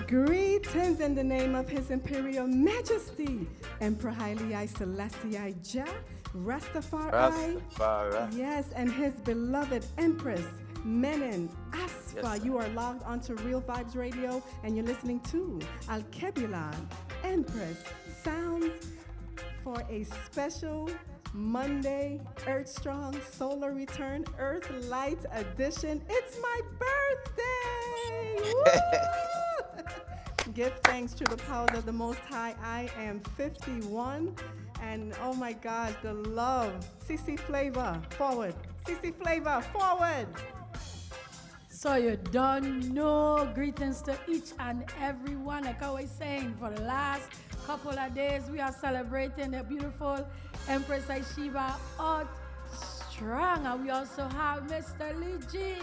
Greetings in the name of His Imperial Majesty, Emperor Haile Selassie I Jah, Rastafari, Rastafari. yes, and his beloved Empress, Menin Yes, Asfa. sir. You are logged onto Real Vibes Radio and you're listening to Alkebulan Empress Sounds for a special Monday Earth Strong Solar Return Earth Light Edition. It's my birthday! Woo! Give thanks to the powers of the Most High. I am 51. And oh my God, the love. CC Flava, forward. CC Flava, forward. So you don't know. Greetings to each and every one. Like I was saying, for the last couple of days, we are celebrating the beautiful Empress Isheba out strong. And we also have Mr. Lee G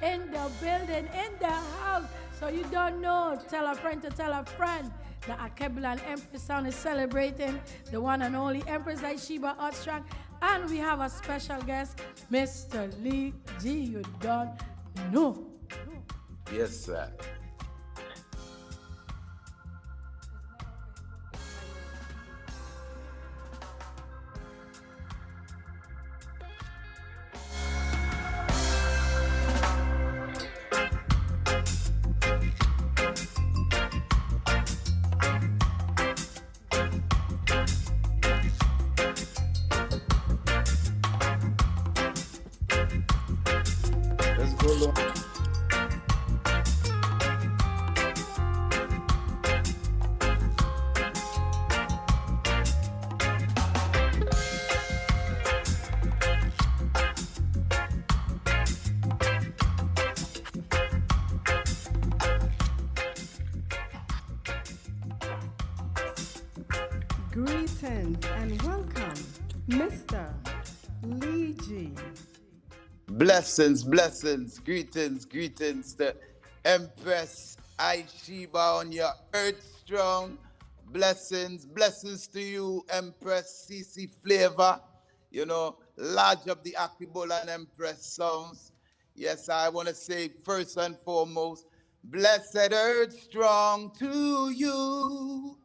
in the building, in the house. So you don't know. Tell a friend to tell a friend. The Alkebulan Empress sound is celebrating the one and only Empress Isheba out strong. And we have a special guest, Mr. Lee G. You don't know. Yes, sir. Let's go, Lord. Greetings and welcome, Mr. Lee G. Blessings, blessings, greetings to Empress Isheba on your earth strong. Blessings to you, Empress CC Flava. Large up the Alkebulan Empress sounds. Yes, I want to say first and foremost, blessed earth strong to you.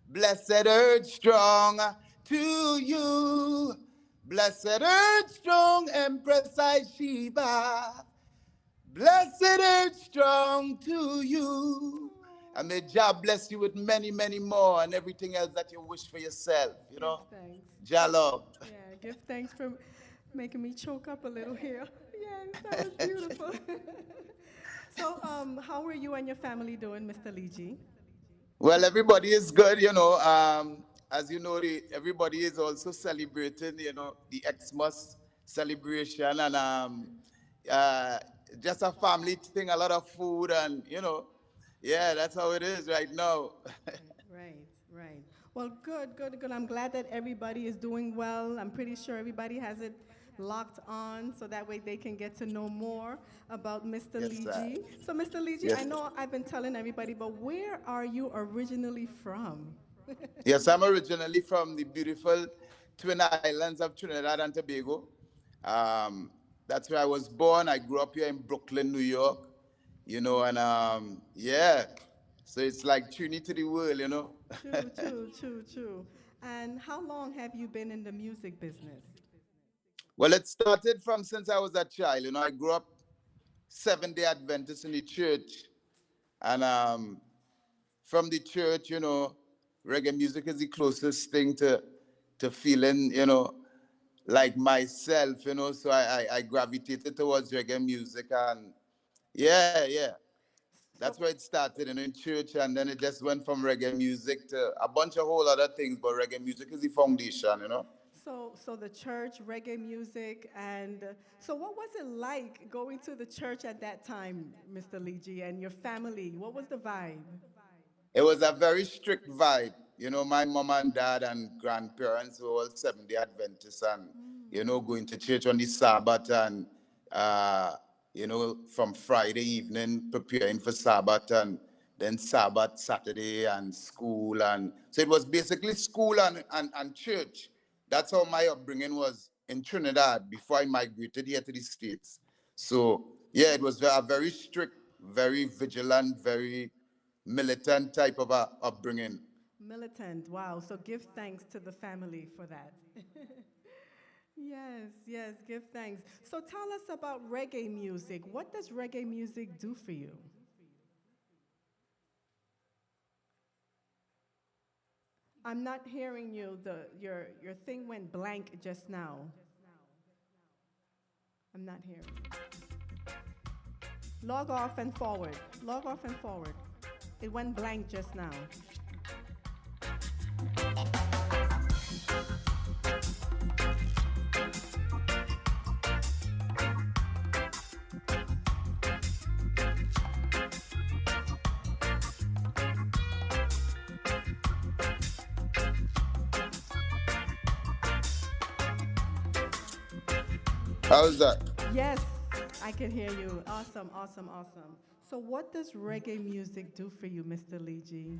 Blessed earth strong to you. Blessed earth strong Empress Isheba. Blessed earth strong to you. And may Jah bless you with many, many more and everything else that you wish for yourself, Give thanks. Jah love. Yeah, give thanks for making me choke up a little here. Yes, that was beautiful. So, how are you and your family doing, Mr. Lee G? Well, everybody is good. As you know, everybody is also celebrating the Xmas celebration and uh, just a family thing, a lot of food and yeah, that's how it is right now. Right, right. Well, good. I'm glad that everybody is doing well. I'm pretty sure everybody has it locked on so that way they can get to know more about Mr. Yes, Lee sir. G. So, Mr. Lee G, I Yes, know I've been telling everybody, but where are you originally from? yes. I'm originally from the beautiful Twin Islands of Trinidad and Tobago. Um, that's where I was born. I grew up here in Brooklyn, New York, and yeah. So it's like Trinity to the world. True. And how long have you been in the music business? Well, it started from since I was a child. I grew up Seventh-day Adventist in the church, and from the church, reggae music is the closest thing to feeling, like myself. So I gravitated towards reggae music, and yeah. That's So, where it started, in church, and then it just went from reggae music to a bunch of whole other things. But reggae music is the foundation. so the church, reggae music, and so what was it like going to the church at that time, Mr. Lee G, and your family? What was the vibe? It was a very strict vibe. My mom and dad and grandparents were all Seventh-day Adventists and going to church on the Sabbath and from Friday evening preparing for Sabbath and then Sabbath, Saturday and school. And so it was basically school and church. That's how my upbringing was in Trinidad before I migrated here to the States. So, yeah, it was a very strict, very vigilant, very militant type of a upbringing. Militant. Wow. So give thanks to the family for that. Yes, yes, give thanks. So tell us about reggae music. What does reggae music do for you? I'm not hearing you. Your thing went blank just now. I'm not hearing you. Log off and forward. Log off and forward. It went blank just now. How's that? Yes, I can hear you. Awesome, awesome, awesome. So what does reggae music do for you, Mr. Lee G?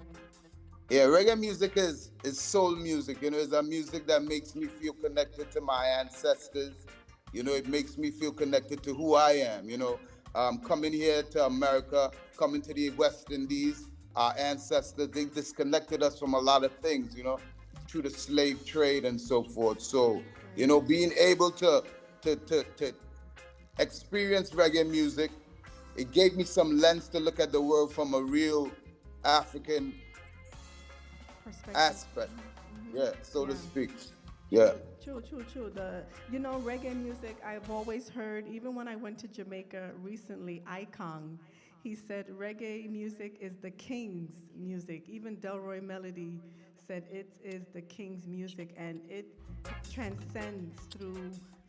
Yeah, reggae music is soul music. You know, it's a music that makes me feel connected to my ancestors. You know, it makes me feel connected to who I am. You know, coming here to America, coming to the West Indies, our ancestors, they disconnected us from a lot of things. You know, through the slave trade and so forth. So, you know, being able to experience reggae music, it gave me some lens to look at the world from a real African Perspective. aspect, yeah, so to Yeah. speak. Yeah. True, true, true. Reggae music I've always heard, even when I went to Jamaica recently, Icon, he said reggae music is the king's music. Even Delroy Melody said it is the king's music and it transcends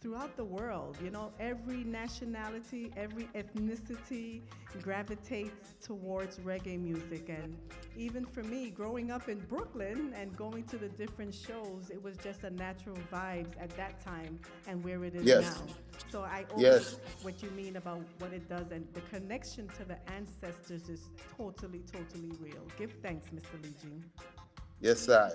throughout the world. Every nationality, every ethnicity gravitates towards reggae music. And even for me, growing up in Brooklyn and going to the different shows, it was just a natural vibes at that time and where it is Yes. now. So I always Yes. what you mean about what it does and the connection to the ancestors is totally, totally real. Give thanks, Mr. Lee Jean. Yes, I.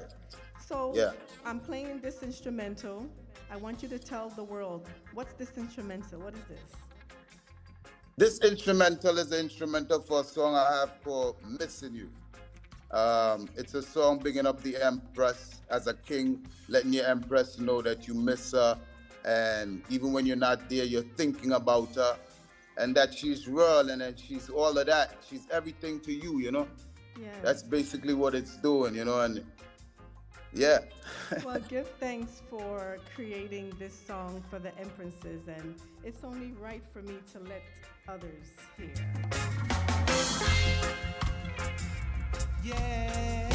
So Yeah. I'm playing this instrumental. I want you to tell the world, what's this instrumental? What is this? This instrumental is an instrumental for a song I have called Missing You. It's a song bigging up the Empress as a king, letting your Empress know that you miss her. And even when you're not there, you're thinking about her. And that she's royal and that she's all of that. She's everything to you, you know? Yes. That's basically what it's doing, you know? And yeah. Well, give thanks for creating this song for the Empresses, and it's only right for me to let others hear. Yeah,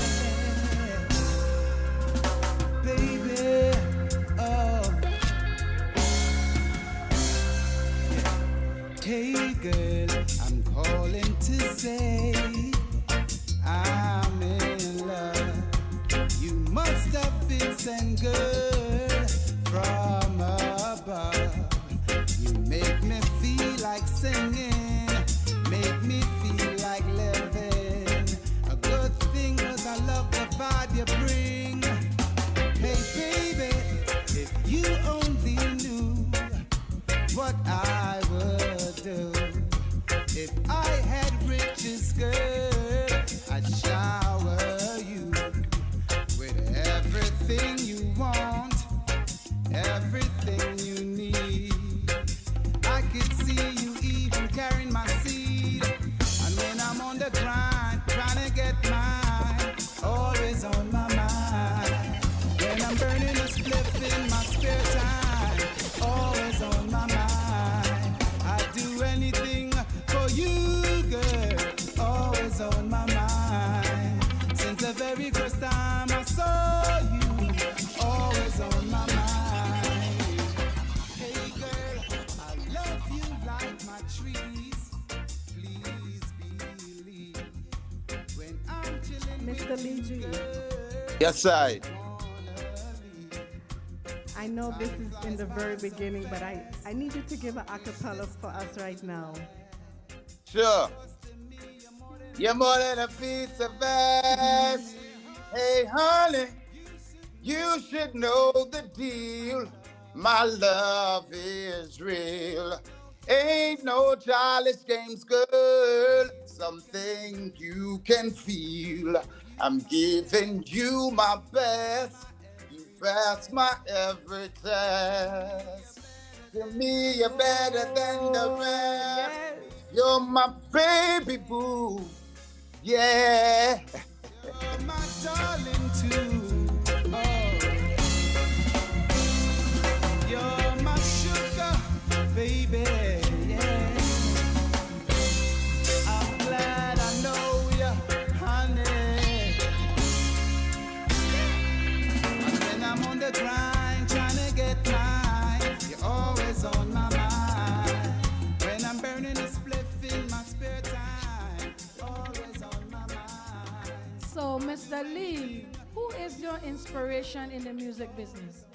baby. Oh, hey girl, I'm calling to say I'm in love. You must have been sent, girl, from above. You make me feel like singing, make me feel like living. A good thing 'cause I love the vibe you bring. Hey baby, if you only knew what I would do if I had riches, girl, I'd shower you with everything you want, everything you need. I could see you even carrying my seed. And when I'm on the grind, trying to get mine, always on my mind. When I'm burning a spliff in my spare time, always on my mind. I'd do anything for you, girl, always on my mind. Since the very first time I saw you, always on my mind. Hey girl, I love you like my trees. Please believe when I'm chilling Mr. with Lee G, you, girl, Yes, I. wanna leave. I know this is in the very beginning, but I need you to give an acapella for us right now. Sure. You're more than a piece of ass. Hey, honey, you should know the deal. My love is real. Ain't no childish games, girl. It's something you can feel. I'm giving you my best. You pass my every test. To me, you're better than the Oh, rest. yes. You're my baby boo. Yeah. You're my darling too. Oh, you're my sugar, baby. Yeah. I'm glad I know you, honey. And when I'm on the grind, trying to get mine, you're always on my mind. When I'm burning a spliff in my spare time, always on my mind. So, Mr. Lee, who is your inspiration in the music business?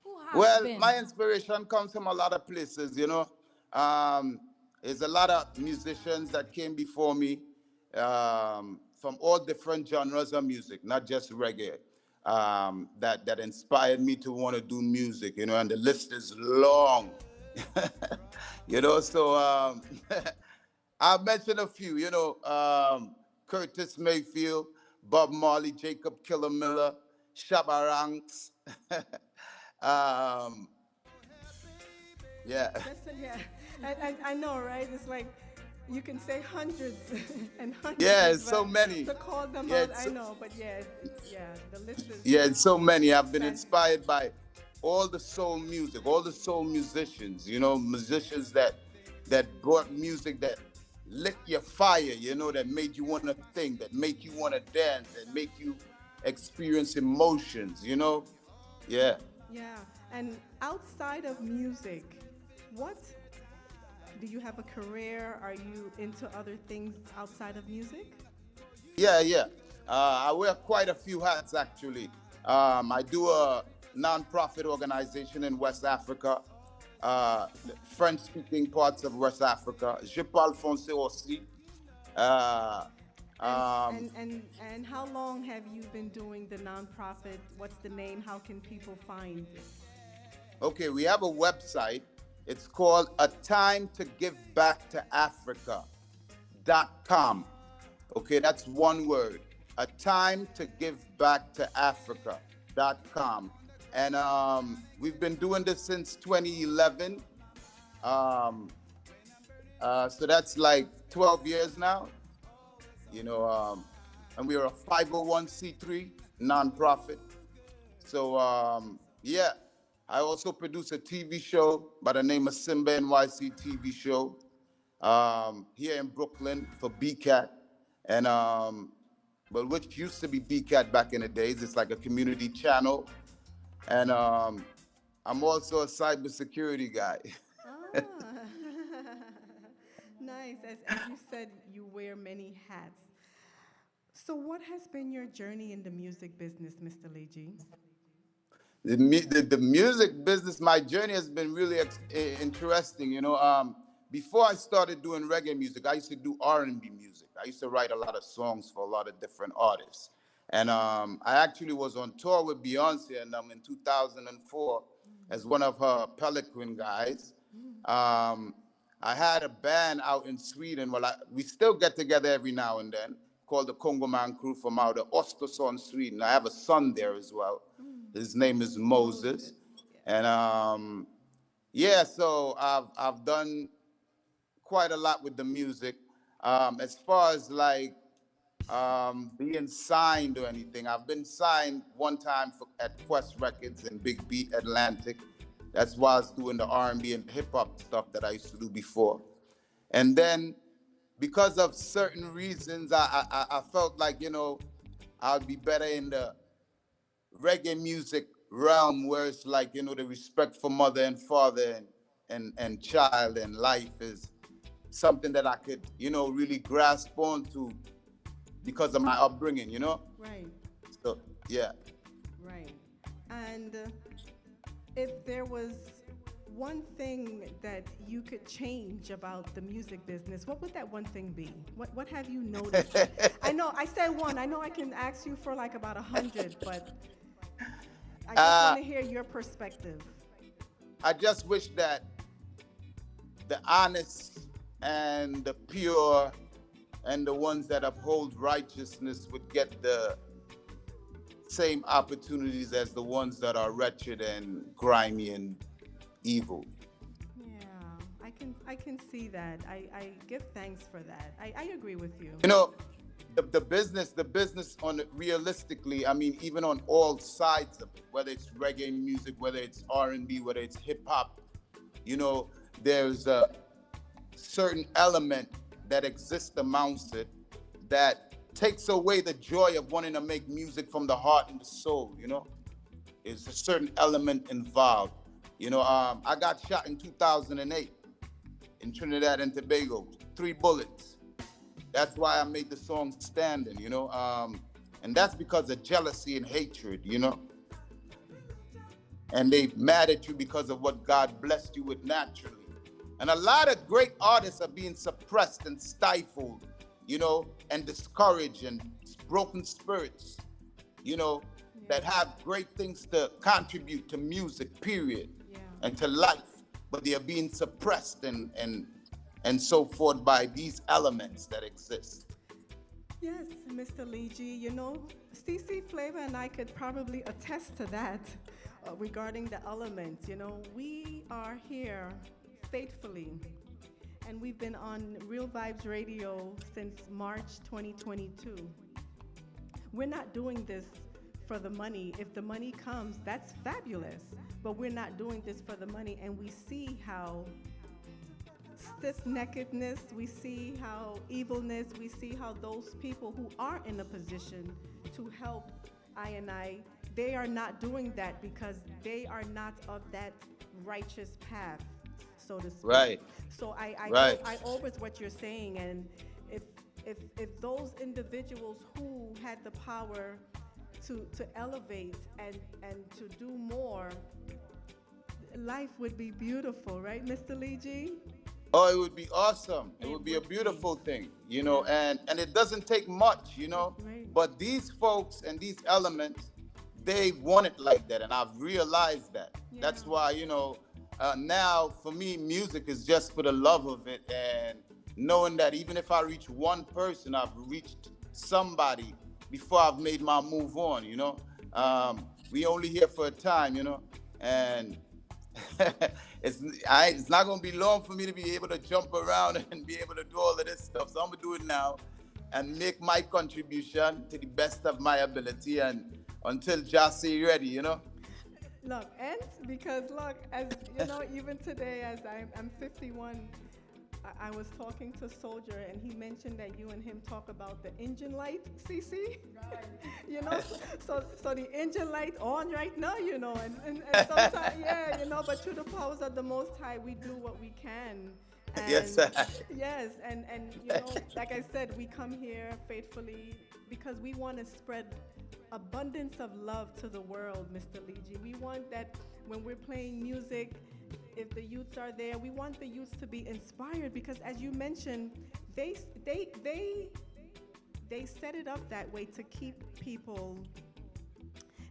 Who has Well, been? my inspiration comes from a lot of places, you know. Um, there's a lot of musicians that came before me from all different genres of music, not just reggae, that inspired me to want to do music, you know, and the list is long. You know, so I'll mention a few, you know, Curtis Mayfield, Bob Marley, Jacob Killer Miller, Shabba Ranks. um, yeah. Yeah. And I know, right? It's like you can say hundreds and Yeah, hundreds, it's so but many. to call them Yeah, out, I know. But yeah, yeah, the list is yeah, it's so many. I've been extensive. inspired by all the soul music, all the soul musicians, you know, musicians that brought music that lit your fire, you know, that made you want to think, that make you want to dance, that make you experience emotions, you know? Yeah. Yeah. And outside of music, what do you have a career? Are you into other things outside of music? Yeah, yeah. I wear quite a few hats actually. I do a non-profit organization in West Africa, the French-speaking parts of West Africa. Je parle français aussi. Uh, And um, and how long have you been doing the nonprofit? What's the name? How can people find it? okay, we have a website. It's called A Time to Give Back to Africa.com. Okay, that's one word. A Time to Give Back to Africa.com. And we've been doing this since 2011. Um, so that's like 12 years now, you know, and we are a 501c3 nonprofit. So, yeah, I also produce a TV show by the name of Simba NYC TV show here in Brooklyn for BCAT. And, but which used to be BCAT back in the days. It's like a community channel. And I'm also a cybersecurity guy. Ah, nice. As you said, you wear many hats. So, what has been your journey in the music business, Mr. Leji? The music business, my journey has been really interesting. You know, before I started doing reggae music, I used to do R&B music. I used to write a lot of songs for a lot of different artists. And I actually was on tour with Beyonce and in 2004 as one of her Pelican guys. Um, I had a band out in Sweden. Well, we still get together every now and then, called the Congo Man Crew from out of Östersund, Sweden. I have a son there as well. His name is Moses. And yeah, so I've done quite a lot with the music. As far as like being signed or anything, I've been signed one time at Quest Records in Big Beat, Atlantic. That's why I was doing the R&B and hip hop stuff that I used to do before. And then because of certain reasons, I felt like, you know, I'd be better in the reggae music realm where it's like, you know, the respect for mother and father and child and life is something that I could, you know, really grasp onto because of my upbringing, you know? Right, So, yeah. right. And if there was one thing that you could change about the music business, what would that one thing be? What have you noticed? I know I said one. I know I can ask you for like about 100, but I just want to hear your perspective. I just wish that the honest and the pure and the ones that uphold righteousness would get the same opportunities as the ones that are wretched and grimy and evil. Yeah, I can see that. I give thanks for that. I agree with you. You know, the business on it realistically, I mean, even on all sides of it, whether it's reggae music, whether it's R&B, whether it's hip hop, you know, there's a certain element that exists amongst it that takes away the joy of wanting to make music from the heart and the soul, you know? There's a certain element involved. You know, I got shot in 2008 in Trinidad and Tobago, 3 bullets. That's why I made the song Standing, you know? And that's because of jealousy and hatred, you know? And they mad at you because of what God blessed you with naturally. And a lot of great artists are being suppressed and stifled, you know, and discouraged and broken spirits, you know, that have great things to contribute to music, period, and to life, but they are being suppressed and so forth by these elements that exist. Yes, Mr. Leegee, you know, CC Flava and I could probably attest to that regarding the elements. You know, we are here faithfully, and we've been on Real Vibes Radio since March 2022. We're not doing this for the money. If the money comes, that's fabulous, but we're not doing this for the money, and we see how stiff-neckedness, we see how evilness, we see how those people who are in a position to help I, they are not doing that because they are not of that righteous path, so to speak. Right. So Right. I always what you're saying, and if those individuals who had the power to elevate and to do more, life would be beautiful, right, Mr. Leegee? Oh, it would be awesome. It It would be a would be. beautiful thing, you know, and it doesn't take much, you know. Right. But these folks and these elements, they want it like that, and I've realized that. That's Yeah. why, you know, now for me, music is just for the love of it, and knowing that even if I reach one person, I've reached somebody before I've made my move on, you know. We only here for a time, you know, and it's not gonna be long for me to be able to jump around and be able to do all of this stuff. So I'm gonna do it now and make my contribution to the best of my ability, and until just say ready, you know. Look, and because look, as you know, even today, as I'm 51, I was talking to Soldier, and he mentioned that you and him talk about the engine light, CC. Right. You know, so the engine light on right now, you know, and sometimes, yeah, you know, but through the powers of the Most High, we do what we can. And Yes, sir. yes, and you know, like I said, we come here faithfully because we want to spread abundance of love to the world, Mr. Leegee. We want that when we're playing music, if the youths are there, we want the youths to be inspired because, as you mentioned, they set it up that way to keep people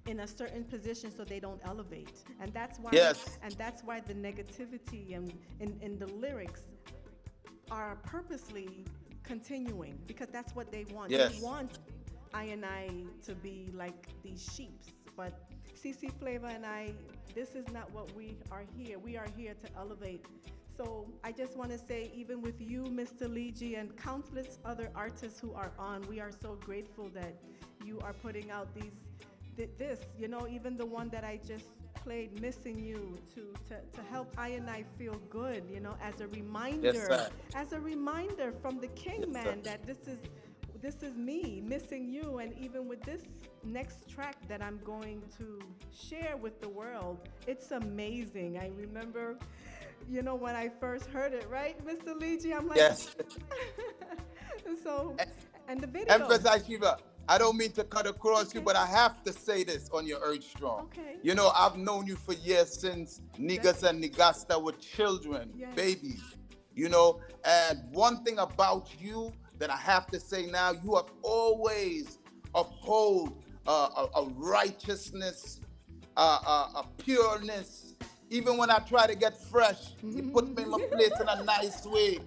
in a certain position so they don't elevate, and that's why. Yes. And that's why the negativity and in the lyrics are purposely continuing because that's what they want. Yes. They want I to be like these sheeps, but CC Flava and I, this is not what we are here. We are here to elevate. So I just want to say, even with you, Mr. Leegee, and countless other artists who are on, we are so grateful that you are putting out this, you know, even the one that I just played, Missing You, to help I feel good, you know, as a reminder, Yes, sir. From the King Yes, Man sir. that this is me missing you. And even with this next track that I'm going to share with the world, it's amazing. I remember, you know, when I first heard it, right, Mr. Leegee, I'm like, Yes. so, and the video. Empress Isheba, I don't mean to cut across you, Okay. but I have to say this on your Urge Strong. Okay. You know, I've known you for years since niggas and nigasta were children, Yes. babies, you know. And one thing about you that I have to say now, you have always uphold a righteousness, a pureness. Even when I try to get fresh, you put me in my place in a nice way,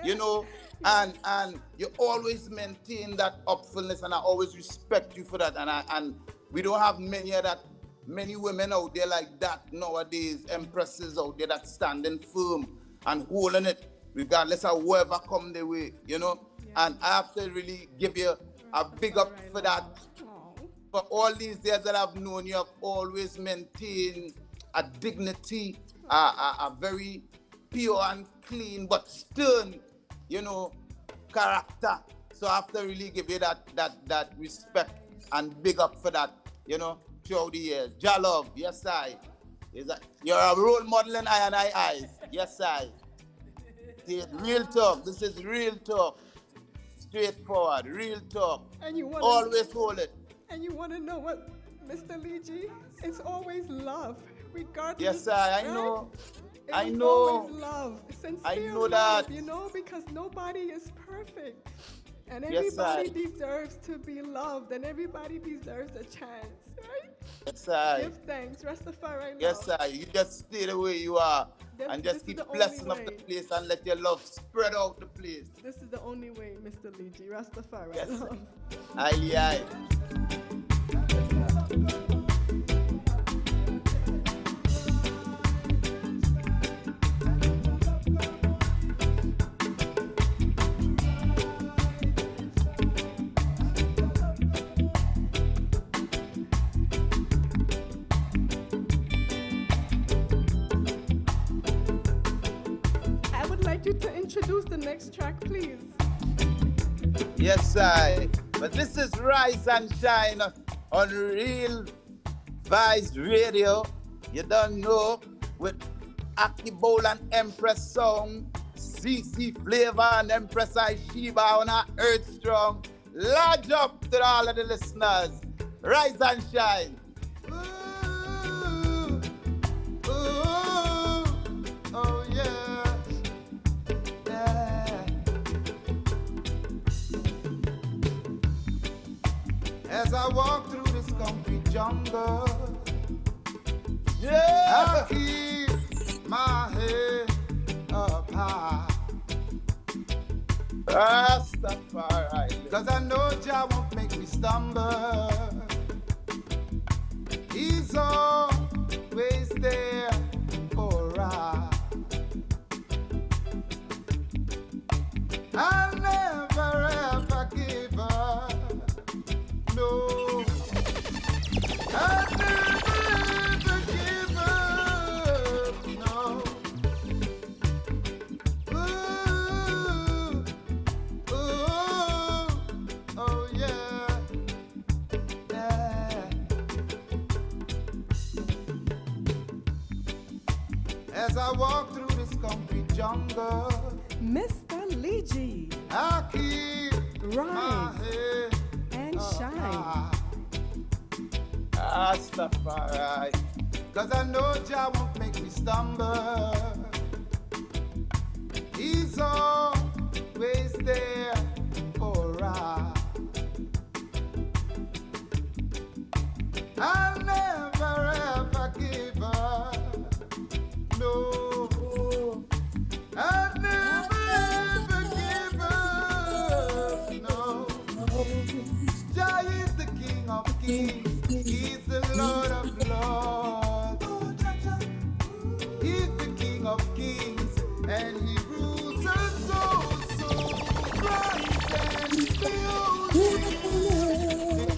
you know. and you always maintain that upfulness, and I always respect you for that. And we don't have many women out there like that nowadays, empresses out there that standing firm and holding it, regardless of whoever come their way, you know. Yeah. And I have to really give you a big up for that. For all these years that I've known you, have always maintained a dignity, a very pure and clean but stern, you know, character. So I have to really give you that respect and big up for that, you know, throughout the years. Jalove, yes I. You're a role model in I and I eyes. Yes I. See, real talk. This is real talk. Straightforward, real talk. And you want always hold it. And you want to know what, Mr. Liji? It's always love, regardless. Yes, I know. I know. Always love, sincere I know love, that. you know, because nobody is perfect. And Yes, everybody deserves to be loved, and everybody deserves a chance, right? Yes, I. Give thanks, Rastafari. Yes, I. You just stay the way you are, and just keep blessing up the place and let your love spread out the place. This is the only way, Mr. Liji. Rastafari. Yes. love. Aye, aye. I would like you to introduce the next track, please. Yes, I. But this is Rise and Shine on Real Vibes Radio. You don't know, with Alkebulan Empress song, CC Flava and Empress Isheba on our Earth Strong. Lodge up to all of the listeners. Rise and shine. Ooh, oh yeah, yeah. As I walk through this concrete jungle, Yeah. I keep my head up high, Rastafari. 'cause I know Jah won't make me stumble. He's always there for us. I'll never ever give up. No, I'll never ever give up. No. Ooh, oh yeah, yeah. As I walk through this concrete jungle, Mr. Liji, I keep my rise head and up shine. high. Rastafari. 'Cause I know Jah won't make me stumble. He's always there for us. I'll never ever give up. No, I'll never ever give up. No, Jah is the King of Kings. He's the Lord of Lords. He's the King of Kings, and He rules us all. So rise and build the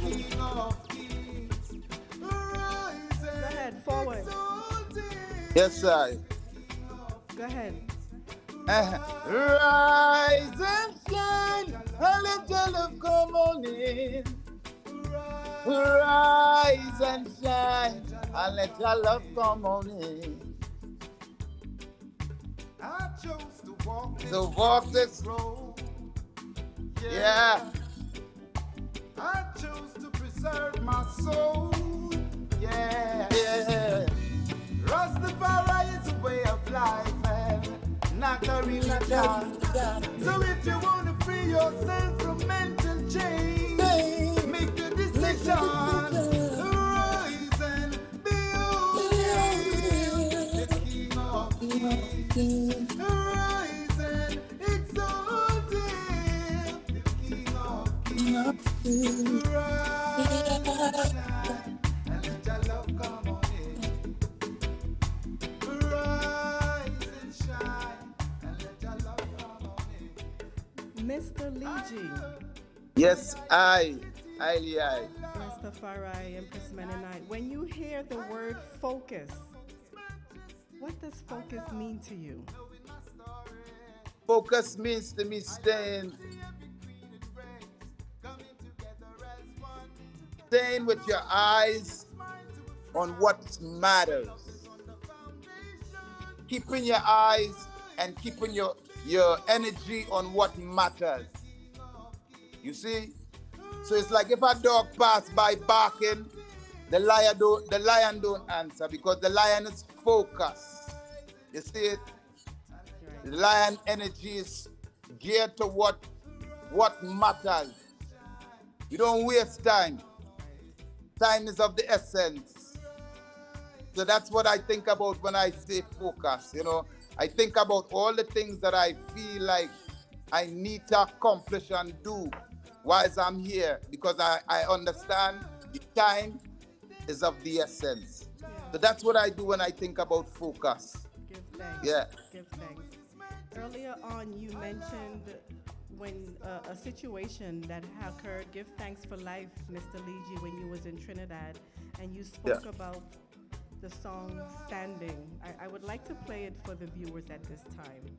King of Kings. Rise and ahead, forward. exalt Him. Yes, I. Go ahead. Rise and shine, a little love come on in. Rise and shine, and let your love come on in. I chose to walk this, So walk this, road. yeah. I chose to preserve my soul. Yeah. Yeah. Rastafari is a way of life and not a religion. So if you want to free yourself from mental chains, make the decision. Rise and build the King of Kings. Rise and exalt Him. Rise and shine, and let your love come on in. Rise and shine, and let your love come on in. Mr. Liji, Yes, I. Rastafari, Empress Mennonite. When you hear the word focus, what does focus mean to you? Focus means to me staying with your eyes on what matters. Keeping your eyes and keeping your energy on what matters. You see? So it's like if a dog pass by barking, the lion don't answer because the lion is focused. You see it? The lion energy is geared to what matters. You don't waste time. Time is of the essence. So that's what I think about when I say focus. I think about all the things that I feel like I need to accomplish and do whilst I'm here, because I understand the time is of the essence. Yeah. So that's what I do when I think about focus. Give thanks. Yeah. Give thanks. Earlier on, you mentioned when a situation that occurred, give thanks for life, Mr. Liji, when you was in Trinidad, and you spoke about the song Standing. I would like to play it for the viewers at this time.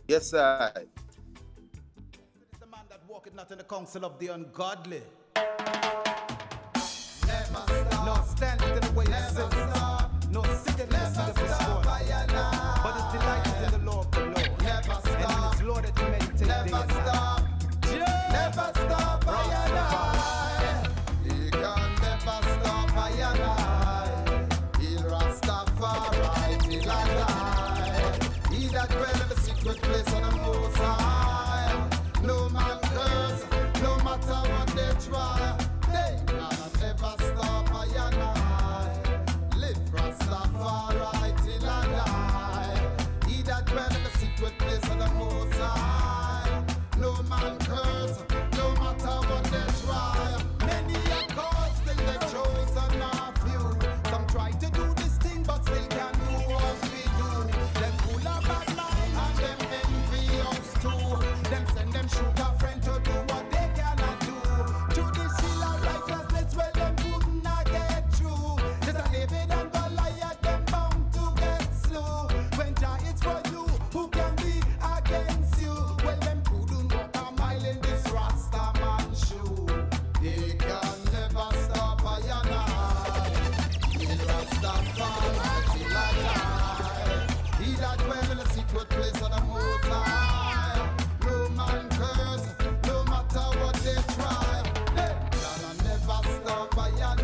Yes, sir. The man that walketh not in the counsel of the ungodly. Never stop. No standing in the way of sin. No sitting in the seat of his scorn. But his delight is in the law of the Lord. Never stop. And in his law that he meditates day and night. Never stop. He can never stop. He'll Rastafari till I die. He that dwell in the secret place of the Most High. No man curse, no matter what they try. They can never stop. Live Rastafari till I die. He that dwell in the secret place of the Most High. No man curse, no matter what they try. Many are called, still they chosen a few. Some try to do this thing, but still can't do what we do. Them full of bad mind and them envy us too. Them send them shoot a friend to do what they cannot do. To the shield of righteousness, well them couldn't get through. There's a David and Goliath, them bound to get slow. When Jah is for you, who can be against you? Well them couldn't walk a mile in this Rasta man shoe. They can never stop I and I. In Rastafari till I die. He that dwell in the secret place of the Most High. No man curse, no matter what they try. They can never stop I and I.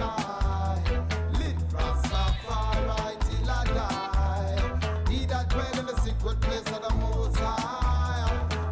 Live Rastafari till I die. He that dwell in the secret place of the Most High.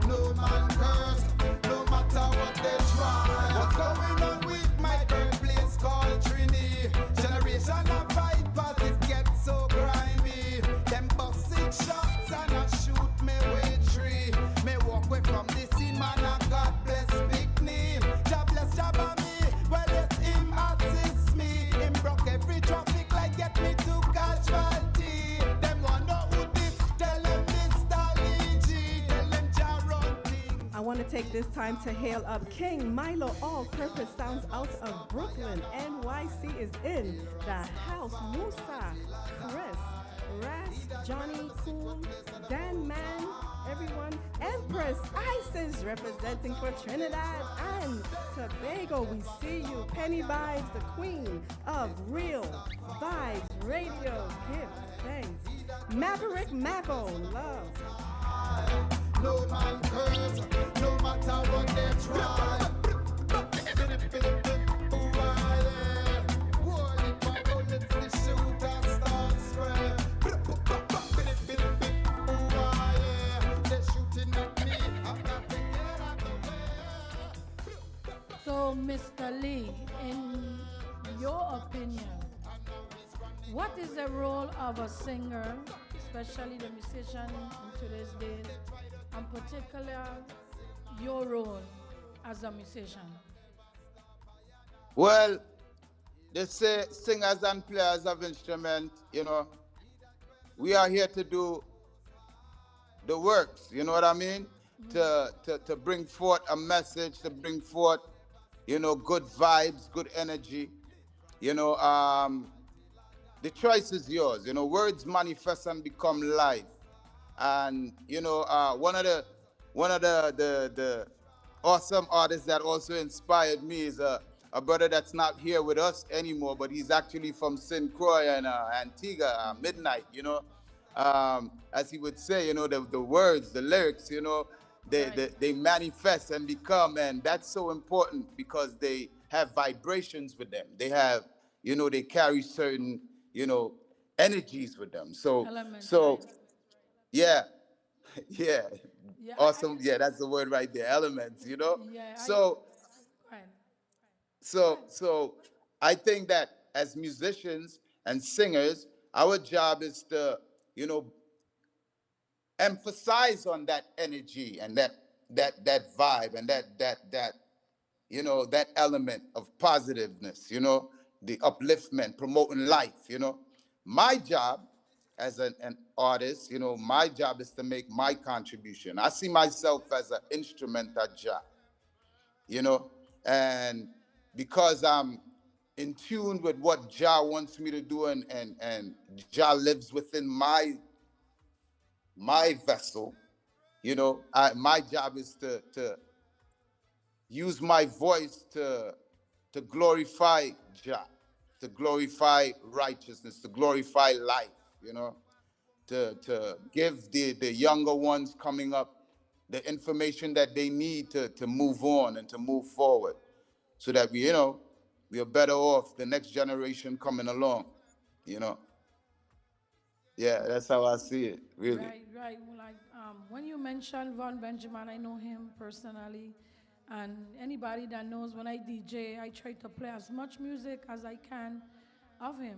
No man curse, no matter what they try. What's going on with my birthplace called Trini? Generation of vipers, it gets so grimy. Them bust 6 shots and I shoot me with 3. Me walk away from this scene, man, and God bless pick me. Jah bless Jah by me, well yes, him assist me. Him broke every traffic light, get me to casualty. Them want know who this, tell them Mr. Liji. Tell them Jah run things. I want to take this time to hail up King Milo All Purpose Sounds out of Brooklyn. NYC is in the house. Musa, Chris, Ras, Johnny, Cool, Dan Man, everyone. Empress Isis representing for Trinidad and Tobago. We see you. Penny Vibes, the queen of Real Vibes Radio. Give thanks. Maverick Mavo, love. No man curse, no matter what they try. So, Mr. Lee, in your opinion, what is the role of a singer, especially the musician in today's days, and particular your role as a musician? Well, they say singers and players of instrument, we are here to do the works, you know what I mean? To bring forth a message, to bring forth, good vibes, good energy. You know, um, the choice is yours. Words manifest and become life. And one of the awesome artists that also inspired me is a brother that's not here with us anymore, but he's actually from St. Croix and Antigua, Midnight. As he would say, the words, the lyrics, Right. they manifest and become, and that's so important because they have vibrations with them. They carry certain, you know, energies with them. So, Elements, right? so yeah, yeah, Yeah, awesome. Yeah, that's the word right there. Elements. yeah, So, right. so, Right. so, I think that as musicians and singers, our job is to, you know, emphasize on that energy and that vibe and that element of positiveness, the upliftment, promoting life. My job as an artist, my job is to make my contribution. I see myself as an instrumental job, you know, and because I'm in tune with what Jah wants me to do, and Jah lives within my vessel. My job is to use my voice to glorify Jah, to glorify righteousness, to glorify life, to give the younger ones coming up the information that they need to move on and to move forward so that we are better off the next generation coming along, you know. Yeah, that's how I see it, really. Right, right. Well, like when you mentioned Von Benjamin, I know him personally, and anybody that knows when I DJ, I try to play as much music as I can of him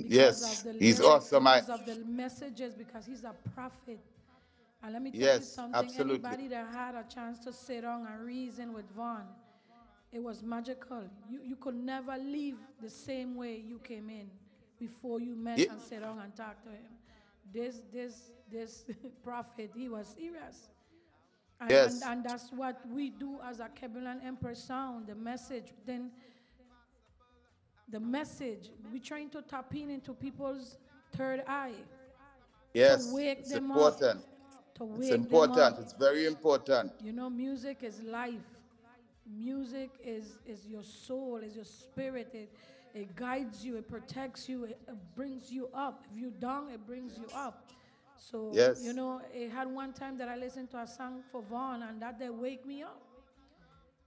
because of Yes, the he's lyrics, awesome. because of the messages, because he's a prophet. And let me tell you Yes, something. absolutely. Anybody that had a chance to sit down and reason with Von, it was magical. You could never leave the same way you came in before you met Ye- and sat down and talked to him. This prophet, he was serious. And, yes, and that's what we do as a Kebulan Empress sound, the message. Then the message, we're trying to tap in into people's third eye to yes, wake it's them up, important. to It's wake them important. It's up. very important. You know, music is life. Music is your soul, is your spirit. It guides you, it protects you, it brings you up. If you down, it brings you up. So, Yes, it had one time that I listened to a song for Vaughn and that they wake me up.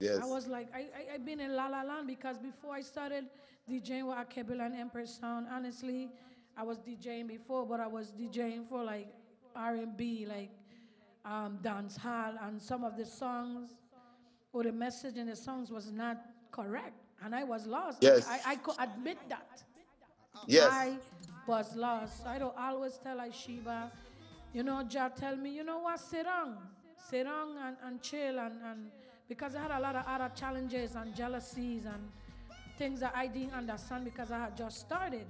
I yes, was like, I've been in La La Land because before I started DJing with Alkebulan Empress Sound, honestly, I was DJing before, but I was DJing for like R&B, like dance hall, and some of the songs or the message in the songs was not correct, and I was lost. I yes, could admit that. yes, I was lost. I don't always tell Isheba, Jah tell me, you know what, sit down and chill and because I had a lot of other challenges and jealousies and things that I didn't understand because I had just started.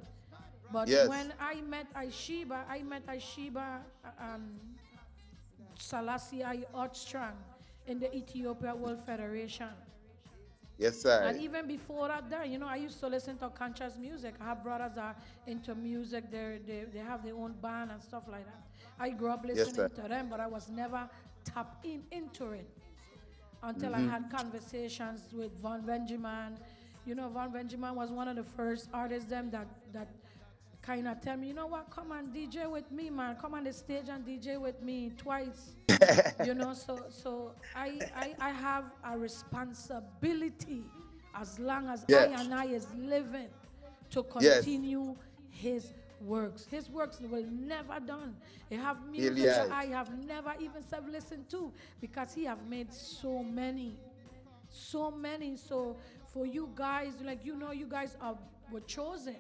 But yes, when I met Isheba Selassie I Otstrand in the Ethiopia World Federation. yes, And I. even before that, there, I used to listen to conscious music. I have brothers that are into music. They have their own band and stuff like that. I grew up Yes, listening sir. to them, but I was never tapped into it until I had conversations with Von Benjamin. Von Benjamin was one of the first artists them that kind of tell me, you know what, come and DJ with me, man. Come on the stage and DJ with me twice. So I have a responsibility as long as I Yes, and I is living to yes, continue his works. His works will never done. He have really music that I. I have never even self listened to because he have made so many. So many. So for you guys, like you guys were chosen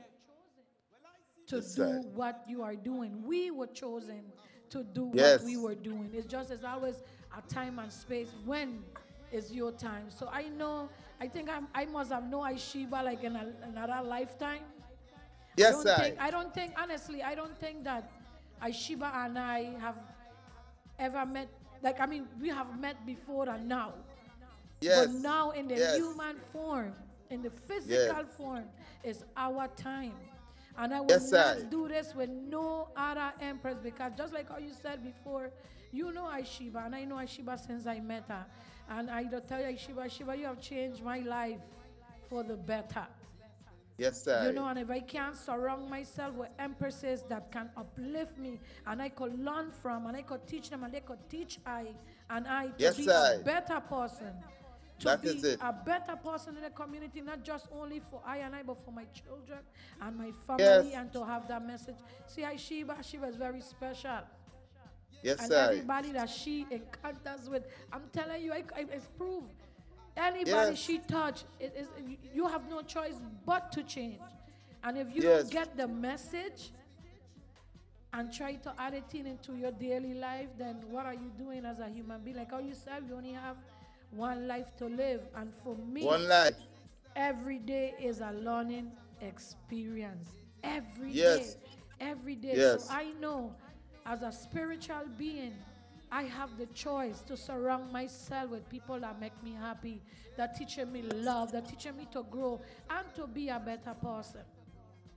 to Yes, do sir. what you are doing. We were chosen to do what we Yes, were doing. It's just as always a time and space when is your time. So I know, I think I must have known Isheba like in another lifetime. Yes, I. I don't think, honestly, I don't think that Isheba and I have ever met. Like, I mean, we have met before and now. But Yes. now in the Yes. human form, in the Yes. physical form, is our time. And I will Yes, I. not do this with no other empress because just like how you said before, you know Isheba, and I know Isheba since I met her. And I don't tell you, Isheba, you have changed my life for the better. Yes, You I. know, and if I can't surround myself with empresses that can uplift me and I could learn from and I could teach them and they could teach I to Yes, be a I. better person, to That is be it. a better person in the community, not just only for I and I, but for my children and my Yes. family, and to have that message. See, Sheba is very special. Yes, And I. everybody that she encounters with, I'm telling you, it's proved. Anybody Yes. she touch, you have no choice but to change. And if you don't Yes. get the message and try to add it into your daily life, then what are you doing as a human being? Like how you said, you only have one life to live. And for me, One life. every day is a learning experience. Every day. Yes. Every day. So Yes. I know as a spiritual being, I have the choice to surround myself with people that make me happy, that teaching me love, that teaching me to grow and to be a better person.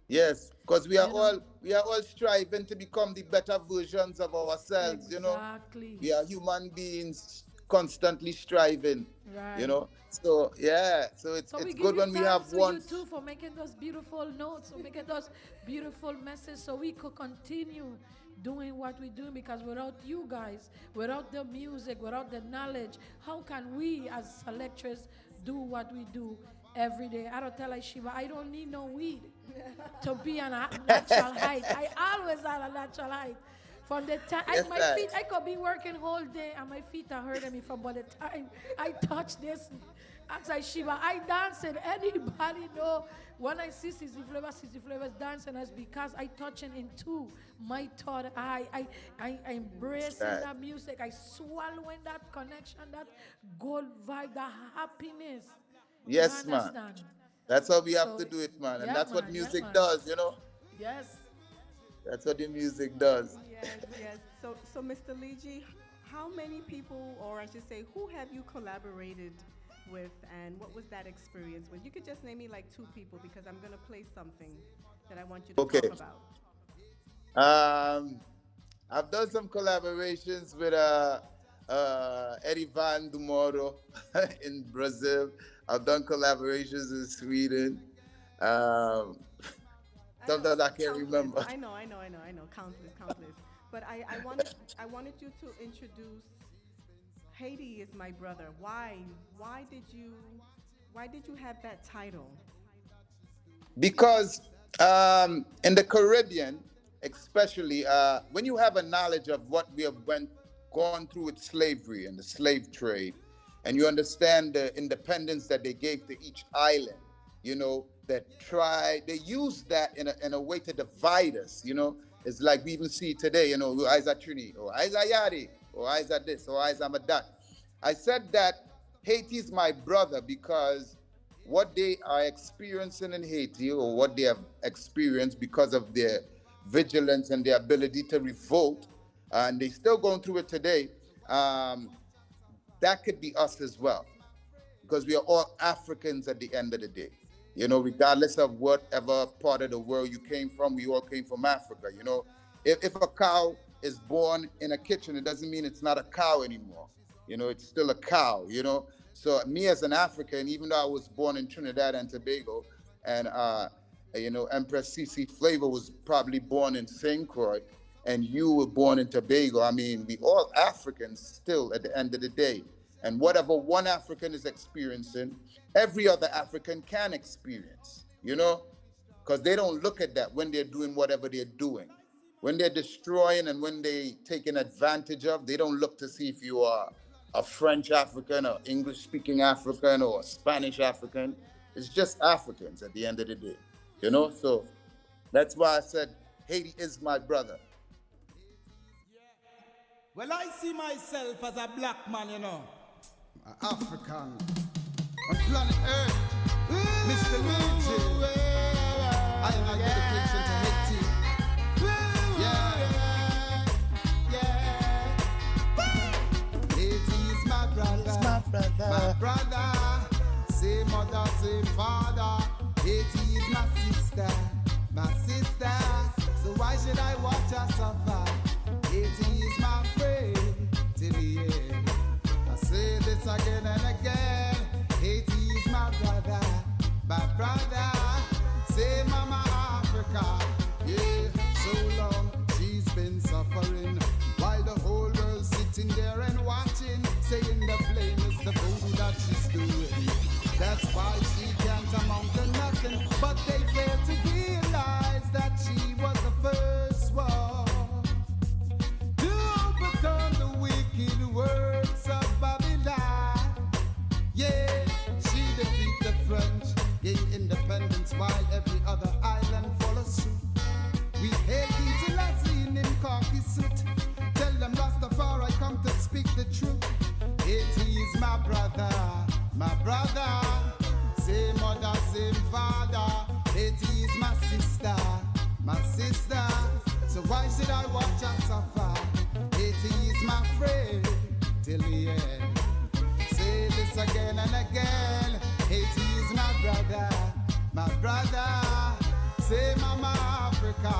Yes. Because You know? we are all striving to become the better versions of ourselves, you know. Exactly. We are human beings constantly striving, you Right. know. So yeah. So So we it's give good you when we thanks have to you one. too for making those beautiful notes, for making those beautiful messages so we could continue doing what we do, because without you guys, without the music, without the knowledge, how can we as selectors do what we do every day? I don't tell Isheba, I don't need no weed to be on a natural height. I always on a natural height. From the time Yes, my I. feet, I could be working whole day and my feet are hurting me from by the time I touch this. As Shiva, I dance and anybody know when I see Sissy Flavors dancing, that's because I touching into my third eye. I embracing Right. that music. I swallowing that connection, that gold vibe, that happiness. You Yes, man. understand? That's how we have So, to do it, man. And yeah, that's what man, yeah, music man. does, you know. Yes. That's what the music does. Yes, yes. So Mr. Liji, how many people, or I should say, who have you collaborated with, and what was that experience with? You could just name me like two people because I'm gonna play something that I want you to Okay. talk about. Um, I've done some collaborations with Eddie Van Dumoro in Brazil. I've done collaborations in Sweden. Um, I know, Sometimes I can't countless. remember. I know, countless, countless. But I wanted you to introduce. Haiti is my brother. Why did you, why did you have that title? Because in the Caribbean, especially when you have a knowledge of what we have gone through with slavery and the slave trade, and you understand the independence that they gave to each island, they use that in a way to divide us. It's like we even see today, eyes are Trini, or eyes are Yadi, or eyes are this, or eyes are Madat. I said that Haiti is my brother because what they are experiencing in Haiti, or what they have experienced because of their vigilance and their ability to revolt, and they're still going through it today, um, that could be us as well, because we are all Africans at the end of the day. Regardless of whatever part of the world you came from, we all came from Africa. If a cow is born in a kitchen, it doesn't mean it's not a cow anymore. It's still a cow. So me as an African, even though I was born in Trinidad and Tobago, and Empress CC Flava was probably born in St. Croix, and you were born in Tobago. I mean, we all Africans still at the end of the day. And whatever one African is experiencing, every other African can experience, because they don't look at that when they're doing whatever they're doing. When they're destroying and when they taking advantage of, they don't look to see if you are a French African or English speaking African or a Spanish African. It's just Africans at the end of the day, So that's why I said Haiti is my brother. Well, I see myself as a black man, African on planet Earth, Mr. Luigi. I am a dedication to Haiti. Yeah, yeah. Haiti is my brother, my brother. Same mother, same father. Haiti is my sister, my sister. So why should I watch her suffer? Haiti is my friend till the end. I say this again and again. Haiti is my brother, my brother. Say Mama Africa, yeah. So long she's been suffering, while the whole world sitting there and watching, saying the blame is the voodoo that she's doing. That's why she can't amount to nothing, but they fail to realize that she was the first one to overcome the wicked works of Babylon. Yeah, she defeat the French, gain independence while every other island follows suit. We hail these Lassie in khaki suit. Tell them Rastafari come to speak the truth. Haiti is my brother, my brother. Same mother, same father. Haiti is my sister, my sister. So why should I watch her suffer? Haiti is my friend till the end. Say this again and again. Haiti is my brother, my brother. Say Mama Africa,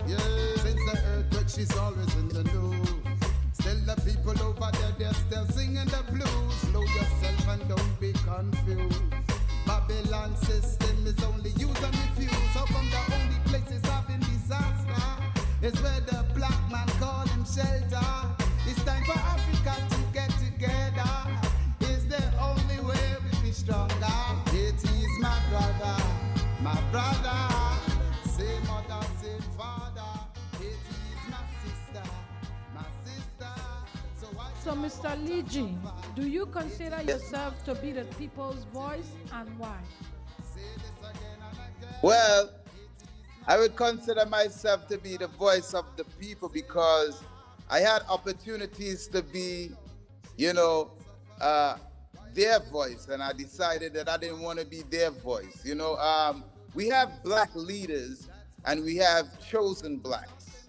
yeah. Since the earthquake, she's always in the news. Still the people over there, they're still singing the blues. Slow yourself and don't be confused. Babylon system is only use and refuse. How come the only places having disaster is where the black man call him shelter? It's time for Africa to get together. Is the only way we be stronger. Haiti is my brother, my brother. Same mother, same father. Haiti is my sister, my sister. So, Mr. Liji, do you consider yourself to be the people's voice, and why? Well, I would consider myself to be the voice of the people because I had opportunities to be, you know, their voice, and I decided that I didn't want to be their voice. We have black leaders and we have chosen blacks,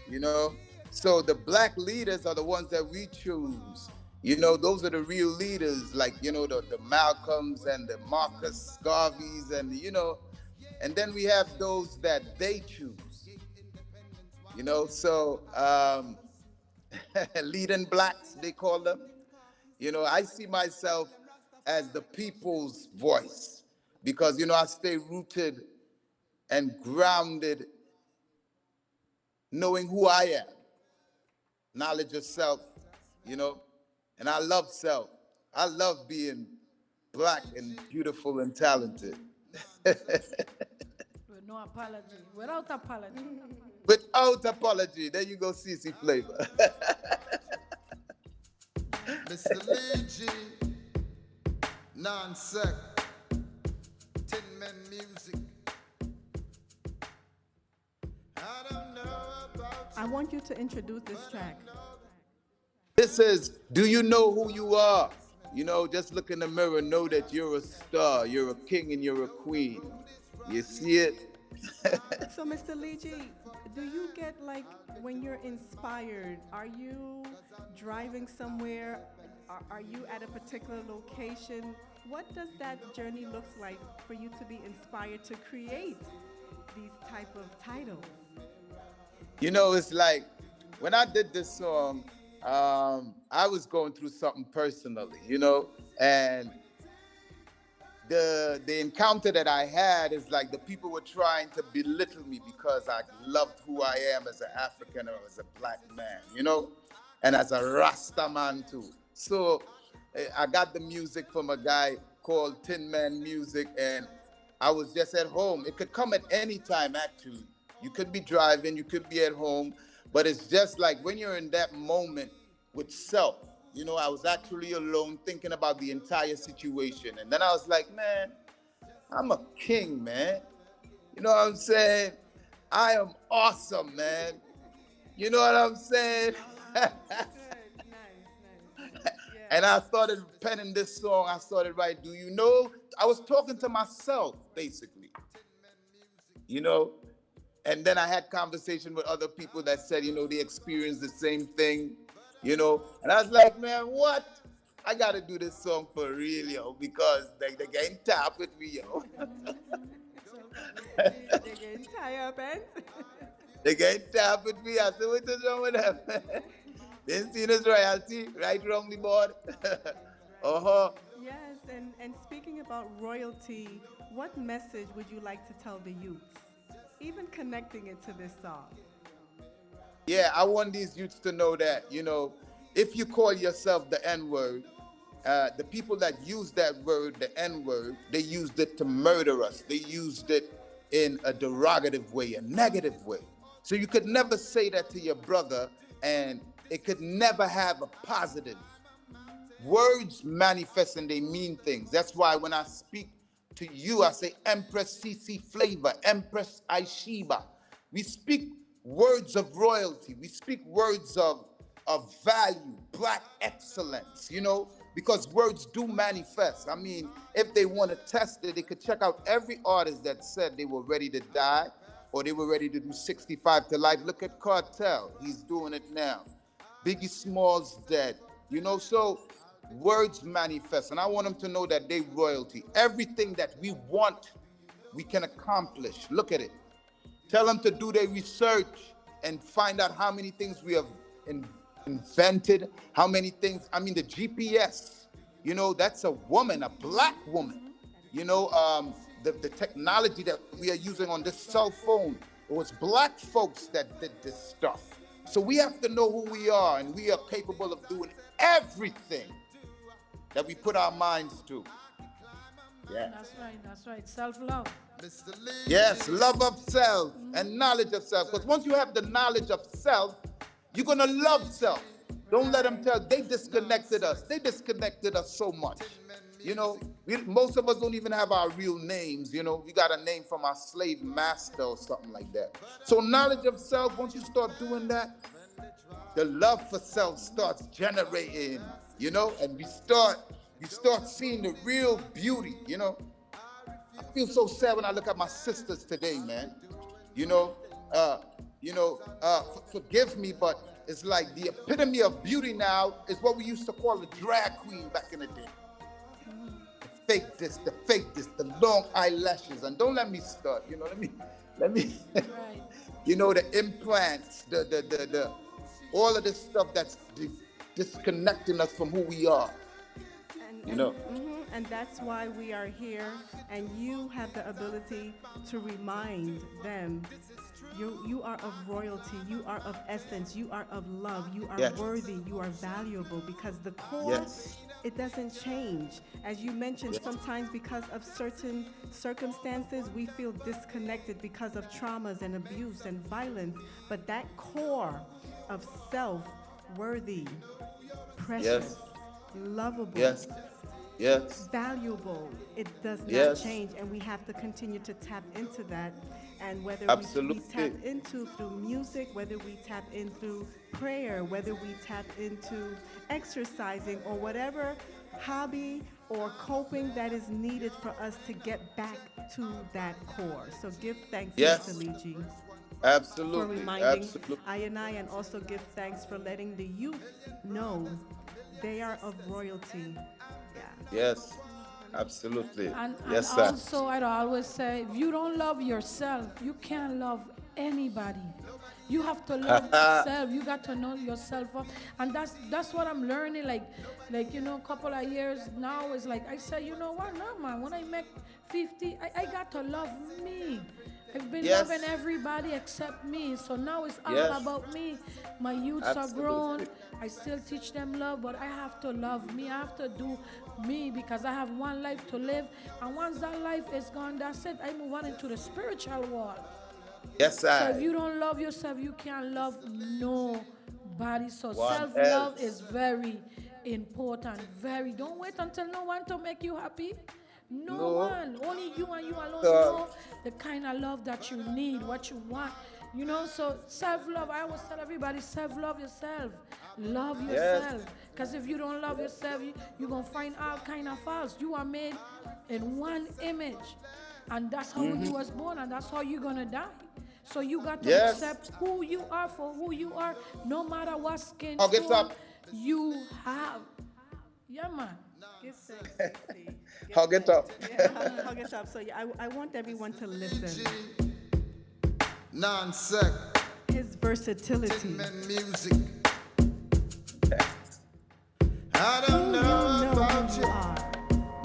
you know. So the black leaders are the ones that we choose. Those are the real leaders, like, the Malcolms and the Marcus Garveys and then we have those that they choose, So leading blacks, they call them. I see myself as the people's voice because, I stay rooted and grounded knowing who I am, knowledge of self, and I love self. I love being black and beautiful and talented. With no apology, without apology. Without apology. There you go, CC Flava. Mr. Luigi, non-sec, Tin Men Music. I don't know about I want you to introduce this track. This is Do You Know Who You Are? Just look in the mirror, know that you're a star, you're a king and you're a queen. You see it? So, Mr. Liji, do you get when you're inspired, are you driving somewhere? Are you at a particular location? What does that journey look like for you to be inspired to create these type of titles? It's like when I did this song, I was going through something personally, and the encounter that I had is like the people were trying to belittle me because I loved who I am as an African or as a black man, and as a Rasta man too. So I got the music from a guy called Tin Man Music, and I was just at home. It could come at any time, actually. You could be driving, you could be at home, but it's just like when you're in that moment with self, I was actually alone thinking about the entire situation. And then I was like, man, I'm a king, man. You know what I'm saying? I am awesome, man. You know what I'm saying? Good, nice. Yeah. And I started penning this song. I started writing, do you know? I was talking to myself, basically, you know? And then I had conversation with other people that said, they experienced the same thing, And I was like, man, what? I got to do this song for real, because they getting tapped with me, They're getting tired up, and They getting tapped with me. I said, what is wrong with them? Didn't see this royalty, right, wrong the board. Uh-huh. yes, and speaking about royalty, what message would you like to tell the youths? Even connecting it to this song. Yeah, I want these youths to know that, if you call yourself the N-word, the people that use that word, the N-word, they used it to murder us. They used it in a derogative way, a negative way. So you could never say that to your brother, and it could never have a positive. Words manifest and they mean things. That's why when I speak to you, I say Empress CC Flava, Empress Isheba. We speak words of royalty. We speak words of value, black excellence, because words do manifest. I mean, if they want to test it, they could check out every artist that said they were ready to die or they were ready to do 65 to life. Look at Cartel. He's doing it now. Biggie Smalls dead. So words manifest. And I want them to know that they royalty. Everything that we want, we can accomplish. Look at it. Tell them to do their research and find out how many things we have invented, how many things. I mean, the GPS, that's a woman, a black woman. The technology that we are using on this cell phone, it was black folks that did this stuff. So we have to know who we are, and we are capable of doing everything that we put our minds to. Yeah. That's right. Self-love. Yes, love of self and knowledge of self. Because once you have the knowledge of self, you're going to love self. Don't let them tell. They disconnected us. They disconnected us so much. Most of us don't even have our real names. We got a name from our slave master or something like that. So knowledge of self, once you start doing that, the love for self starts generating, and you start seeing the real beauty, I feel so sad when I look at my sisters today, man. Forgive me, but it's like the epitome of beauty now is what we used to call a drag queen back in the day. The fake this, the long eyelashes, and don't let me start. Let me. Right. The implants, the all of this stuff that's disconnecting us from who we are. And that's why we are here, and you have the ability to remind them you are of royalty, you are of essence, you are of love, you are worthy, you are valuable, because the core, it doesn't change. As you mentioned, sometimes because of certain circumstances, we feel disconnected because of traumas and abuse and violence, but that core of self, worthy, precious, lovable, valuable, it does not change, and we have to continue to tap into that. And whether we tap into through music, whether we tap in through prayer, whether we tap into exercising or whatever hobby or coping that is needed for us to get back to that core. So give thanks, Mr. Liji. Absolutely. For reminding I and also give thanks for letting the youth know they are of royalty. Yeah. Yes. Absolutely. And sir. Also, I always say, if you don't love yourself, you can't love anybody. You have to love yourself. You got to know yourself up, and that's what I'm learning. Like a couple of years now is like I say, you know what, no man. When I make 50, I got to love me. I've been loving everybody except me. So now it's all about me. My youths are grown. I still teach them love, but I have to love me. I have to do me because I have one life to live. And once that life is gone, that's it. I move on into the spiritual world. Yes, sir. So if you don't love yourself, you can't love nobody. So self-love is very important. Don't wait until no one to make you happy. No one. Only you and you alone know the kind of love that you need, what you want. You know, so self-love, I always tell everybody, self-love yourself. Love Yes. yourself. Because if you don't love yourself, you're going to find all kind of faults. You are made in one image. And that's how you was born, and that's how you're going to die. So you got to Yes. accept who you are for who you are, no matter what skin Hug it tone up. you have. Yeah, man. Give thanks, Sissy. Give Hug it up. thanks. Yeah, hug it up. So yeah, I want everyone to listen. Non-sec, His versatility. music. I Who don't you know know about who you, you are.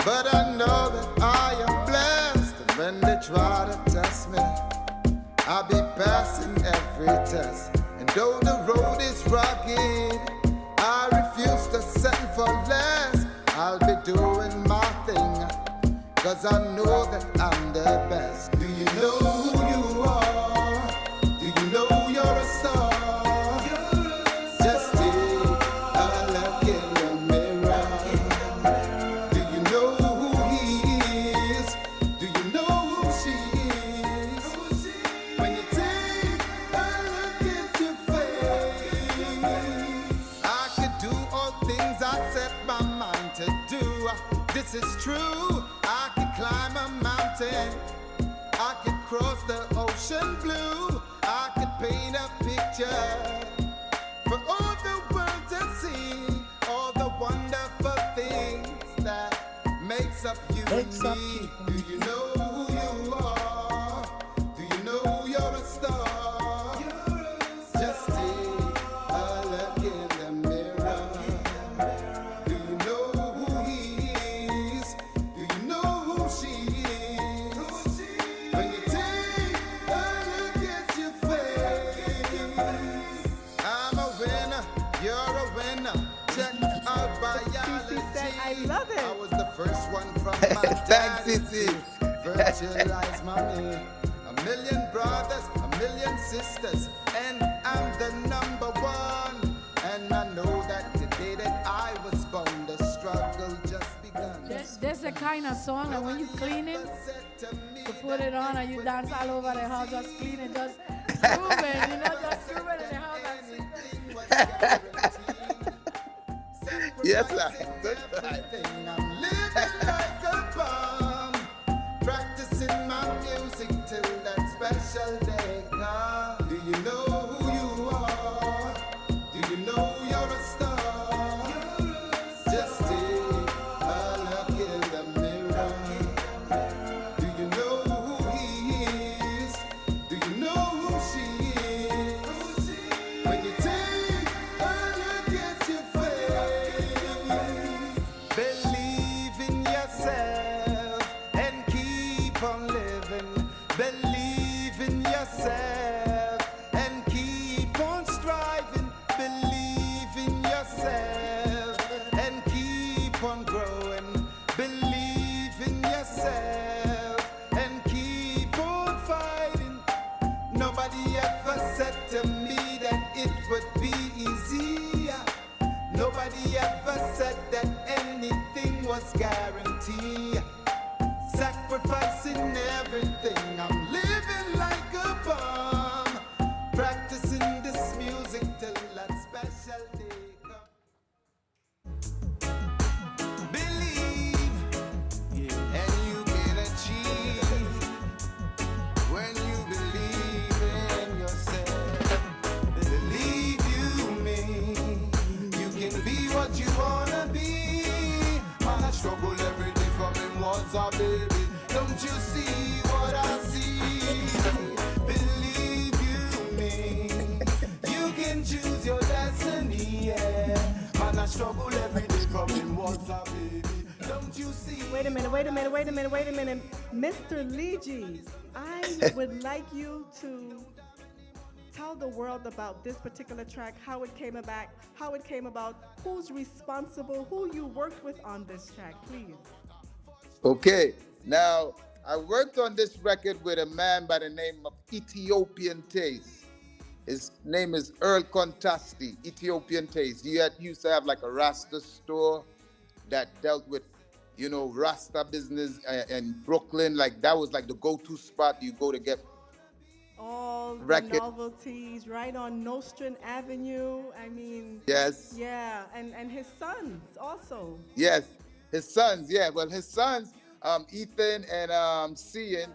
but I know that I am blessed. And when they try to test me, I'll be passing every test. And though the road is rugged, I refuse to settle for less. I'll be doing my thing, 'cause I know that I'm the best. Do you know who you are? Do you know you're a star? Just take a look in the mirror. Do you know who he is? Do you know who she is? When you take a look at your face, I could do all things I set my mind to do. This is true. I could climb a mountain. I could cross the ocean blue. I could paint a picture for all the world to see. All the wonderful things that makes up you and me. Do you know who you are? Do you know you're a star? Just take a look in the mirror. Do you know who he is? Do you know who she is? When you take a look at your face, I'm a winner, you're a winner. Check out biology. said, I love it. I was the first one from my Thanks, daddy Sissy. to virtualize mommy. A million brothers, a million sisters, and I'm the number one. And I know that today that I was born, the struggle just begun. There's a kind of song that when you cleaning, you put it on and you dance all over the house, just cleaning, just grooving, you know, just grooving in the house. Yes, sir. Good. I'm living like a bomb, practicing my music till that special day comes. Do you know who you are? Do you know you're a star? Just take a look in the mirror. Do you know who he is? Do you know who she is? When you take a look at your face, believe in yourself and keep on living. Believe in yourself and keep on striving. Believe in yourself and keep on growing. Believe in yourself and keep on fighting. Nobody ever said to me that it would be easy. Nobody ever said that anything was guaranteed. Sacrificing everything, I'm living like a bomb. Practicing this music till that special day comes. Believe, and you can achieve. When you believe in yourself, believe you me, you can be what you wanna be. Man, I struggle every day from him was a baby. Don't you see what I see? Believe you me, you can choose your destiny. Yeah, man, I struggle every day from him was a baby. Don't you see? Wait a minute. Mr. Leegee, I would like you to tell the world about this particular track, how it came about, who's responsible, who you worked with on this track, please. Okay. Now, I worked on this record with a man by the name of Ethiopian Taste. His name is Earl Contasti, Ethiopian Taste. He used to have like a Rasta store that dealt with, Rasta business in Brooklyn. Like that was like the go-to spot you go to get all the record. novelties right on Nostrand Avenue. I mean, Yes. yeah, and his sons also. Yes, his sons. Yeah, well, his sons, Ethan and Cian,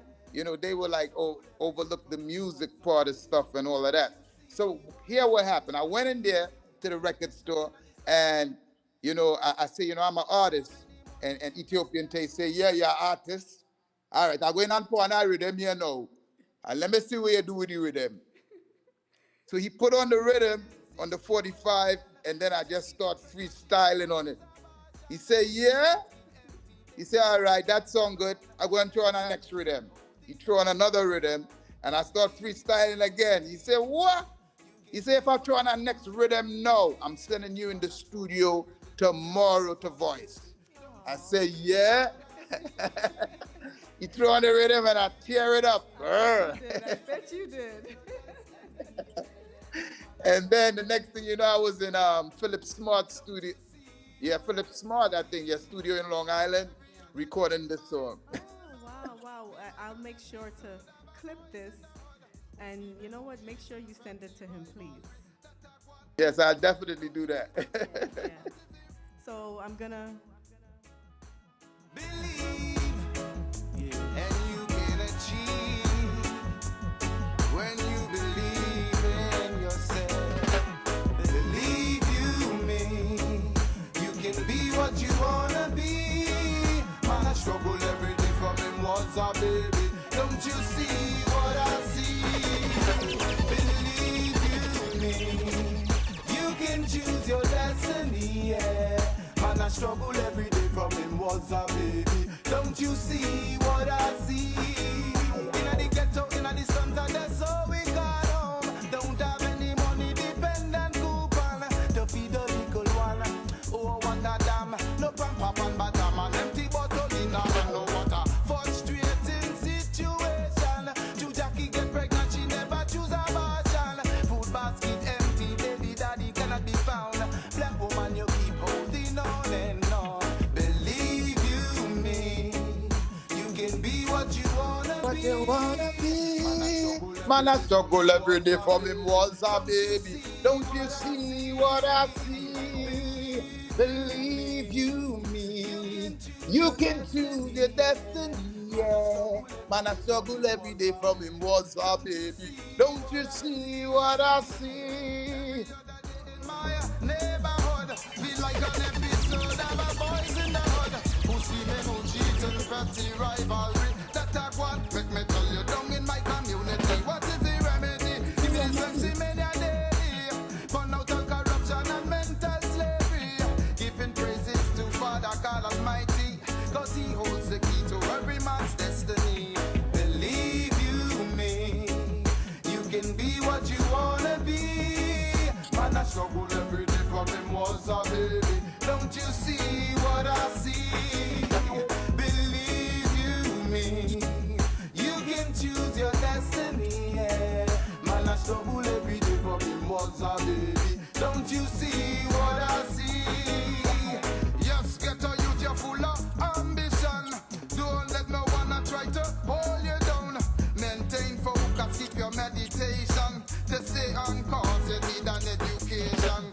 they were like overlook the music part of stuff and all of that. So here what happened. I went in there to the record store and I say, I'm an artist, and Ethiopian taste say, yeah, you're an artist. All right, I go in and put an rhythm here now, and let me see what you do with the rhythm. So he put on the rhythm on the 45, and then I just start freestyling on it. He said, yeah. He said, all right, that sound good. I go and throw on the next rhythm. He throw on another rhythm, and I start freestyling again. He said, what? He said, if I throw on the next rhythm, no, I'm sending you in the studio tomorrow to voice. I said, yeah. He threw on the rhythm, and I tear it up. I bet you did. And then the next thing you know, I was in Philip Smart's studio. Yeah, Philip Smart, I think, studio in Long Island, recording this song. Oh, wow, wow. I'll make sure to clip this. And you know what? Make sure you send it to him, please. Yes, I'll definitely do that. Yeah. So I'm going to. Believe, and you can achieve when you believe in yourself. Believe you me, you can be what you wanna be. Man, I struggle every day from him was a baby. Don't you see what I see? Believe you me, you can choose your destiny. Yeah. Man, I struggle every day from him was a baby. Don't you see what I see? Inna the ghetto, inna the slums, and that's all we got home. Don't have any money, dependent coupon to feed the little one. Oh, what a damn. No pam pam and batam, an empty bottle in a hand, no water. Frustrating situation. To Jackie get pregnant, she never choose abortion. Food basket empty, baby daddy cannot be found. Black woman, you keep holding on and on. Believe you me, you can be what you wanna What be. you wanna be? Man, I struggle every day from him was a baby. Don't you see what I see? Believe you me, you can choose your destiny. Yeah, man, I struggle every day from him was a baby. Don't you see what I see? My neighborhood feel like an episode of a boys in the hood who scheming, who cheating, petty rivalry. That I want make me tell you down in my community. What is the remedy? Give me the sense many a day. Burn out of corruption and mental slavery. Giving praises to Father God Almighty, cause he holds the key to every man's destiny. Believe you me, you can be what you wanna be. Man, I struggle every day from him was a baby. Don't you see what I see? Believe you me, you can choose your destiny. Yeah. Man, I struggle every day from him was a baby. Don't you see what I see? Yes, get a youth, you're full of ambition. Don't let no one try to hold you down. Maintain focus, keep your meditation. To stay on course, you need an education.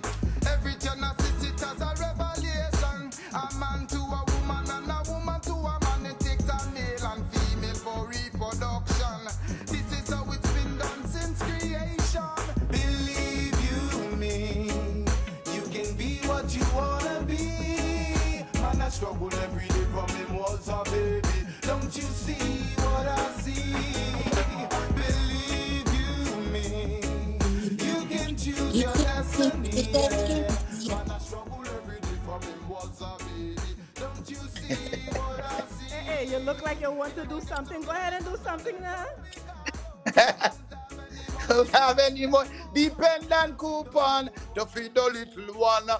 Every genesis it has a revelation. A man to a woman and a woman to a man. It takes a male and female for reproduction. This is how it's been done since creation. Believe you me, you can be what you wanna be. Man, I struggle every day from him was a baby. Don't you see what I see? Believe you me, you can choose your destiny. Yeah. Man, I struggle every day from him was a baby. Don't you see what I see? Hey, you look like you want to do something. Go ahead and do something now. Don't have any more dependent coupon to feed the little one.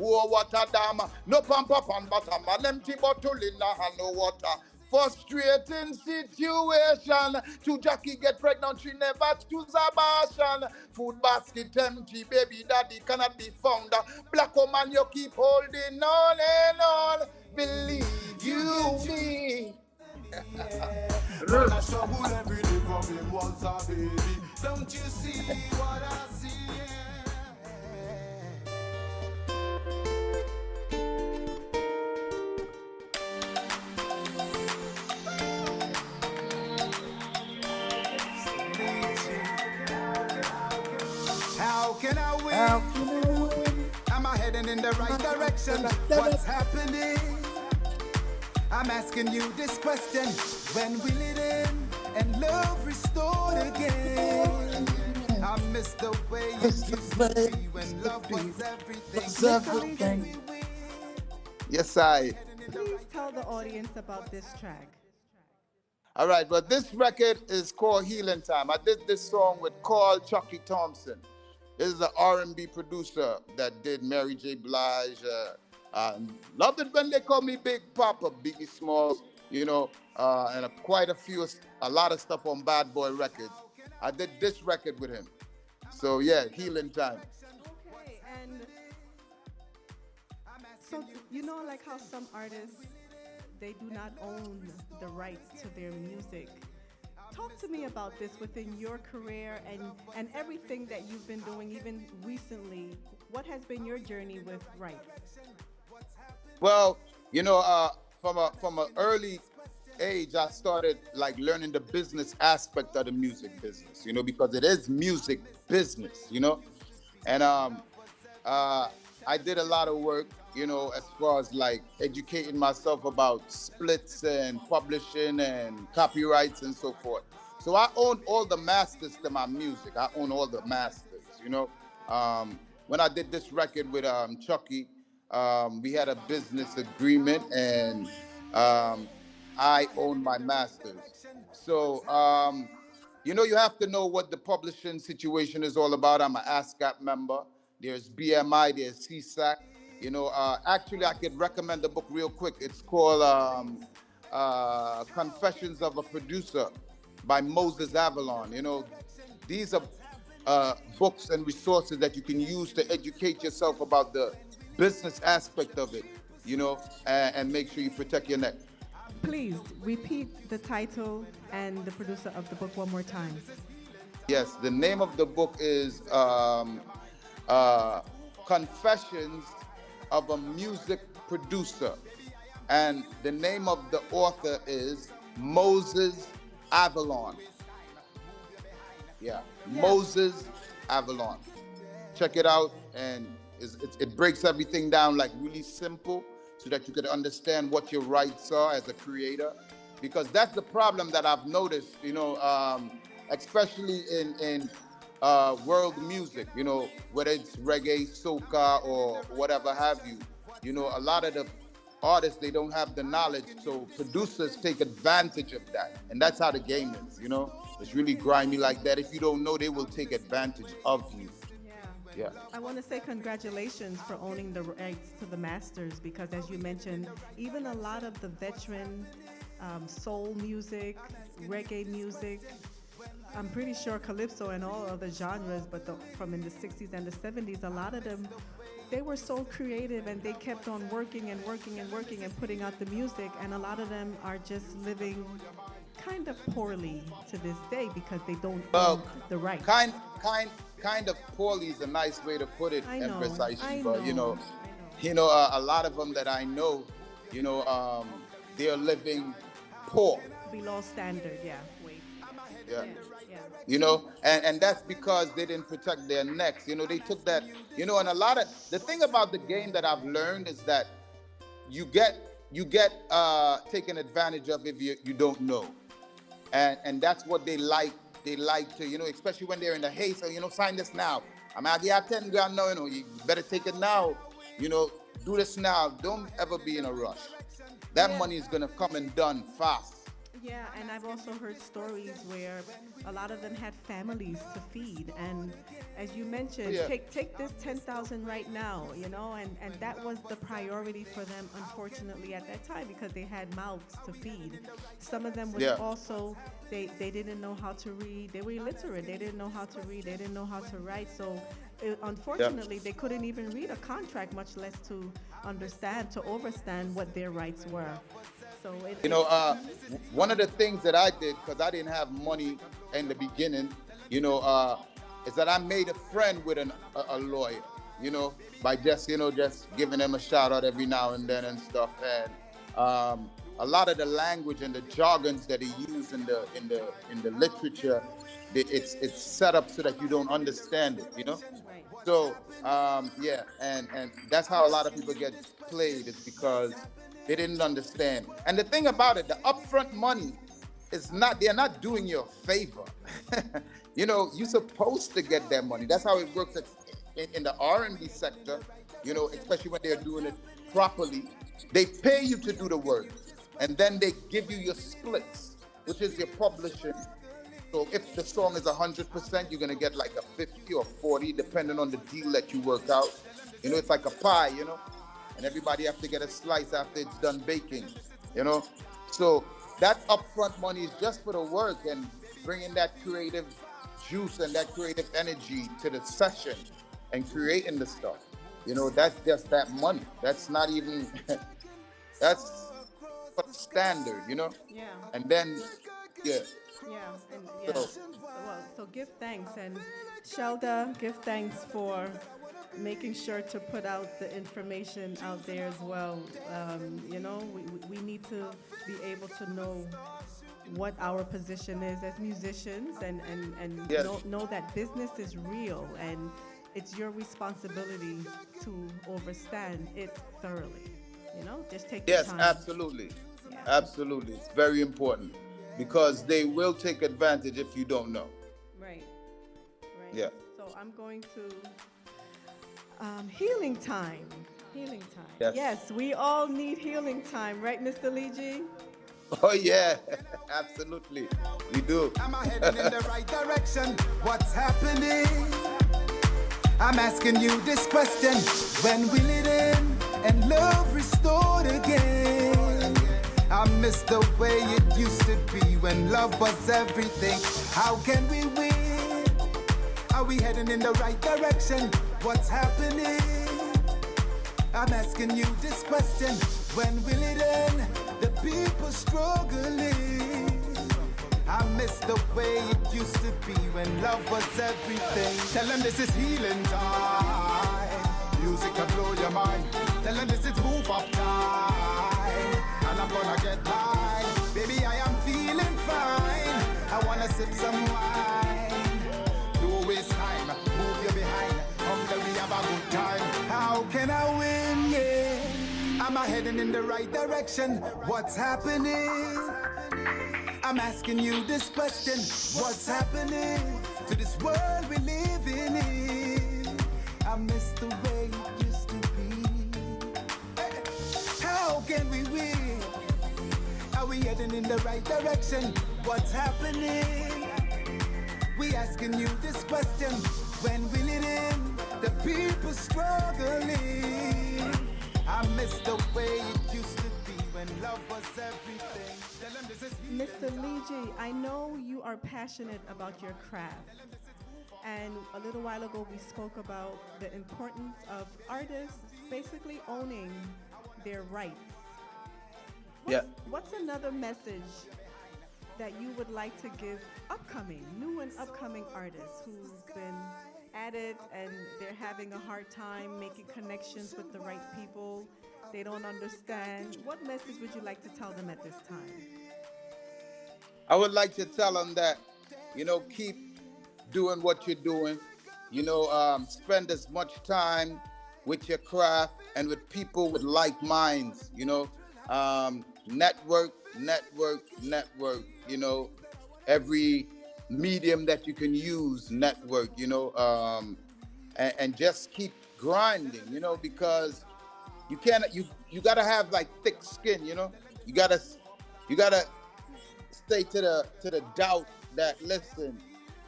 Oh, what a damn. No pump up and bottom, an empty bottle in the hand, no water. Frustrating situation. To Jackie get pregnant, she never choose abortion. Food basket empty, baby daddy cannot be found. Black woman, you keep holding on and on. Believe you me. Man, I struggle every day from him was a baby. Don't you see what I see? How can I How win? can I win? Am I heading in the right direction? What's happening? I'm asking you this question. When will it end and love restored again? I miss the way it It's used the to way be when love was everything. it's everything. Yes, I. Please tell the audience about this track. All right, but this record is called Healing Time. I did this song with Carl Chucky Thompson. This is an R&B producer that did Mary J. Blige. Loved it when they call me Big Papa, Biggie Smalls, and quite a few, a lot of stuff on Bad Boy Records. I did this record with him. So yeah, Healing Time. Okay, and so you know, like how some artists they do not own the rights to their music. Talk to me about this within your career and everything that you've been doing, even recently. What has been your journey with rights? Well, from an early age, I started like learning the business aspect of the music business, because it is music business, and I did a lot of work, as far as like educating myself about splits and publishing and copyrights and so forth. So I own all the masters to my music. I own all the masters. When I did this record with Chucky, we had a business agreement and I own my masters. So, you have to know what the publishing situation is all about. I'm an ASCAP member. There's BMI, there's CSAC. Actually, I could recommend the book real quick. It's called Confessions of a Producer by Moses Avalon. These are books and resources that you can use to educate yourself about the business aspect of it, and make sure you protect your neck. Please repeat the title and the producer of the book one more time. Yes, the name of the book is Confessions of a Music Producer. And the name of the author is Moses Avalon. Yeah, Moses Avalon. Check it out, and it breaks everything down like really simple so that you can understand what your rights are as a creator. Because that's the problem that I've noticed, especially in world music, whether it's reggae, soca, or whatever have you. A lot of the artists, they don't have the knowledge, so producers take advantage of that. And that's how the game is. It's really grimy like that. If you don't know, they will take advantage of you. Yeah. I want to say congratulations for owning the rights to the masters because, as you mentioned, even a lot of the veteran soul music, reggae music, I'm pretty sure calypso and all other genres, but from in the 60s and the 70s, a lot of them, they were so creative and they kept on working and working and working and putting out the music, and a lot of them are just living kind of poorly to this day because they don't own the rights. Kind of poorly is a nice way to put it, I know, Empress I Aishiba. know. A lot of them that I know, they're living poor. Below standard, yeah. Wait. Yeah. Yeah. And that's because they didn't protect their necks. They took that, and a lot of the thing about the game that I've learned is that you get taken advantage of if you don't know. And that's what they like. They like to, especially when they're in the haste, sign this now. I'm out here 10 grand now, you better take it now. Do this now. Don't ever be in a rush. That money is gonna come and done fast. Yeah, and I've also heard stories where a lot of them had families to feed, and as you mentioned, Yeah. take this 10,000 right now, and that was the priority for them, unfortunately, at that time because they had mouths to feed. Some of them was Yeah. also they didn't know how to read. They were illiterate. They didn't know how to read. They didn't know how to write. So unfortunately, they couldn't even read a contract, much less to understand, to overstand what their rights were. So One of the things that I did, because I didn't have money in the beginning, you know, is that I made a friend with a lawyer, you know, by just, just giving them a shout out every now and then and stuff. And a lot of the language and the jargons that they use in the literature, it's set up so that you don't understand it, you know. Right. So yeah, and that's how a lot of people get played, is because they didn't understand. And the thing about it, the upfront money is not, they're not doing you a favor. You're supposed to get that money. That's how it works in the R&B sector. Especially when they're doing it properly, they pay you to do the work, and then they give you your splits, which is your publishing. So if the song is 100%, you're gonna get like a 50 or 40, depending on the deal that you work out. It's like a pie, and everybody have to get a slice after it's done baking, So that upfront money is just for the work and bringing that creative juice and that creative energy to the session and creating the stuff. That's just that money. That's not even, that's standard, Yeah. And then, yeah. Yeah, and yeah. So give thanks, and Shelda, give thanks for making sure to put out the information out there as well. We need to be able to know what our position is as musicians, and Yes. know that business is real, and it's your responsibility to overstand it thoroughly. Just take your Yes, time. absolutely. Yeah. Absolutely. It's very important because they will take advantage if you don't know. Right. Right. Yeah. So I'm going to healing time. Healing time. Yes. Yes, we all need healing time, right, Mr. Lee G? Oh, yeah. Absolutely. We do. Am I heading in the right direction? What's happening? I'm asking you this question. When will it end and love restored again? I miss the way it used to be when love was everything. How can we win? Are we heading in the right direction? What's happening? I'm asking you this question. When will it end? The people struggling. I miss the way it used to be when love was everything. Tell them this is healing time. Music can blow your mind. Tell them this is move up time. And I'm gonna get mine. Baby, I am feeling fine. I wanna sip some wine. Don't waste time. Move your behind. Come let me have a good time. How can I win? Yeah. Am I heading in the right direction? What's happening? I'm asking you this question. What's happening to this world we living in? I miss the way it used to be. Hey, how can we win? Are we heading in the right direction? What's happening? We asking you this question. When will it end? The people struggling. I miss the way it used to be when love was everything. Tell them this is Mr. Lee G, I know you are passionate about your craft. And a little while ago, we spoke about the importance of artists basically owning their rights. Yeah. What's another message that you would like to give new and upcoming artists who've been at it and they're having a hard time making connections with the right people? They don't understand. What message would you like to tell them at this time? I would like to tell them that, keep doing what you're doing. Spend as much time with your craft and with people with like minds. Network. Every medium that you can use, network. And just keep grinding. Because you can't. You gotta have like thick skin. You gotta stay to the doubt that, listen,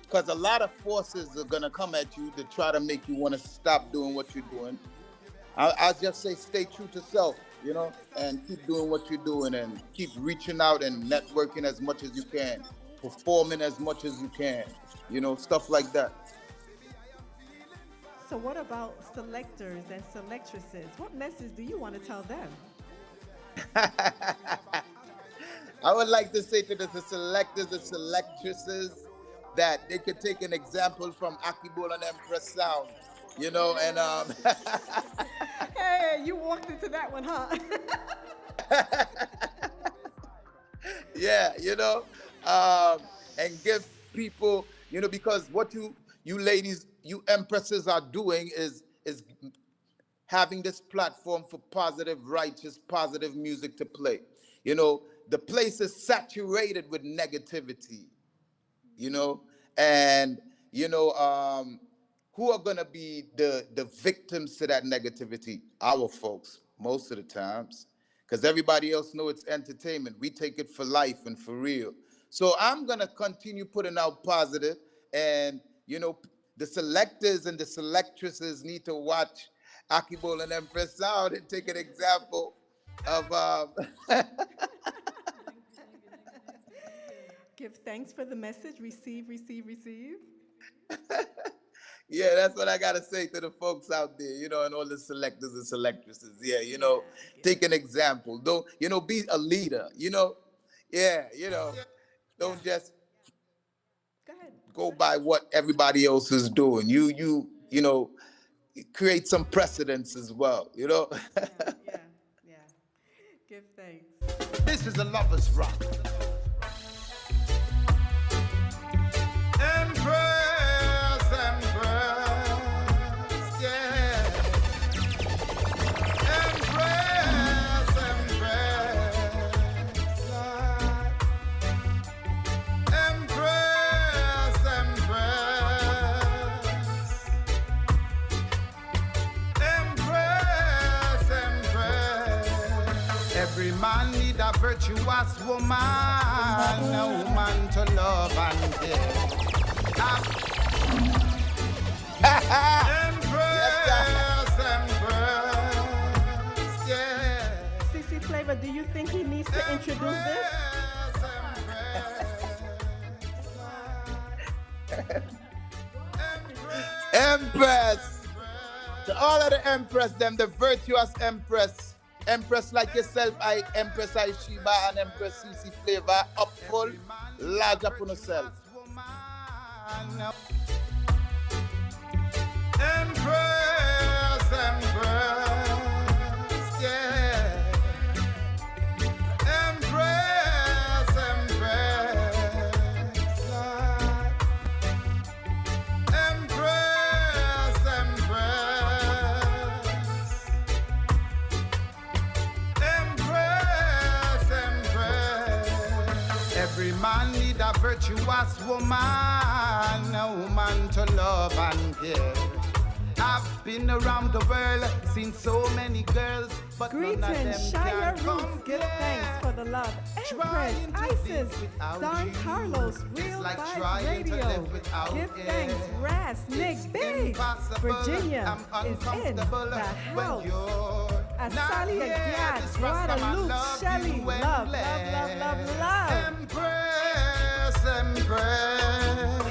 because a lot of forces are gonna come at you to try to make you want to stop doing what you're doing. I'll just say stay true to self, and keep doing what you're doing and keep reaching out and networking as much as you can, performing as much as you can, stuff like that. So what about selectors and selectresses? What message do you want to tell them? I would like to say to the selectors and selectresses, that they could take an example from Alkebulan Empress sound, and Hey, you walked into that one, huh? yeah, and give people, because what you ladies, you empresses are doing is having this platform for positive, righteous, positive music to play. The place is saturated with negativity, you know, and who are gonna be the victims to that negativity? Our folks, most of the times, because everybody else know it's entertainment. We take it for life and for real. So I'm gonna continue putting out positive, and the selectors and the selectresses need to watch Akibol and Empress out and take an example of Give thanks for the message. Receive, receive, receive. yeah, that's what I gotta say to the folks out there, and all the selectors and selectresses. Yeah, take an example. Don't, be a leader, Yeah, Yeah. don't just Go ahead. go by what everybody else is doing. You create some precedents as well, Yeah, yeah, yeah. Give thanks. This is a lover's rock. Empress, Empress, yeah. Empress, Empress, Lord. Empress, Empress, Empress, Empress. Every man need a virtuous woman, a woman to love and care. Empress, Empress, yeah. CC Flava, do you think he needs to introduce this? Empress. To all of the empress, them, the virtuous empress like yourself, Empress Isheba and Empress CC Flava, up full, large up on yourself. Empress, Empress, yeah. Empress, Empress, Lord. Empress, Empress, Empress, Empress. Every man need a virtuous woman, a woman to love and care. I've been around the world, seen so many girls, but none of them Greetings, Shia can Roots. Give thanks for the love. Empress, Isis, Don Carlos, Real like Vibes Radio. Give thanks, Ras, Nick, Big. Virginia is in the house. Asalia Gad, Guadalupe, Shelly, love, love, love, love, love. Empress, Empress,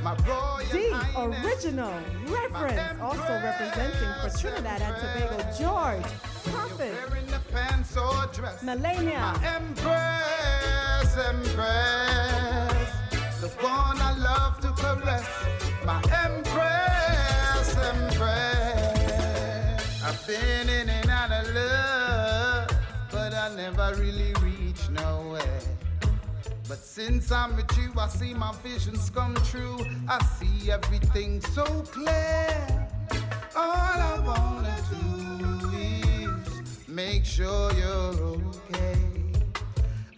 my royal D, original, reference, also representing for Trinidad and Tobago, George, Prophet, wearing the pants or dress. Melania, Empress, Empress, the one I love to caress. My Empress, Empress. I've been in and out of love, but I never really reached nowhere. But since I'm with you, I see my visions come true. I see everything so clear. All I wanna do is make sure you're okay.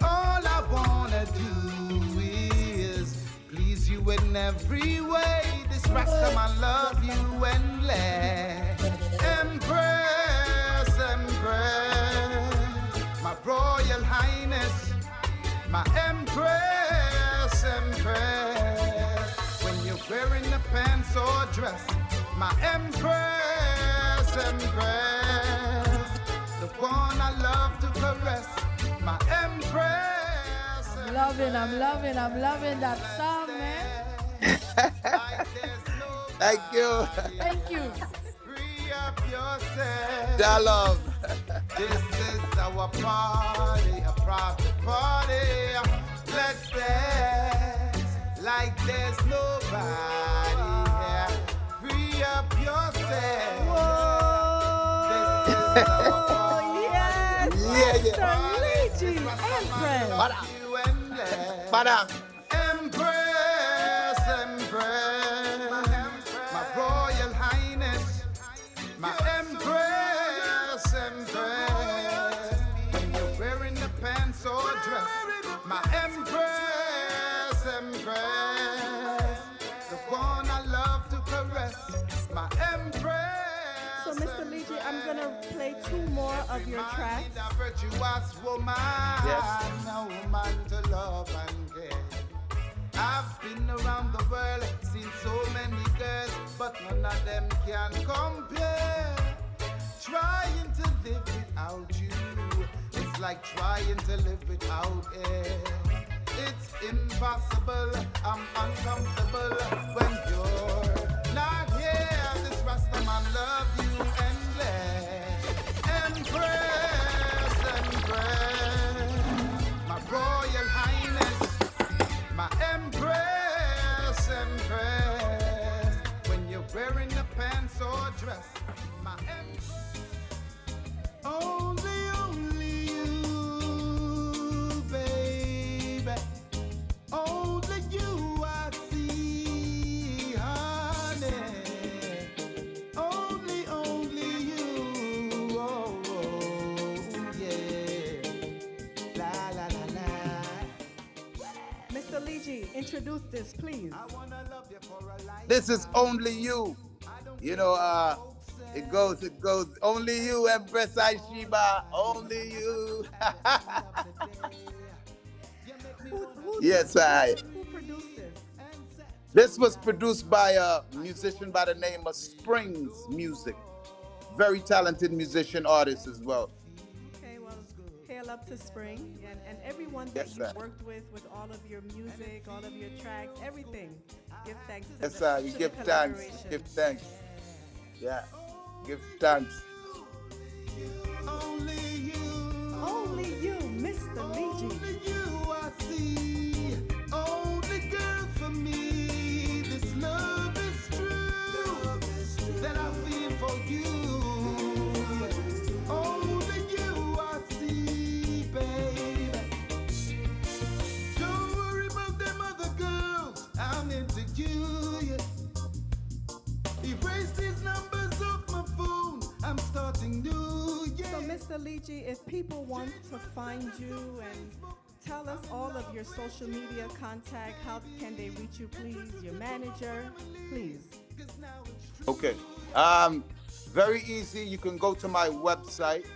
All I wanna do is please you in every way. This Rasta man love you endless. Empress, Empress, my royal highness, my Empress, Empress. When you're wearing the pants or dress, my Empress, Empress, the one I love to caress, my Empress. I'm loving that song, man. Thank you. Thank you. Free up yourself. Ja love. This is our party, a private party. Let's dance like there's Yes. Bada, you endless. bada. Empress, Empress, my Royal Highness, my Empress, Empress. When you're wearing the pants or dress, my Empress, Empress, the one I love to caress, my Empress. So, Mr. Liji, I'm going to play two more of your tracks. A virtuous woman, Yes. no man to love and care. I've been around the world, seen so many girls, but none of them can compare. Trying to live without you, it's like trying to live without air. It's impossible, I'm uncomfortable when you're not here. This Rastaman love you endless. Empress, Empress, my Royal Highness, my Empress, Empress. When you're wearing the pants or dress, my Empress. Only you, baby. Only you I see, honey. Only you. Oh, yeah. La la la la. Mr. Liji, introduce this, please. I wanna love you for a life. This is only you. You know, it goes. Only you, Empress Isheba. Only you. Yes, Who produced this? This was produced by a musician by the name of Springs Music. Very talented musician artist as well. Okay, well, hail up to Spring and everyone that Yes, you sir. worked with all of your music, all of your tracks, everything. Give thanks to Yes, the, sir. We to give the thanks. collaboration. Give thanks. Yeah. Give thanks. Only you. Only you, Mr. Liji. Only you I see. Only girl for me. This love is true. That I feel for you. Only you I see, baby. Don't worry about them other girls. I'm into you. Yeah. Erase these numbers off my phone. I'm starting new. Yeah. So, Mr. Liji, if people want to find you and tell us all of your social media contact, how can they reach you, please? Your manager, please. Okay. Very easy. You can go to my website.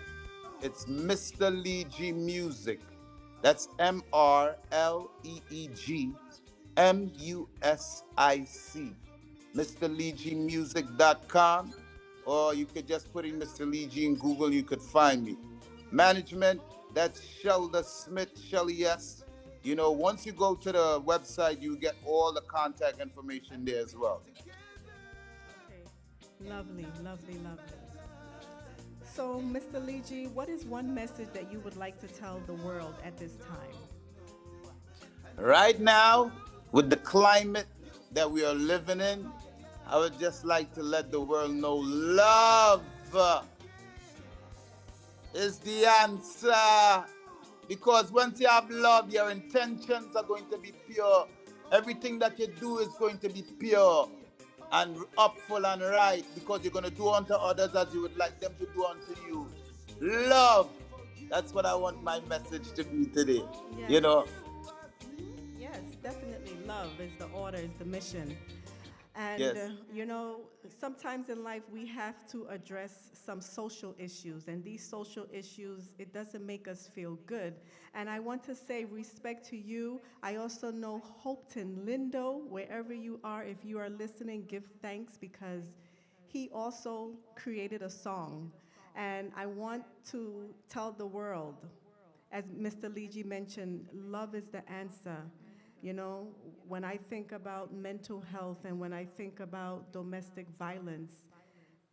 It's Mr. Leegi Music. That's MrLeegMusic. MrLeeGmusic.com. Or you could just put in Mr. Leegi in Google, you could find me. Management, that's Shelda Smith, Shelly S. You know, once you go to the website, you get all the contact information there as well. Okay. Lovely, lovely, lovely. So, Mr. Liji, what is one message that you would like to tell the world at this time? Right now, with the climate that we are living in, I would just like to let the world know love is the answer. Because once you have love, your intentions are going to be pure. Everything that you do is going to be pure and upful and right because you're going to do unto others as you would like them to do unto you. Love. That's what I want my message to be today. Yes. You know? Yes, definitely. Love is the order, is the mission. And, Yes. Sometimes in life we have to address some social issues. And these social issues, it doesn't make us feel good. And I want to say respect to you. I also know Hopeton Lindo, wherever you are, if you are listening, give thanks because he also created a song. And I want to tell the world, as Mr. Liji mentioned, love is the answer. You know, when I think about mental health and when I think about domestic violence,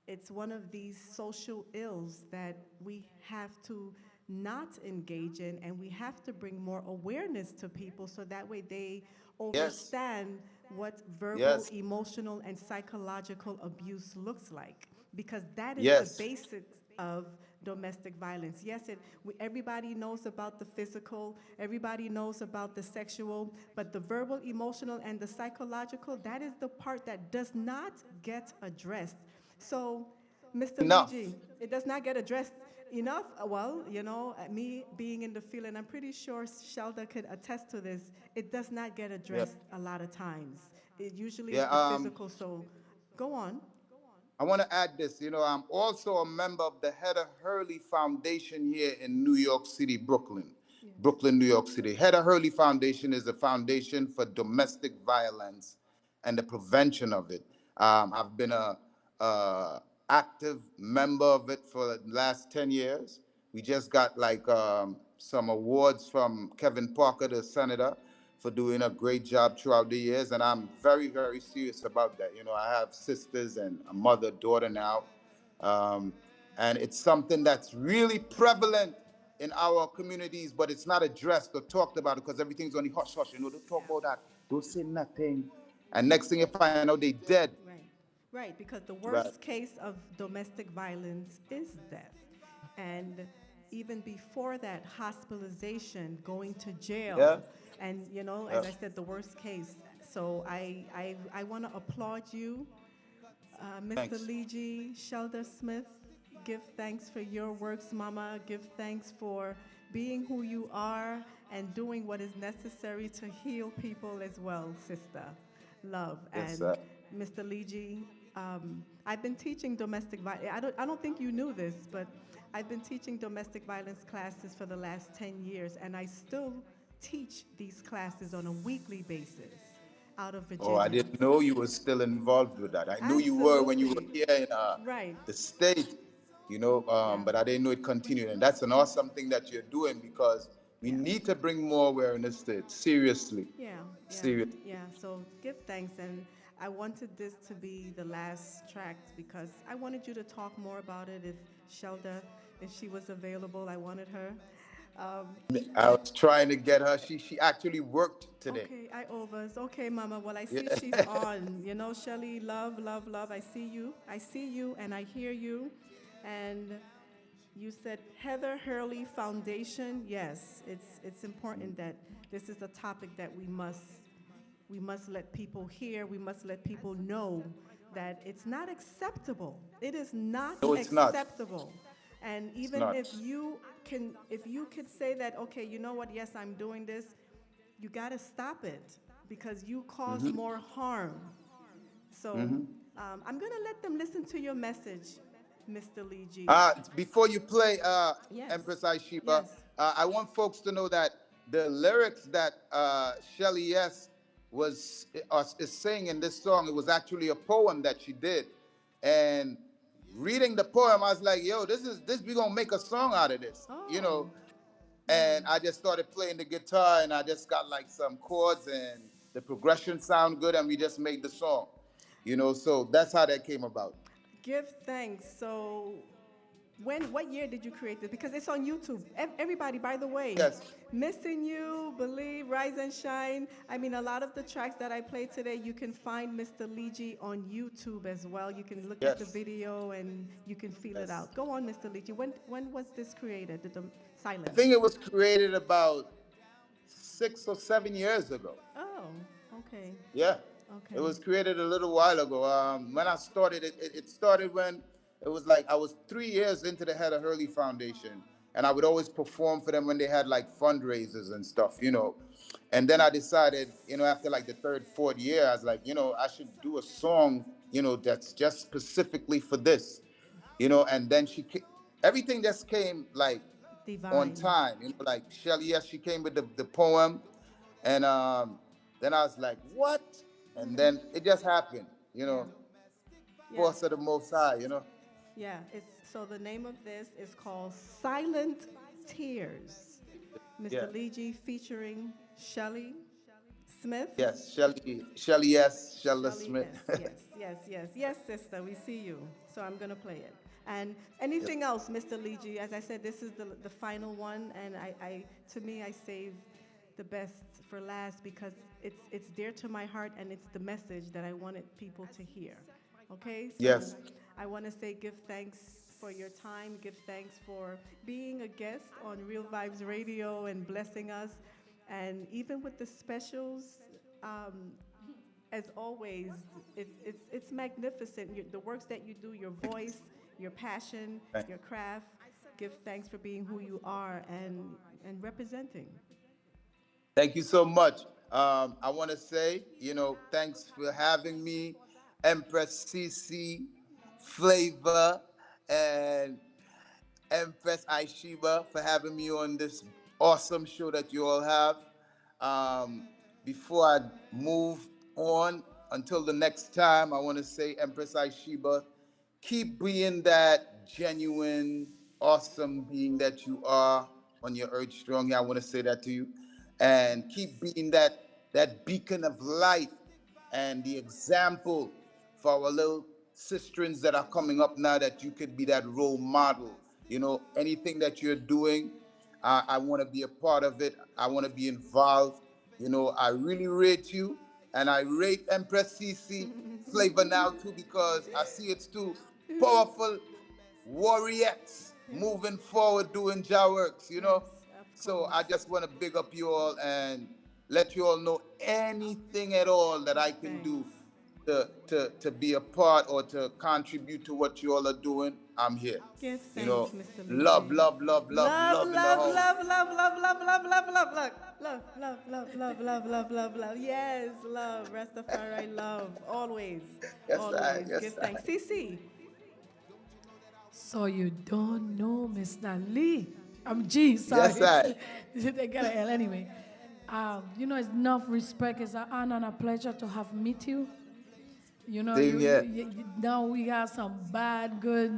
it's one of these social ills that we have to not engage in, and we have to bring more awareness to people so that way they Yes. understand what verbal, Yes. emotional, and psychological abuse looks like. Because that is the Yes. basics of domestic violence. Yes, everybody knows about the physical, everybody knows about the sexual, but the verbal, emotional, and the psychological, that is the part that does not get addressed. So, Mr. Enough. Liji, it does not get addressed enough. Well, me being in the field, and I'm pretty sure Shelda could attest to this, it does not get Yeah. addressed a lot of times. It usually is Yeah. the physical, so go on. I want to add this. I'm also a member of the Hedda Hurley Foundation here in New York City, Brooklyn. Yes. Brooklyn, New York City. Hedda Hurley Foundation is a foundation for domestic violence and the prevention of it. I've been a active member of it for the last 10 years. We just got like some awards from Kevin Parker, the senator, for doing a great job throughout the years. And I'm very, very serious about that. I have sisters and a mother, daughter now. Um, and it's something that's really prevalent in our communities, but it's not addressed or talked about because everything's only hush hush. Don't talk Yeah. about that. Don't say nothing. And next thing you find out, they dead. Right. Right, because the Right. worst case of domestic violence is death. And even before that, hospitalization, going to jail, Yeah. and Yeah. as I said, the worst case. So I want to applaud you, Mr. Thanks. Liji, Shelda Smith. Give thanks for your works, Mama. Give thanks for being who you are and doing what is necessary to heal people as well, sister. Love. Yes, And Mr. Liji, I've been teaching domestic violence. I don't think you knew this, but I've been teaching domestic violence classes for the last 10 years, and I still teach these classes on a weekly basis out of Oh, I Virginia. didn't know you were still involved with that. I knew you were when you were Absolutely. here in Right. the state, Yeah. but I didn't know it continued. And that's an awesome thing that you're doing because we Yeah. need to bring more awareness to it. Seriously. Yeah, yeah, Seriously. yeah. So give thanks. And I wanted this to be the last track because I wanted you to talk more about it. If Shelda, if she was available, I wanted her. Um, I was trying to get her. She actually worked today. okay, I overs. Okay, Mama. Well, I see Yeah. she's on. Shelly, love, love, love. I see you. I see you and I hear you. And you said Heather Hurley Foundation. Yes, it's important that this is a topic that we must let people hear. We must let people know that it's not acceptable. It is not No, it's not. acceptable. And It's even not. if you could say that, okay, you know what? Yes, I'm doing this. You got to stop it because you cause more harm. So I'm gonna let them listen to your message, Mr. Lee G. Before you play, Yes, Empress Isheba, yes. I want folks to know that the lyrics that Shelly S is saying in this song, it was actually a poem that she did, and reading the poem, I was like, "Yo, this we gonna make a song out of this," Oh, And I just started playing the guitar, and I just got like some chords, and the progression sound good, and we just made the song. So that's how that came about. give thanks. So, what year did you create this? Because it's on YouTube. Everybody, by the way, Yes, Missing You, Believe, Rise and Shine. I mean, a lot of the tracks that I played today, you can find Mr. Liji on YouTube as well. You can look at the yes, video and you can feel it yes. out. Go on, Mr. Liji. When was this created? The I silence. think it was created about 6 or 7 years ago. Oh, okay, Yeah, it okay. was created a little while ago. When I started, it started when it was like I was 3 years into the Head of Hurley Foundation, and I would always perform for them when they had like fundraisers and stuff. And then I decided, after like the third, fourth year, I was like, I should do a song, that's just specifically for this, And then everything just came like on Divine. time. Like Shelly, yes, she came with the poem, and then I was like, what? And then it just happened, Yeah, yeah. force of the Most High. Yeah, so the name of this is called Silent Tears. Yeah. Mr. Liji featuring Shelly Smith. Yes, Shelly, yes, Shelly Shelly Smith. S. Yes, yes, yes. Yes, sister, we see you. So I'm going to play it. And anything else, Mr. Liji? As I said, this is the final one. And to me, I save the best for last because it's dear to my heart and it's the message that I wanted people to hear. Okay, so Yes. I want to say give thanks, for your time. Give thanks for being a guest on Real Vibes Radio and blessing us. And even with the specials, um, as always, it's magnificent. The works that you do, your voice, your passion, your craft. Give thanks for being who you are and representing. Thank you so much. I want to say, thanks for having me, Empress CC, Flava, and Empress Isheba for having me on this awesome show that you all have. Um, Before I move on until the next time, I want to say, Empress Isheba, keep being that genuine, awesome being that you are on your Earth Strong. Yeah, I want to say that to you, and keep being that beacon of light and the example for our little sisterins that are coming up now, that you could be that role model. Anything that you're doing, I want to be a part of it. I want to be involved. I really rate you, and I rate Empress CC Flavor now too, because I see it's two powerful warriors moving forward doing Jah works. Yes, of So course. I just want to big up you all and let you all know anything at all that Give I can thanks. do to be a part or to contribute to what you all are doing. I'm here. Give You thanks, know, Mr. love, Legend. love, love, love, Love, love in the love, house. love, love, love, love, love, love, love, love, love, love, love, love, love, love, love. Yes, love. Rastafari love. Always, Yes, I, always. Give yes, I. thanks. CC. So you don't know Mr. Lee. I'm G, Yes, sorry. I. They got an L anyway. It's enough respect. It's an honor and a pleasure to have met you. Same here. Now we got some bad, good,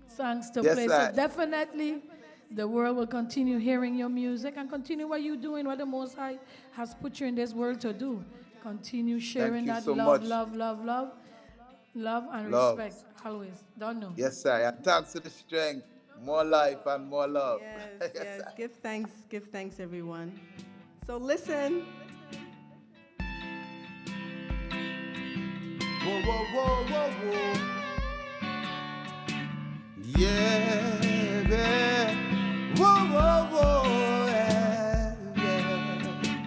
songs to Yes, play. So I. definitely the world will continue hearing your music and continue what you're doing, what the Most High has put you in this world to do. Continue Thank sharing you that so love, much. love, love, love, love and Love. respect. Always. Don't know. Yes, I. And thanks to the strength, more life and more love. Yes, Yes, yes. I. Give thanks, everyone. So listen. Whoa, whoa, whoa, whoa, whoa. Yeah, yeah. Whoa, whoa, whoa, yeah, yeah.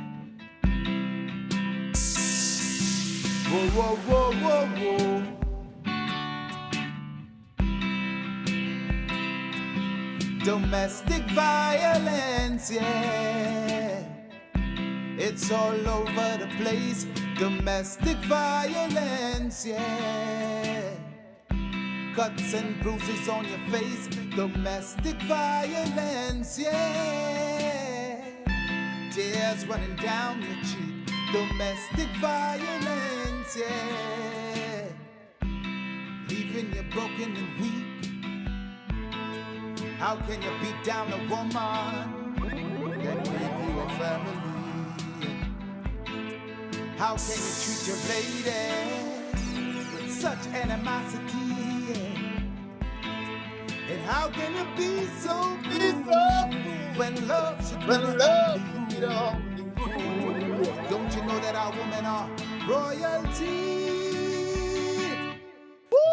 Whoa, whoa, whoa, whoa, whoa. Domestic violence, yeah. It's all over the place. Domestic violence, yeah. Cuts and bruises on your face. Domestic violence, yeah. Tears running down your cheek. Domestic violence, yeah. Leaving you broken and weak. How can you beat down a woman that gave you a family? How can you treat your lady with such animosity? And how can you be so cruel when love should be When the love only be the rule? only rule. Don't you know that our women are royalty?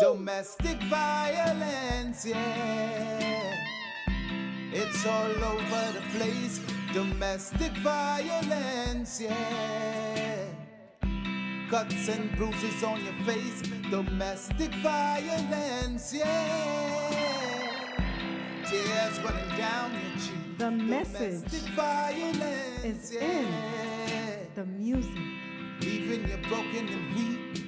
Domestic violence, yeah. It's all over the place. Domestic violence, yeah. Cuts and bruises on your face. Domestic violence, yeah. Tears running down your cheek. The message Domestic violence, is yeah. in the music. Leaving you broken and weak.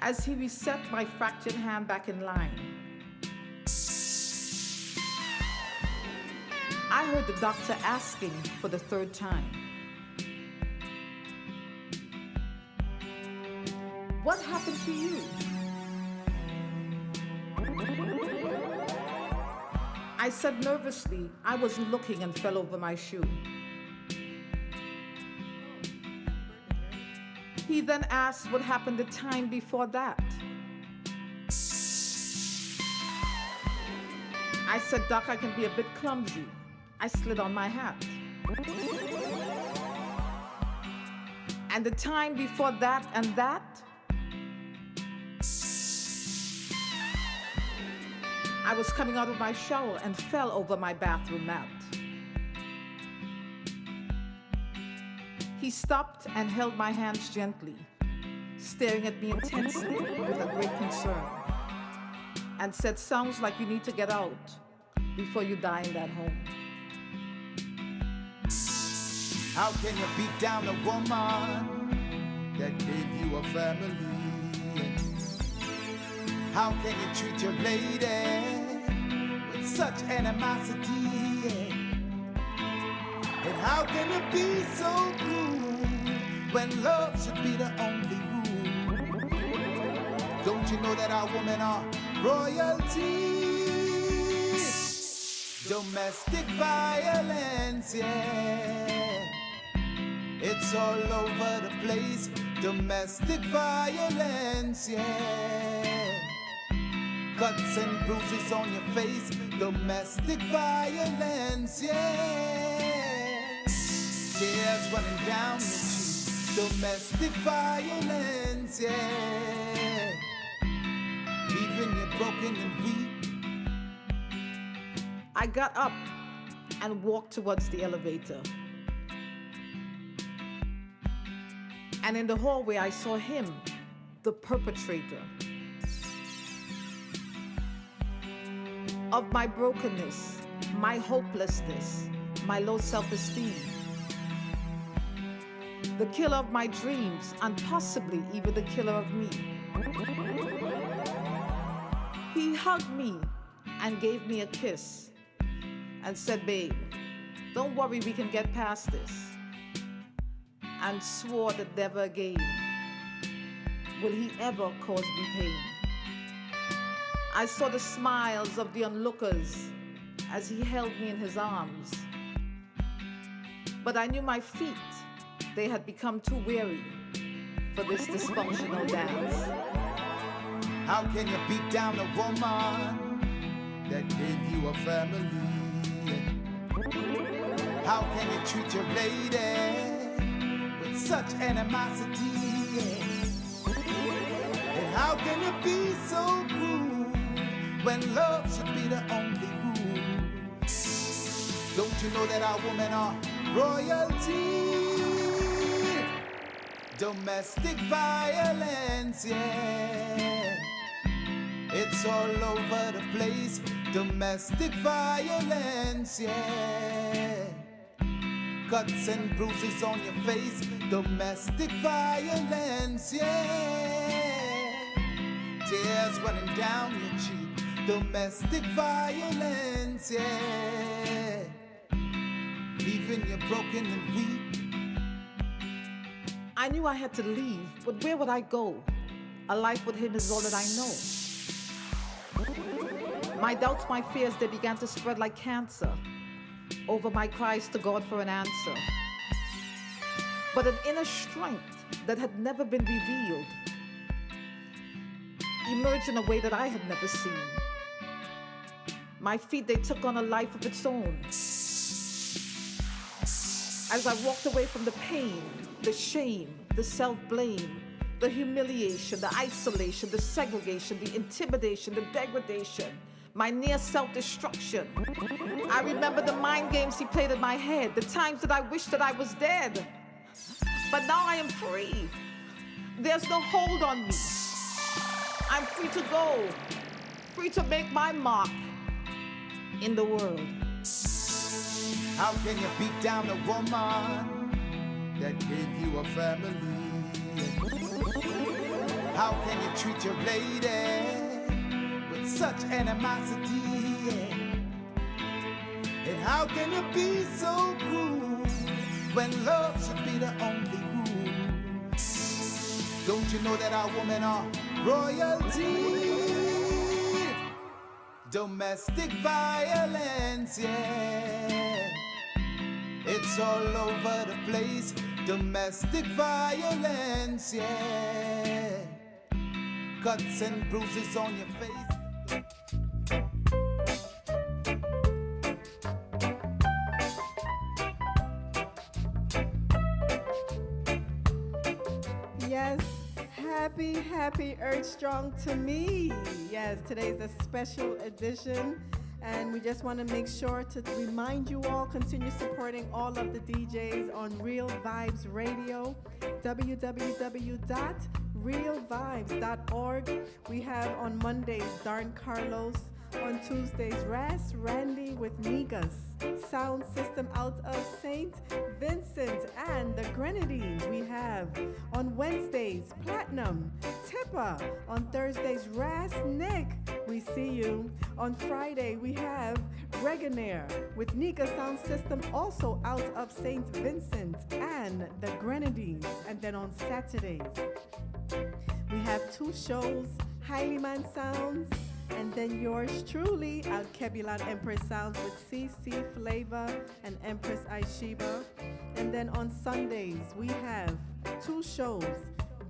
As he reset my fractured hand back in line, I heard the doctor asking for the third time, "What happened to you?" I said nervously, "I was looking and fell over my shoe." He then asked what happened the time before that. I said, "Doc, I can be a bit clumsy." I slid on my hat. And the time before that and that? I was coming out of my shower and fell over my bathroom mat. He stopped and held my hands gently, staring at me intensely with a great concern, and said, "Sounds like you need to get out before you die in that home." How can you beat down a woman that gave you a family? How can you treat your lady with such animosity? And how can you be so cruel when love should be the only rule? Don't you know that our women are royalty? Domestic violence, yeah. It's all over the place. Domestic violence, yeah. Cuts and bruises on your face. Domestic violence, yeah. Tears running down your cheek. Domestic violence, yeah. Leaving you broken and weak. I got up and walked towards the elevator. And in the hallway, I saw him, the perpetrator of my brokenness, my hopelessness, my low self-esteem, the killer of my dreams, and possibly even the killer of me. He hugged me and gave me a kiss and said, "Babe, don't worry, we can get past this," and swore that never again will he ever cause me pain. I saw the smiles of the onlookers as he held me in his arms, but I knew my feet, they had become too weary for this dysfunctional dance. How can you beat down a woman that gave you a family? How can you treat your lady with such animosity? And how can you be so cruel when love should be the only rule? Don't you know that our women are royalty? Domestic violence, yeah. It's all over the place. Domestic violence, yeah. Cuts and bruises on your face. Domestic violence, yeah. Tears running down your cheek. Domestic violence, yeah. Leaving you broken and weak. I knew I had to leave, but where would I go? A life with him is all that I know. My doubts, my fears, they began to spread like cancer over my cries to God for an answer. But an inner strength that had never been revealed emerged in a way that I had never seen. My feet, they took on a life of its own. As I walked away from the pain, the shame, the self-blame, the humiliation, the isolation, the segregation, the intimidation, the degradation, my near self-destruction. I remember the mind games he played in my head, the times that I wished that I was dead. But now I am free. There's no hold on me. I'm free to go, free to make my mark in the world. How can you beat down a woman that gave you a family? How can you treat your lady with such animosity? And how can you be so cruel when love should be the only rule? Don't you know that our women are royalty? Domestic violence, yeah. It's all over the place. Domestic violence, yeah. Cuts and bruises on your face. Yes, Happy Earth Strong to me. Yes, today's a special edition. And we just want to make sure to remind you all, continue supporting all of the DJs on Real Vibes Radio, www.realvibes.org. We have on Mondays, Darn Carlos. On Tuesdays, Randy with Migas. Sound system out of St. Vincent and the Grenadines. We have on Wednesdays, Platinum, Tippa. On Thursdays, Nick. We see you. On Friday, we have Reggae with Nika Sound System, also out of St. Vincent and the Grenadines. And then on Saturdays, we have two shows, Highly Man Sounds, and then yours truly, Alkebulan Empress Sounds with CC Flava and Empress Isheba. And then on Sundays, we have two shows,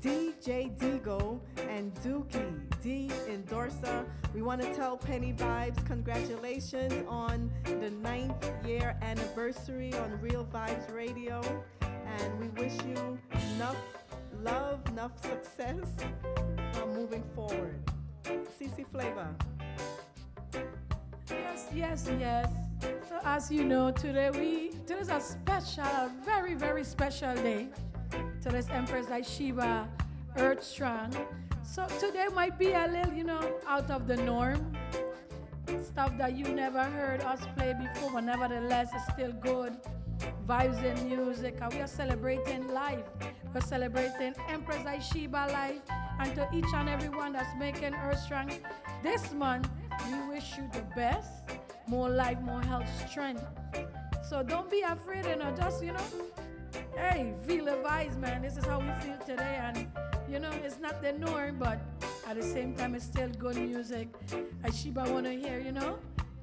DJ Digo and Dookie, D Endorser. We want to tell Penny Vibes congratulations on the 9th year anniversary on Real Vibes Radio. And we wish you enough love, enough success moving forward. CC Flava. Yes. So as you know, today's a special, very, very special day. Today's Empress Isheba, Earth Strong. So today might be a little, out of the norm. Stuff that you never heard us play before, but nevertheless, it's still good. Vibes and music, and we are celebrating life. We're celebrating Empress Isheba life, and to each and everyone that's making Earth Strong this month, we wish you the best, more life, more health, strength. So don't be afraid, just, hey, feel the vibes, man. This is how we feel today, and, it's not the norm, but at the same time, it's still good music. Isheba want to hear,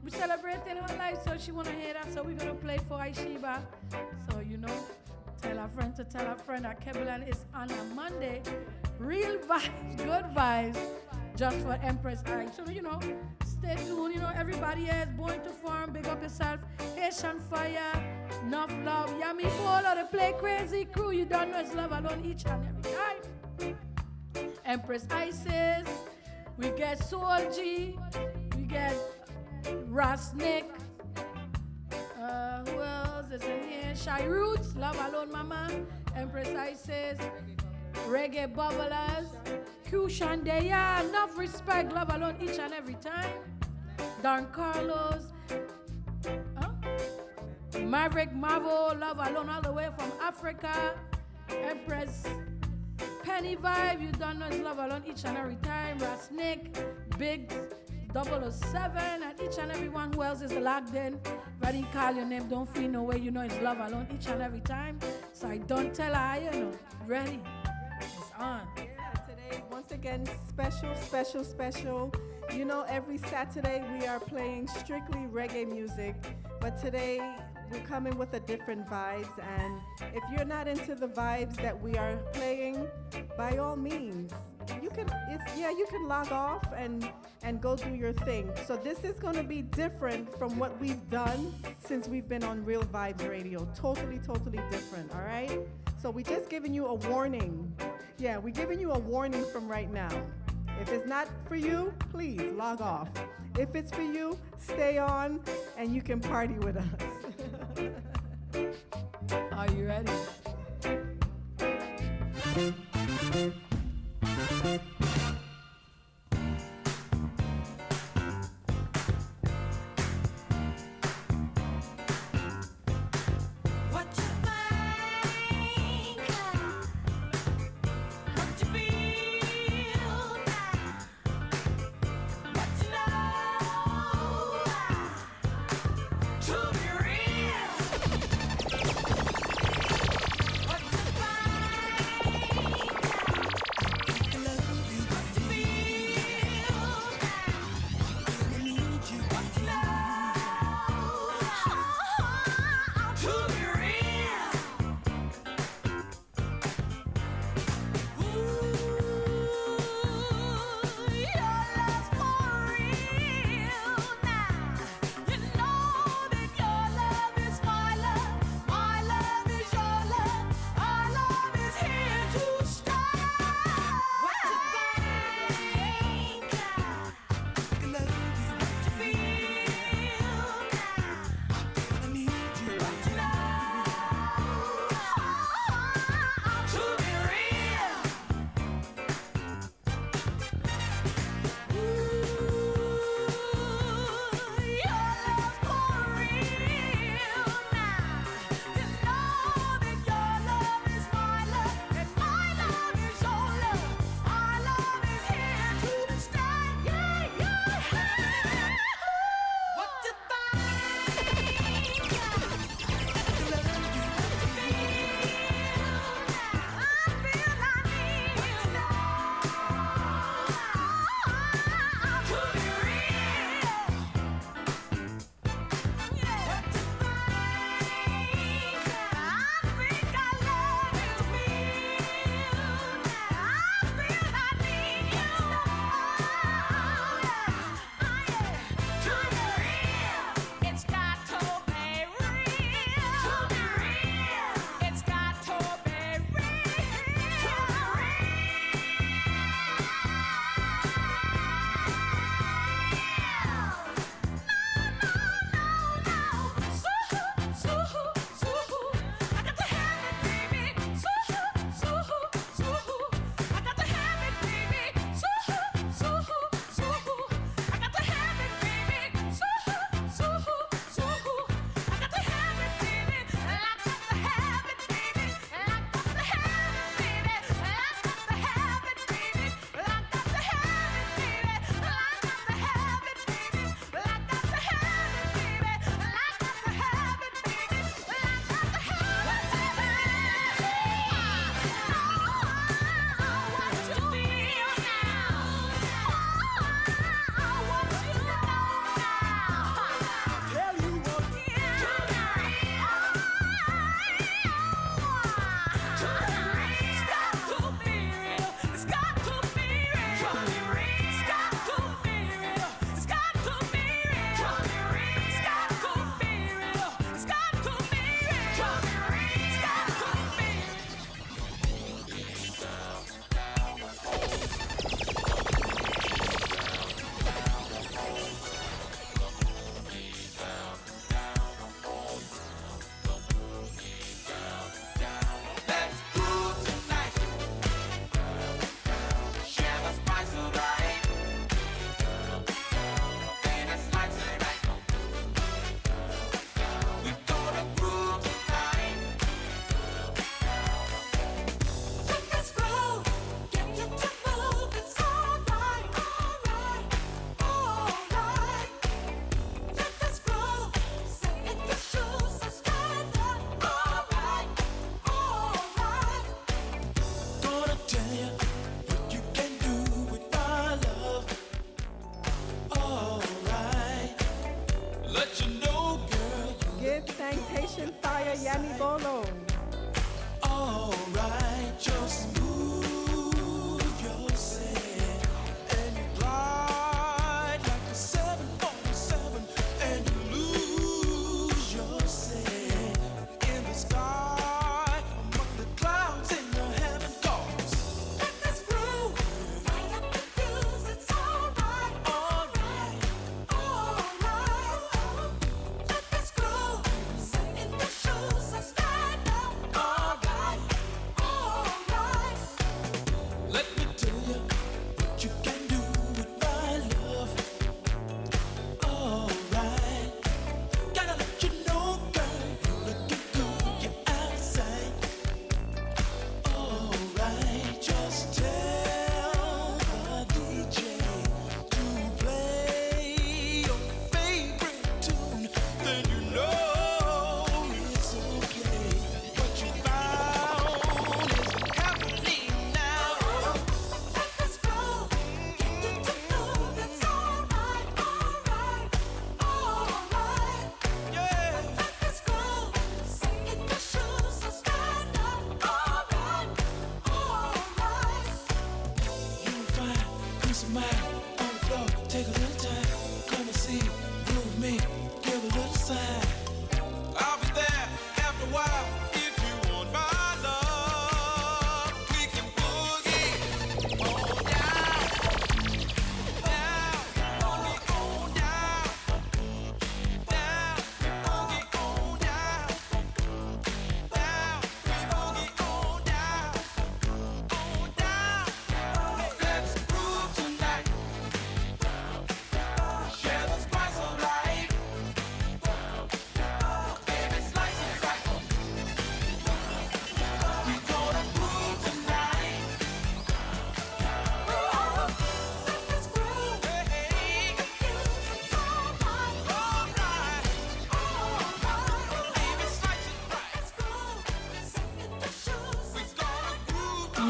we're celebrating her life, so she want to hear that, so we're going to play for Isheba. So, tell a friend to tell a friend that Alkebulan is on a Monday. Real vibes, good vibes, just for Empress I. So, stay tuned. Everybody is born to farm. Big up yourself. Haitian fire, enough love. Yummy ball of the play crazy crew. You don't know it's love alone each and every time. Empress Isis. We get Soul G. We get Nick. Who else is in here? Shy Roots, Love Alone Mama, Empress Isis, Reggae Bubblers, Q Shandeya, enough respect, Love Alone each and every time. Don Carlos, Maverick Mavo, Love Alone all the way from Africa. Empress Penny Vibe, you don't know it's Love Alone each and every time. Nick, Big 007, and each and every one who else is logged in. If I didn't call your name, don't feel no way, it's Love Alone each and every time. So I don't tell her, ready. It's on. Yeah, today, once again, special. Every Saturday we are playing strictly reggae music, but today we're coming with a different vibes, and if you're not into the vibes that we are playing, by all means, you can log off and go do your thing. So this is going to be different from what we've done since we've been on Real Vibes Radio. Totally different, all right? So we're just giving you a warning. Yeah, we're giving you a warning from right now. If it's not for you, please log off. If it's for you, stay on and you can party with us. Are you ready?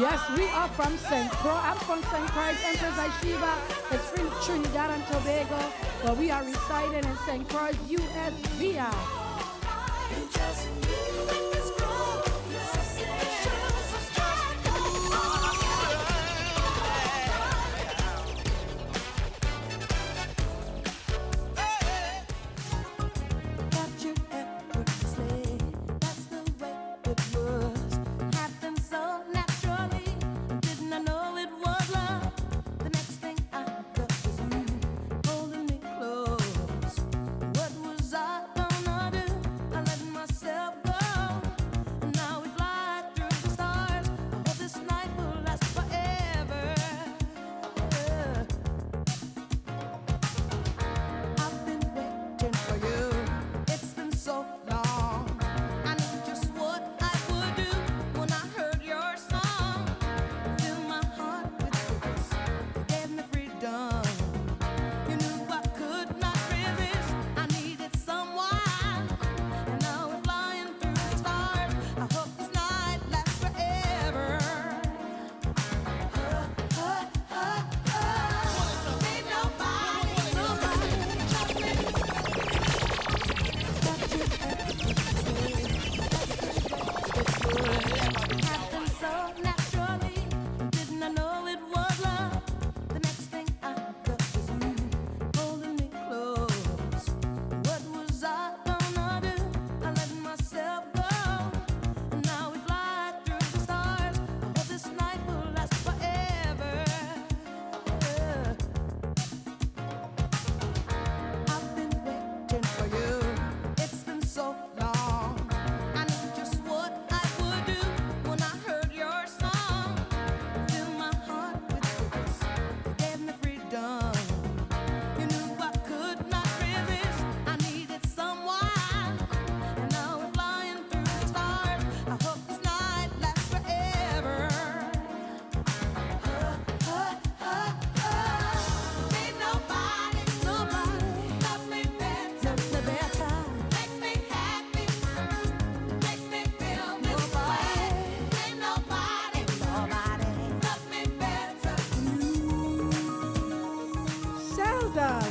Yes, we are from St. Croix. I'm from St. Croix, Empress Isheba. It's from Trinidad and Tobago, but we are residing in St. Croix, U.S. via.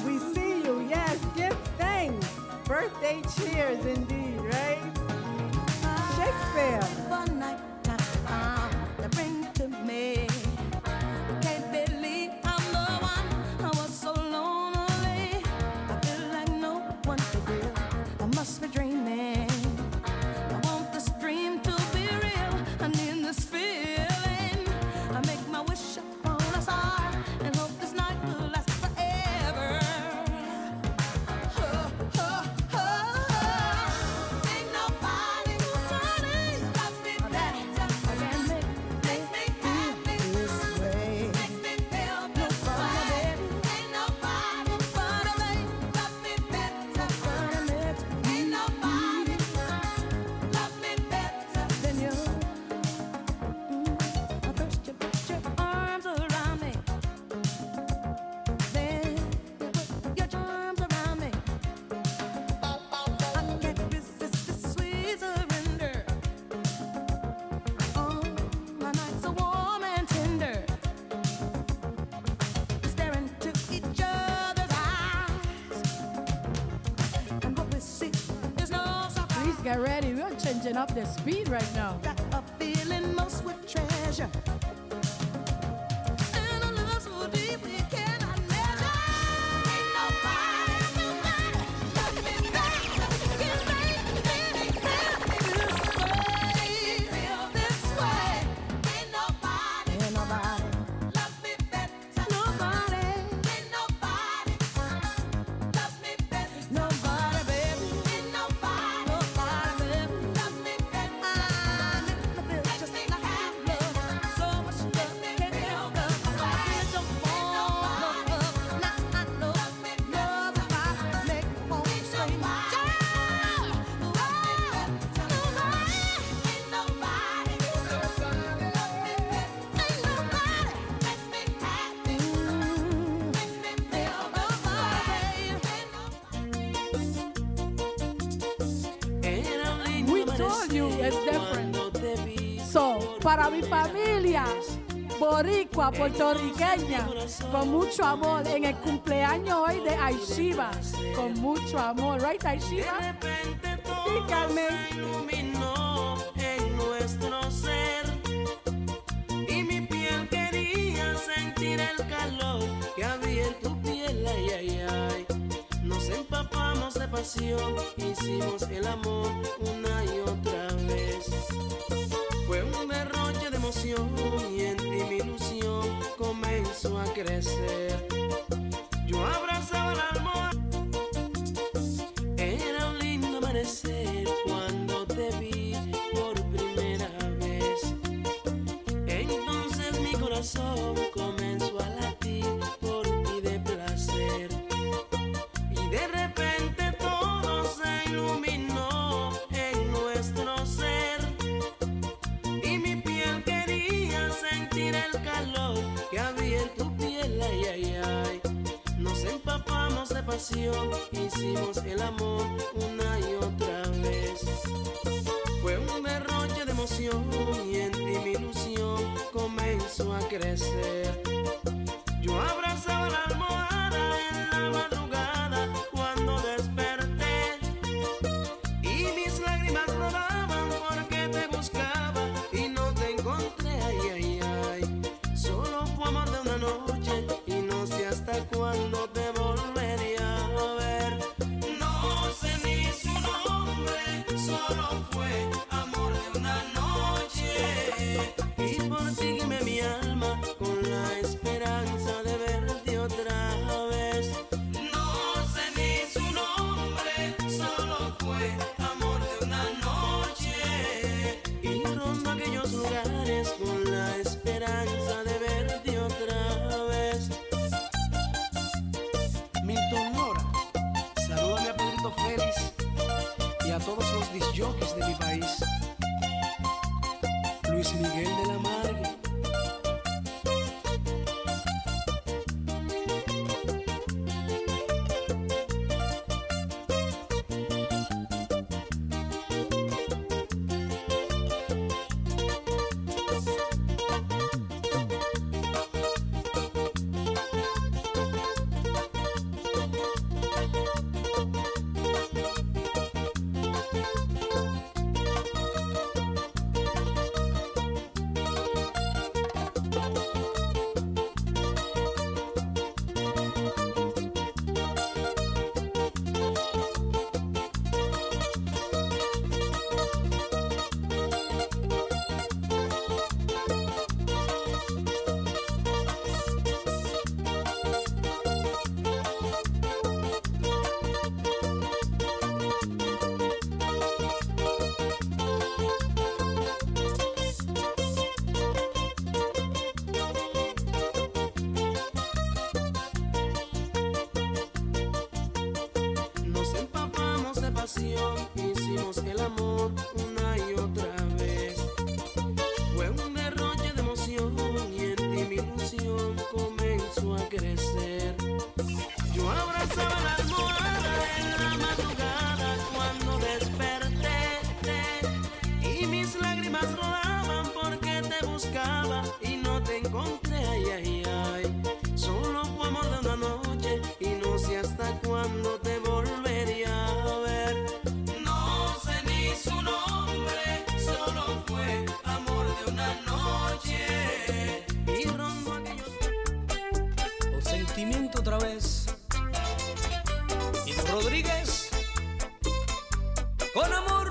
We see you. Yes, give thanks. Birthday cheers indeed, right? Shakespeare. One night, they bring to me. Can't believe I'm the one. I was so lonely. I feel like no one to feel. I must be dreaming. I want this dream to be real. I need this feeling. I make my wish upon a star and hope this night will last forever. Ain't nobody loves me better. Makes me happy this way. Makes me feel this way. Ain't nobody loves me better. Ain't nobody loves me better than you. First you put your arms around me, then you put your charms around me. I can't resist this sweet surrender. Oh, my nights are warm and tender. Staring into each other's eyes, and what we see is no surprise. Please get ready. We're changing up the speed right now. Got a feeling most would treasure, and a love so deep we can't told you, it's different. So, para mi familia, boricua, puertorriqueña, con mucho amor, en el cumpleaños hoy de Isheba, con mucho amor, right, Isheba? Sí, Carmen. Iluminó en nuestro ser y mi piel quería sentir el calor que había en tu piel, ay, ay, ay. Nos empapamos de pasión, hicimos el amor una y otra vez. Fue un derroche de emoción y en ti mi ilusión comenzó a crecer. Yo abrazaba la almohada, era un lindo amanecer cuando te vi por primera vez. Entonces mi corazón comenzó a latir por ti de placer. Y de repente todo se iluminó en nuestro ser. Y mi piel quería sentir el calor que había en tu piel, ay, ay, ay. Nos empapamos de pasión, hicimos el amor una y otra vez. Fue un derroche de emoción y en ti mi ilusión comenzó a crecer. Yo abrazaba la almohada en la madrugada cuando desperté y mis lágrimas rodaban porque te buscaba y no te encontré, ay, ay, ay. Solo fue amor de una noche y no sé hasta cuándo te volvería a ver. No sé ni su nombre, solo fue amor de una noche. Y por ti quemé mi alma con la esperanza de verte otra vez. No sé ni su nombre, solo fue amor de una noche. Y rondo aquellos lugares con la esperanza de verte otra vez. Milton Mora, salúdame a Pedrito Félix y a todos los disjockeys de mi país. Luis Miguel de la Margue. Nos empapamos de pasión, hicimos el amor una y otra vez. Fue un derroche de emoción y en ti mi ilusión comenzó a crecer. Yo abrazaba la almohada en la madrugada cuando desperté y mis lágrimas rodaban porque te buscaba y no te encontré, ay, ay, ay. Solo fue amor de una noche y no sé hasta cuándo te volvería a ver. No sé ni su nombre, solo fue amor de una noche. Y rondo aquellos... Con sentimiento otra vez. Y Rodríguez, con amor.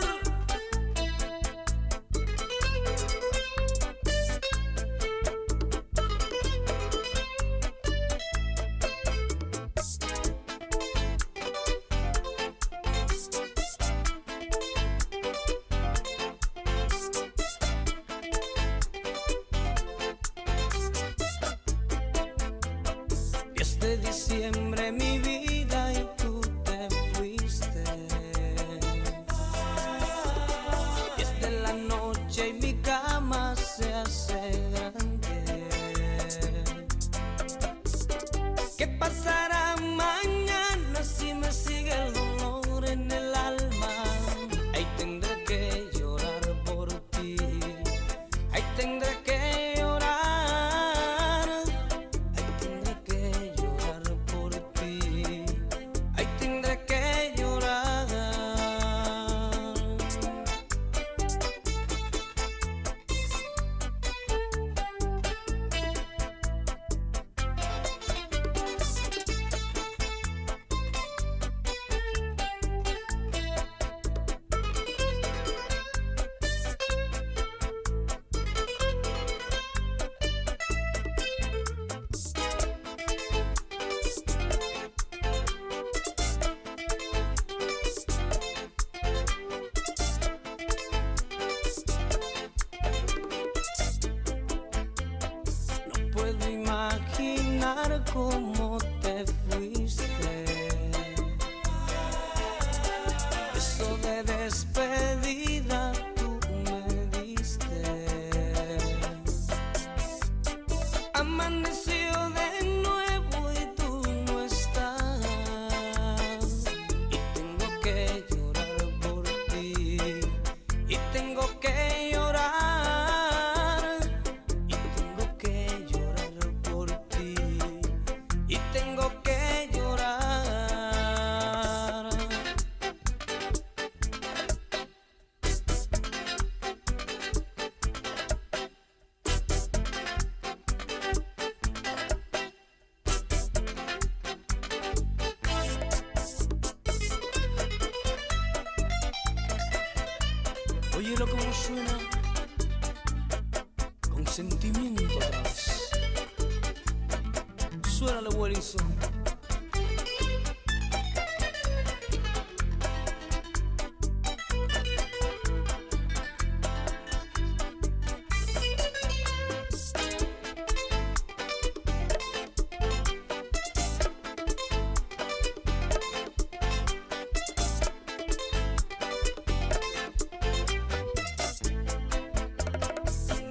Desde diciembre mi vida y tú te fuiste. Desde la noche y mi cama se hace grande. ¿Qué pasará mañana si me sigue el dolor en el alma? Ahí tendré que llorar. imaginar cómo te fuiste. Beso de despedida tú me diste. Amaneció de nuevo y tú no estás. Y tengo que llorar por ti. Y tengo que llorar. Y tengo que llorar por ti. Y tengo que llorar. Óyelo como suena, con sentimiento otra vez. Suénale, Wilson.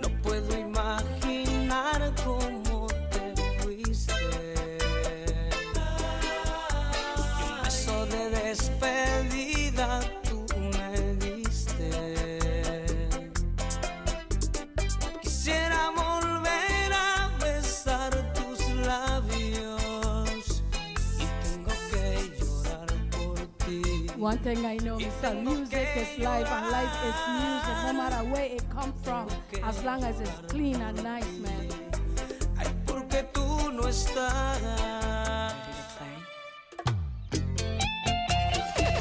No puedo imaginar cómo te fuiste. Y un beso de despedida tú me diste. Quisiera volver a besar tus labios. Y tengo que llorar por ti. One thing I know is that music is life and life is music, no matter where it comes from, as long as it's clean and nice, man. Ay, porque tú no estás.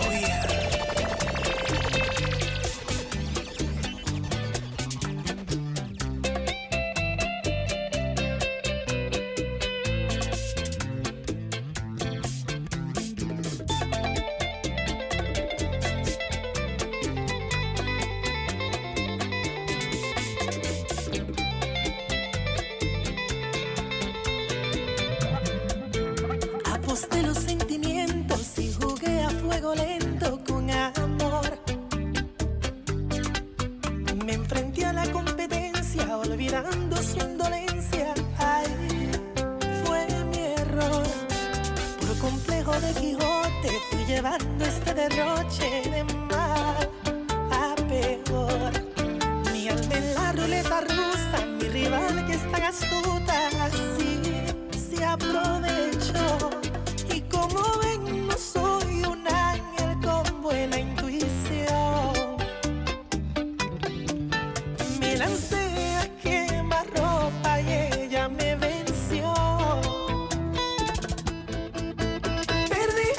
Oh yeah. Aposté los sentimientos y jugué a fuego lento con amor. Me enfrenté a la competencia olvidando su indolencia. Ay, fue mi error. Por complejo de Quijote fui llevando este derroche de mal a peor. Mi alma en la ruleta rusa, mi rival que es tan astuta, así se aprovechó. Y como ven, no soy un ángel con buena intuición. Me lancé a quemar ropa y ella me venció. Perdí,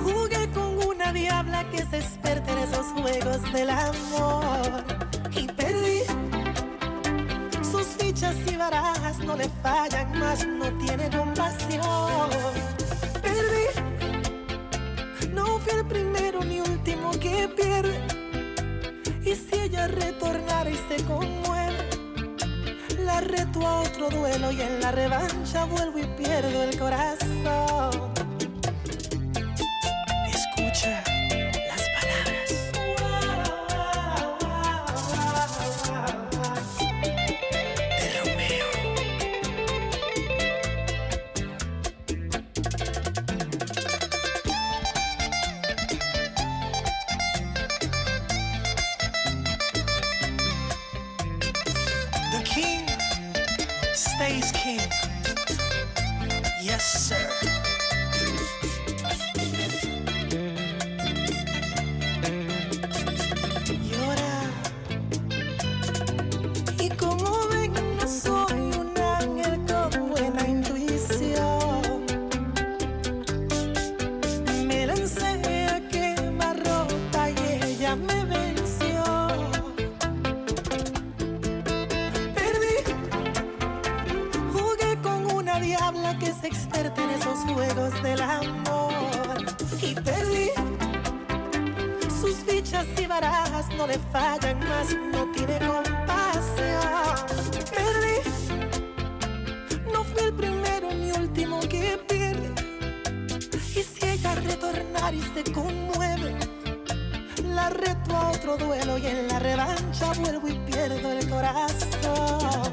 jugué con una diabla que se experta en esos juegos del amor. Y perdí. Sus fichas y barajas no le fallan, más no tiene compasión. Perdí, no fui el primero ni último que pierde. Y si ella retornara y se conmueve, la reto a otro duelo y en la revancha vuelvo y pierdo el corazón. Escucha las palabras de Romeo. The king stays king. Yes, sir. Llora. Y como ven, no soy un ángel con buena intuición. Me lancé a quemar ropa y ella me venció. Perdí, jugué con una diabla que es experta en esos juegos del amor. Y perdí, sus fichas y barajas no le fallan, más no tiene compasión. Perdí, no fui revancha, vuelvo y pierdo el corazón.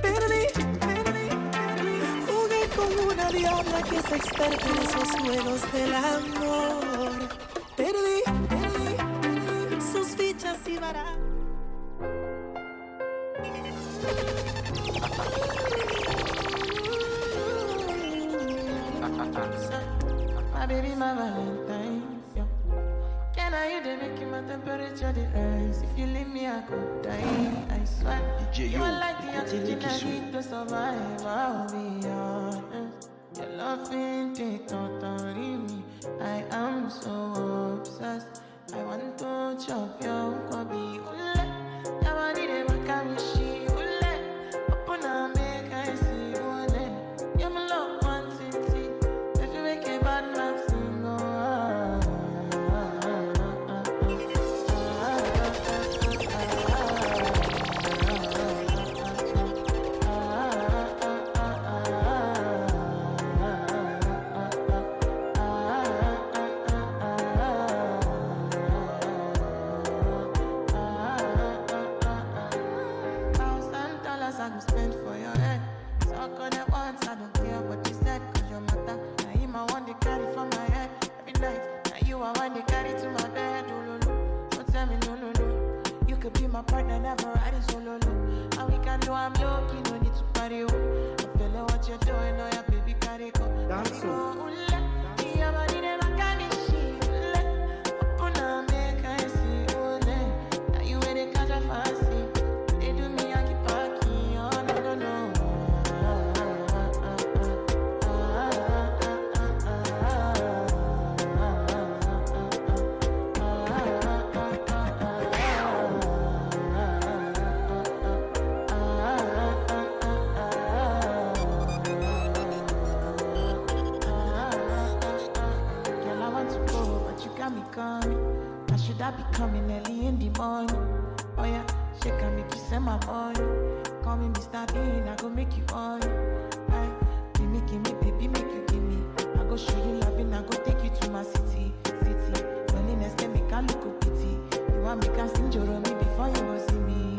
Perdí, jugué con una diabla que es experta en esos juegos del amor. Perdí, sus fichas y barajas. My baby, my Valentine. Yeah. Can I hear the making my temperature the rise? If you leave me, I could die. I swear. You are like the oxygen I need to survive. I'll be honest. Your love ain't it totally me. I am so obsessed. I want to chop your kwabi. Ule, your body they make a wishi. Ule, open up, make I see. Ule, you're my love one city. If you make a bad man sing, I go spend for your head. Talk on it once, I don't care what you said, cause your matter. Now him I want to carry for my head every night. Now you I want to carry to my bed. Oh, no, no. Don't tell me no, no, no. You could be my partner, never ride it solo, no. And we can do I'm lucky, no need to party. Oh. I feel like what you're doing, oh yeah, baby, carry go. That's so. Your body never can be she. Open up, make I see. Oh, now you ain't a catch a fancy. They do me, I keep parking. I should I be coming early in the morning? Oh yeah, she can make you send my money. Call me Mr. Bean, I go make you on. Aye, give me, baby, make you give me. I go show you loving, I go take you to my city. Loneliness can make a look of pity. You want me can sing Joro me before you go see me.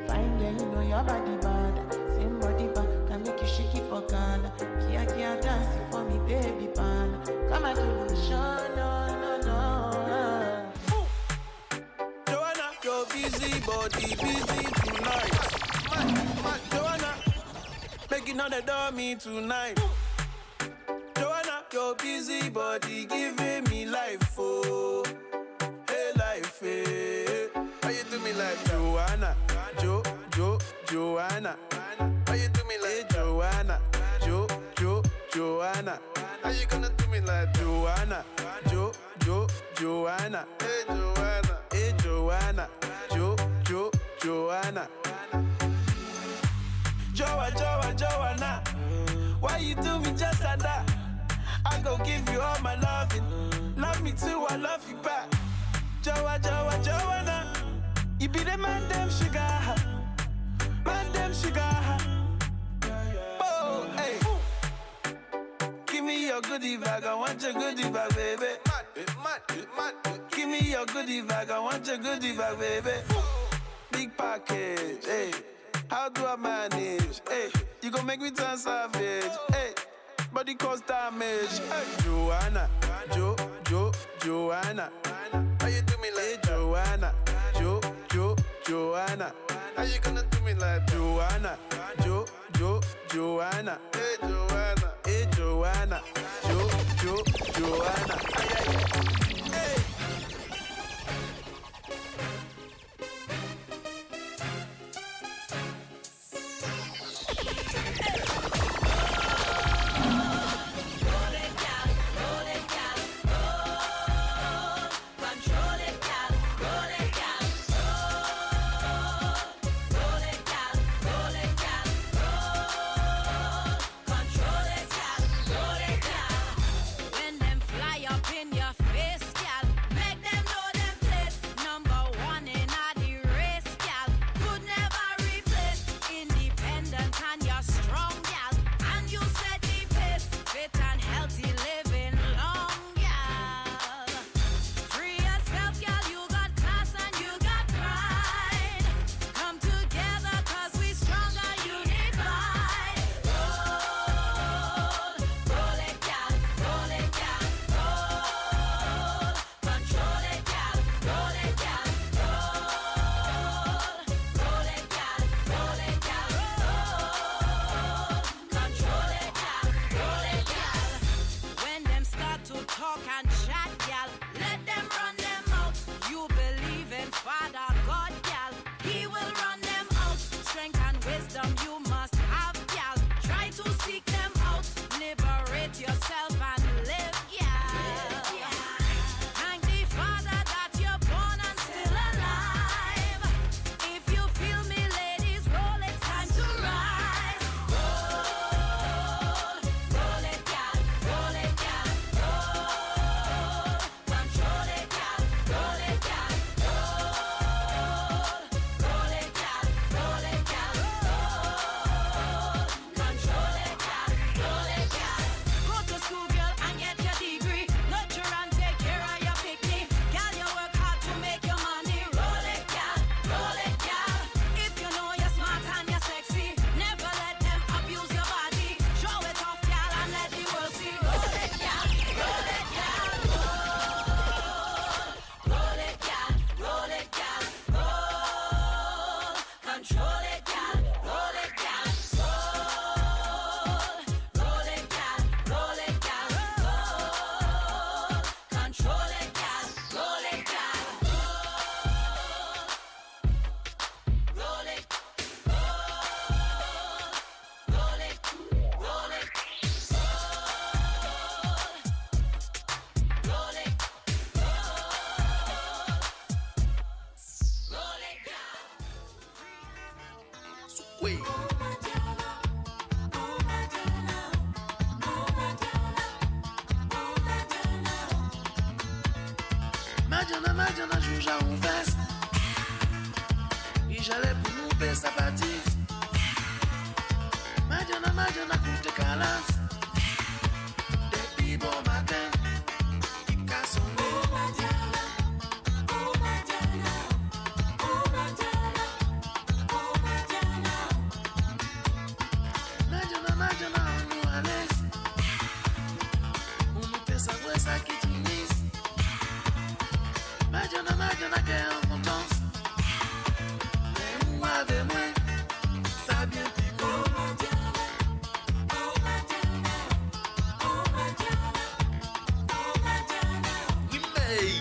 Fine girl, you know your body bad. Same body bad, can make you shake it for Ghana. Kia dancing for me, baby pan. Come and give me a show, no. Joanna, your busy body, busy tonight. Joanna, making all the dummy tonight. Joanna, your busy body, giving me life, oh. Hey, life, hey. How you do me like Joanna? Joanna. How you do me like Joanna? Joanna. How you gonna do me like Joanna? Joanna. Hey, Joanna. Hey, Joanna. Joanna. Joanna. Why you do me just like that? I go give you all my loving. Love me too, I love you back. Joanna. You be the man, damn sugar. Man, damn sugar. Oh, hey. Give me your goodie bag, I want your goodie bag, baby. Give me your goodie bag, I want your goodie bag, baby. Big package, hey. How do I manage? Hey, you gon' make me turn savage. Hey, body cause damage. Hey, Joanna, Joanna. How you do me like Joanna? Joanna. How you gonna do me like Joanna? Joanna. Hey, Joanna. Hey, Joanna. Joanna. Hey. talk and chat, gal. Let them run them out. You believe in Father God, gal. He will run them out. Strength and wisdom you must have, gal. Try to seek them out. Liberate yourself and live, gal. Thank the Father that you're born and still alive. If you feel me, ladies, roll, it's time to rise. Roll, roll it, gal. Roll it, gal. Roll, control it, gal. Roll it, gal. Roll, roll it, gal. Roll it, gal. Roll, control it, gal. Roll it, gal. Go to school, girl, and get your degree. Nurture and take care of your picnic. Gal, you work hard to make your money. Roll it, gal. Roll it, gal. If you know you're smart and you're sexy, never let them abuse your body. Show it off, gal, and let the world see. Roll it, gal. Roll it, gal. Roll it, gal. Roll it, gal. Roll. Control it, gal. Roll it, gal. Roll. Roll it, gal. Roll it, gal. Roll. Control it, gal. Roll it, gal. Roll it. Roll it. Roll it. Roll it. Roll it, gal. Wait. Imagine, juja un veste. E j'allais pour nous payer Sabbatical. Imagine, coûte calaf. Depuis bon matin, il casse son nez. Imagine, on nous à l'aise. On nous paye sa voix, ça qui finisse. Imagine, qu'elle en contente. Mais moi, avec moi, ça vient pico. Oui, mais.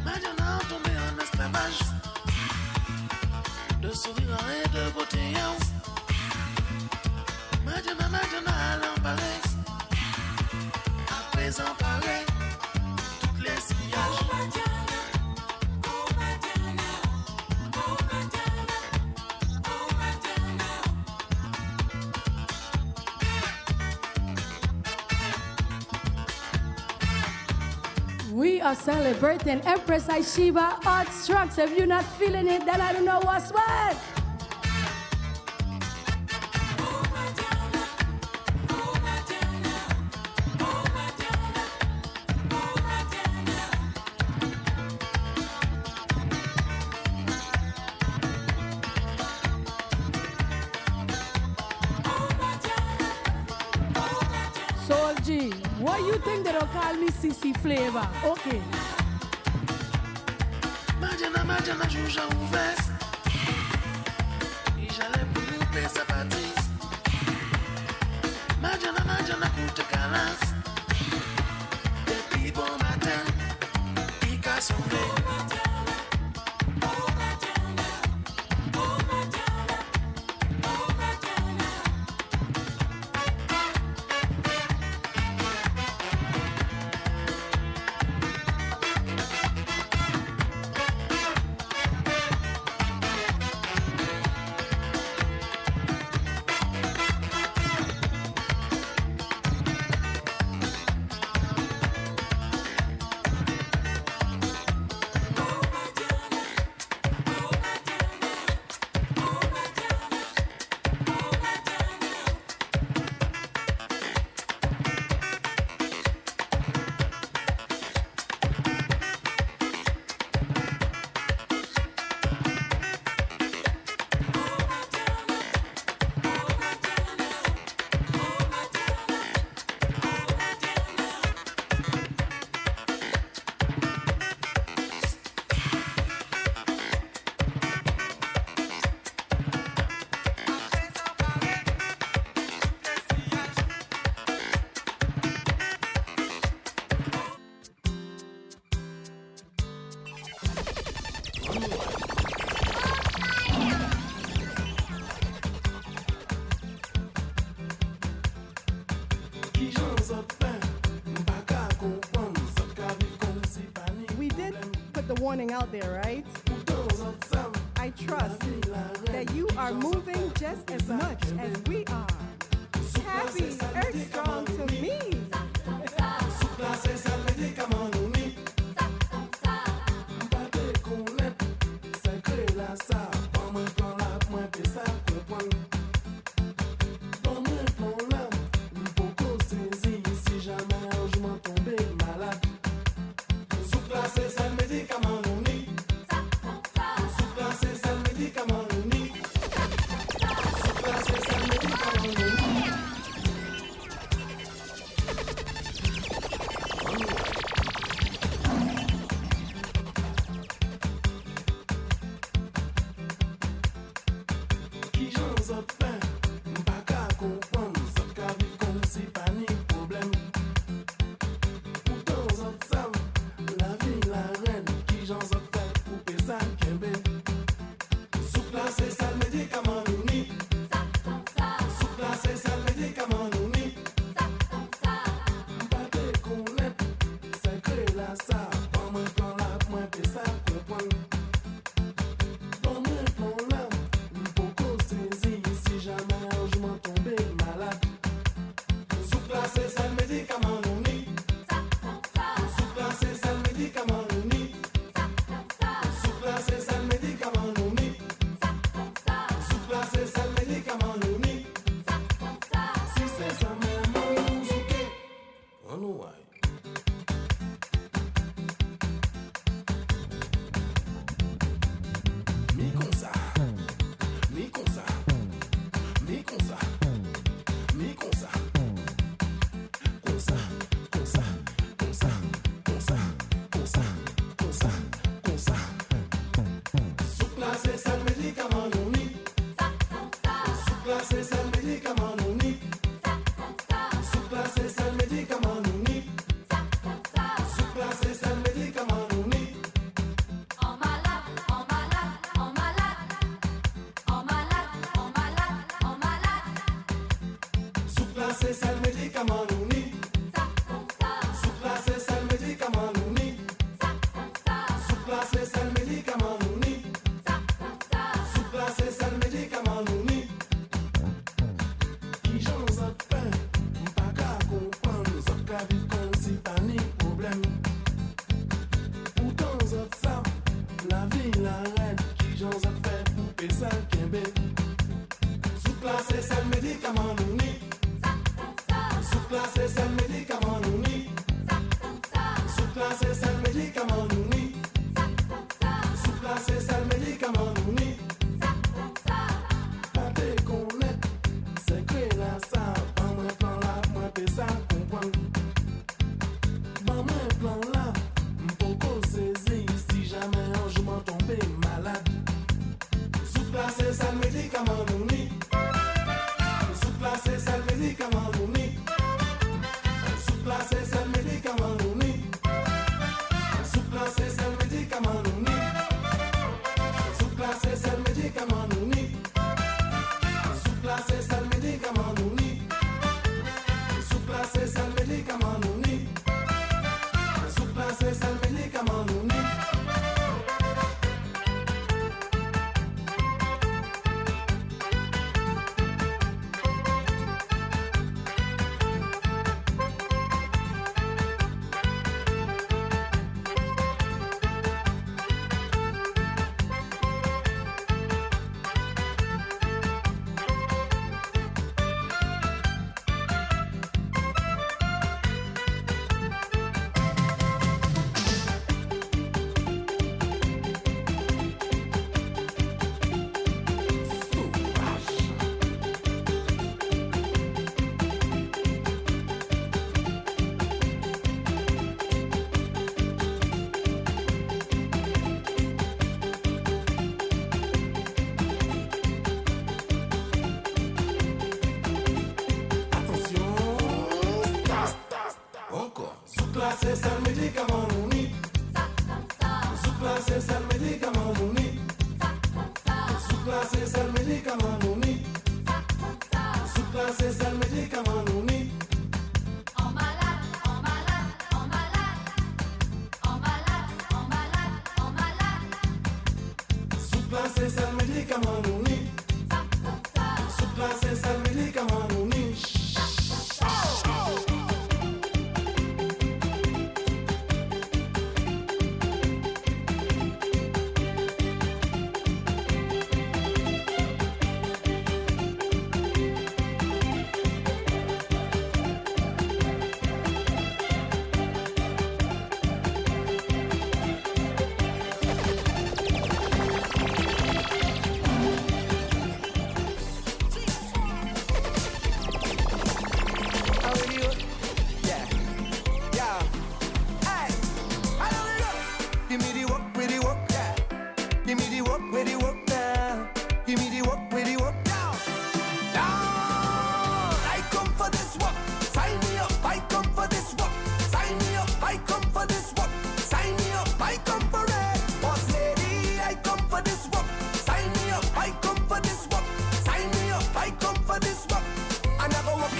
Maintenant tombé en esclavage, de sourire et de beauté. Imagine à l'embarras, à présent pareil, toutes les sillages. We are celebrating Empress Isheba Art Trucks. If you're not feeling it, then I don't know what's what. Soul G, why you think they don't call me CC Flava? Okay. Imagine, juja un veste. E j'allais pour nous payer Sabbatical. Imagine, coûte calaf. Depuis bon matin, il casse son nez. We did put the warning out there, right? I trust that you are moving just as much as we are. Happy Earth Strong to me.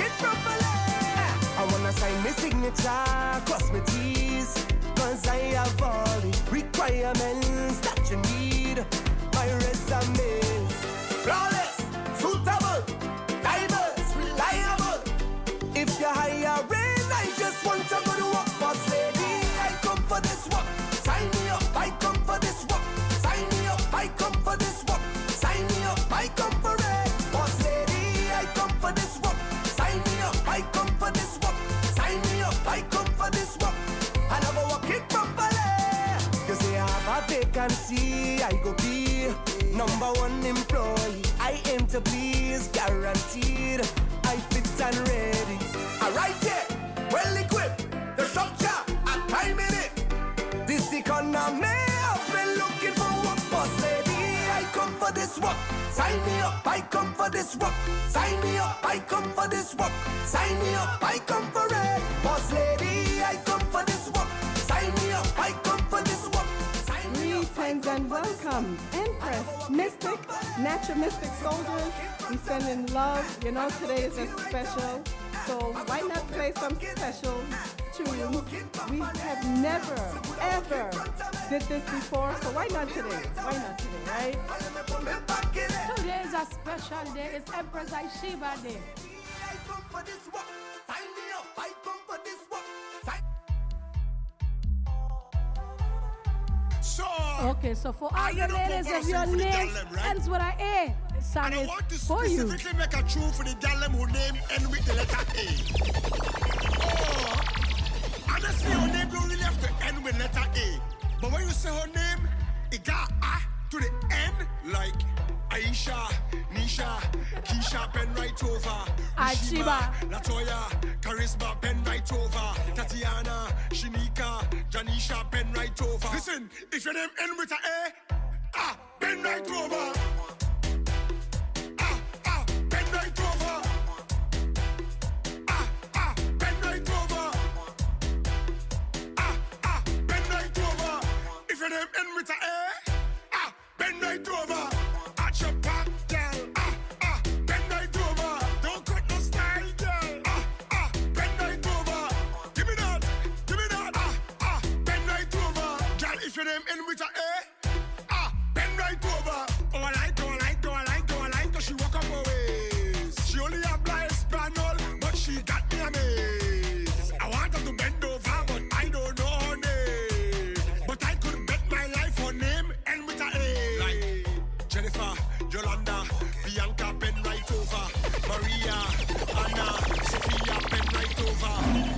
it properly. I wanna sign my signature, cross my T's, cause I have all the requirements that you need. My resume is flawless, suitable, diverse, reliable. If you're hiring, I just want to go to work, boss lady. I come for this work, sign me up. I come for this work, sign me up. I come for this work, sign me up. I come for it, boss lady. I come for this work, sign me up. I come for this work, sign me up. I come for this work, and I go work it properly. You say I have a vacancy, I go be number one employee. I aim to please, guaranteed. I fit and ready. Alright, yeah, well equipped. The structure, I'm timing it. This economy, I've been looking for work, boss lady. I come for this work, sign me up. I come for this work, sign me up. I come for this work, sign me up. I come for it, boss lady. I come for this work, sign me up. I come for this work. Greetings and welcome, Empress, Mystic, Natural Mystic Soldiers. We sending love. You know, today is a special, so why not play some special tunes? We have never, ever did this before, so why not today? Why not today, right? Today is a special day. It's Empress Isheba Day. I come for this work, sign me up. I come for this work. So, Okay, so for all the ladies, if your name ends with an A, this song and I is want to for you. specifically make a tune for the gal them who name end with the letter A. Oh, honestly, her name don't really have to end with letter A. But when you say her name, it got A to the end, like Aisha, Nisha, Keisha, pen right over. Isheba, Latoya, Charisma, pen right over. Tatiana, Shinika, Janisha, pen right over. Listen, if your name end with a A, pen right over. Pen right over. Pen right over. Pen right over. If your name end with a pen right over. At your back, girl. Pen right over. Don't cut no style, girl. Pen right over. Give me that. Give me that. Pen right over. Girl, if your name end with a pen right over. Oh, I like, oh, I like, oh, I like, oh, I like, 'cause she walk up her ways. She only have blind Spaniel, but she got me amazed. I want her to bend over, but I don't know her name. But I could bet my life her name end with a A. Like Jennifer, Yolanda, Bianca, pen right over. Maria, Anna, Sophia, pen right over.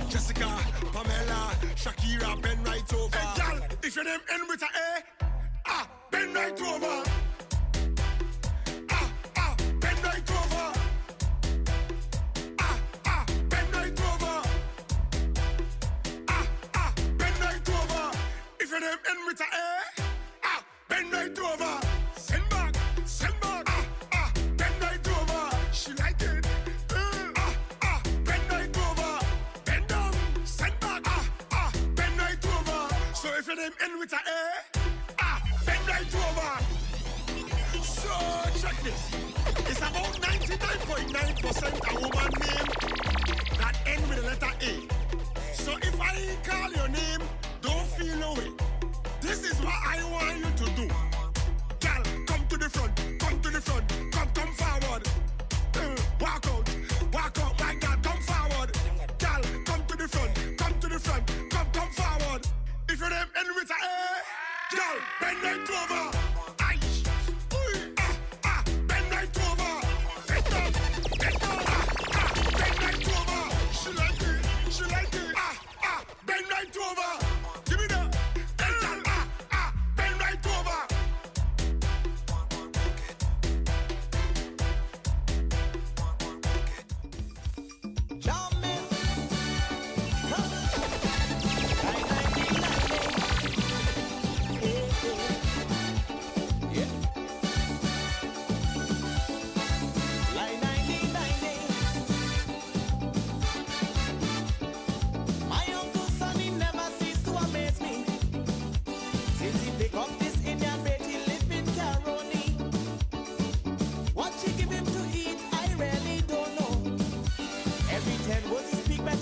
Jessica, Pamela, Shakira, pen right over. Hey, girl, if your name end with a A, pen right over. Pen right over. Pen right over. Pen right over. If your name end with a pen right over. Send back, send back. Pen right over. She like it. Pen right over. Bend down, send back. Pen right over. So if your name end with a pen right over. So check this. It's about 99.9% a woman name that end with the letter A. So if I call your name, don't feel no way. This is what I want you to do. Girl, come to the front, come to the front, come forward. Walk out, my girl, come forward. Girl, come to the front, come to the front, come forward. If your name end with a A, girl, bend right over. Aish, bend right over. Bend down, bend right over. She like it, bend right over. Give me that, bend right over.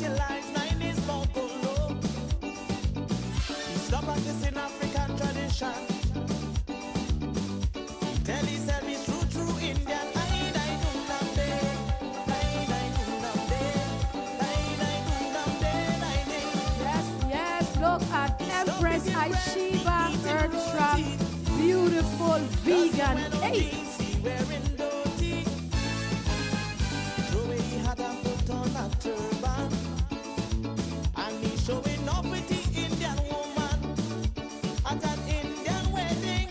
utilize 90s bungalow. Stop practicing African tradition. Tell yourself it's true Indian. Yes, look at Empress Isheba, Earthstrong, beautiful vegan cake. And he's showing up with the Indian woman at an Indian wedding.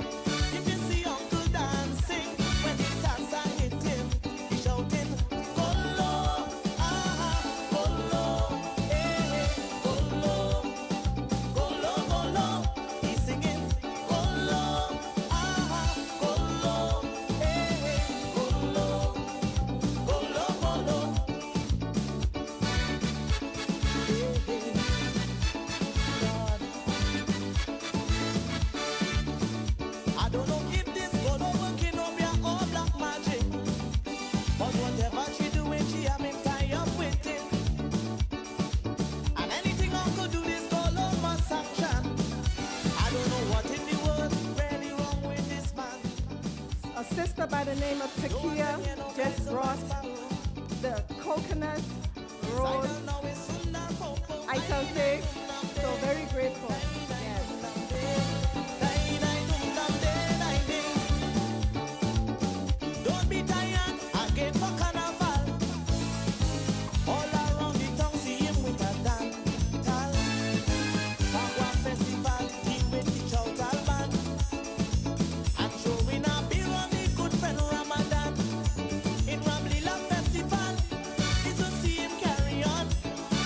If you see Uncle dancing, when the salsa hit him, he's shouting, Golo, ah, Golo, eh, Golo, Golo, Golo. He's singing, Golo, ah, Golo, eh, Golo, Golo, Golo. I don't know if this Golo working or be all black magic, but whatever she doing, she have him tie up with it. And anything Uncle do, this Golo must sanction. I don't know what in the world really wrong with this man. A sister by the name of Takia just brought the coconut roll ital cake. So very grateful. Yes. Don't be tired again for carnival. All around the town, see him with a dance. Fagua festival, he with the chowtal band. And showing a beer on the good friend Ramadan. In Ramlila festival, it's to see him carry on.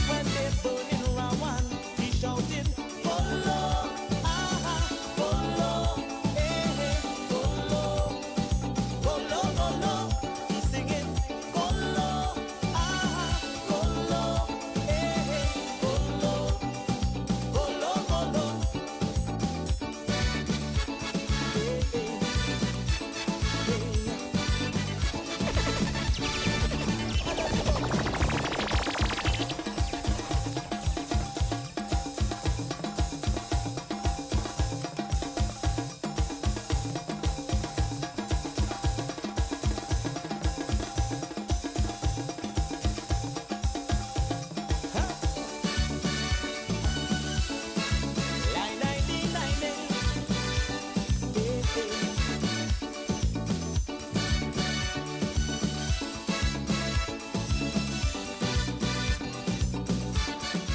When they burn in Rawan, he shouting, Golo, ah, Golo, eh, Golo. Golo, Golo, he's singing Golo, ah, Golo, eh, Golo, Golo, Golo. Line, line, line, line.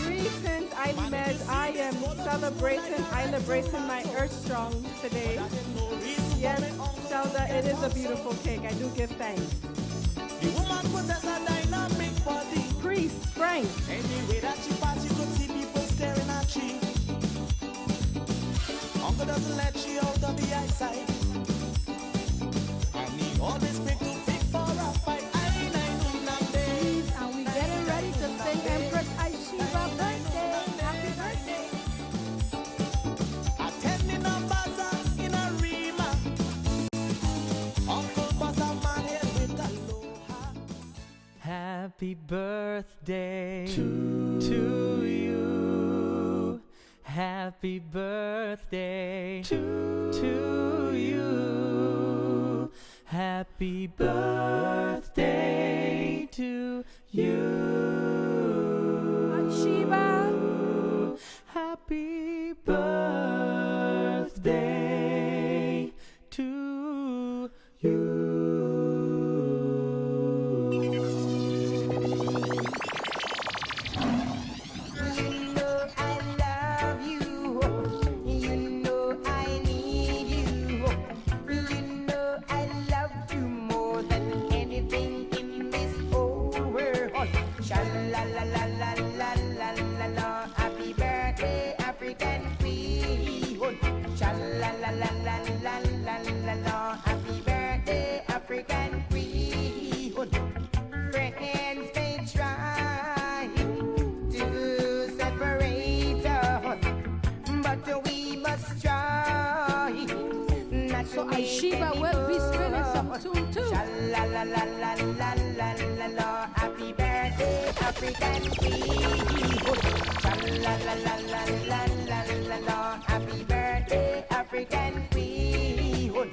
Greetings, Island. I am celebrating my Earthstrong today. Yes, Shelda, it is a beautiful cake. I do give thanks. The woman possesses a dynamic body. Priest, Frank. Anyway that she pass, you could see people staring at she. Uncle doesn't let she out of the eyesight. And he always quick to pick for a fight. Please, and we getting ready to sing Empress Isheba birthday. Happy birthday. Attending a bazaar in a Rima. Uncle was a man here with aloha. Happy birthday to you. Happy birthday to you. Happy birthday to you. Isheba. Happy birthday to you. So Isheba will be spinning some tune too. Happy birthday. African people. La la la la la la la la. Happy birthday, African people.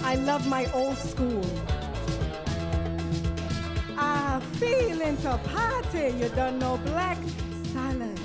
I love my old school. I feeling to party. You don't know black silence.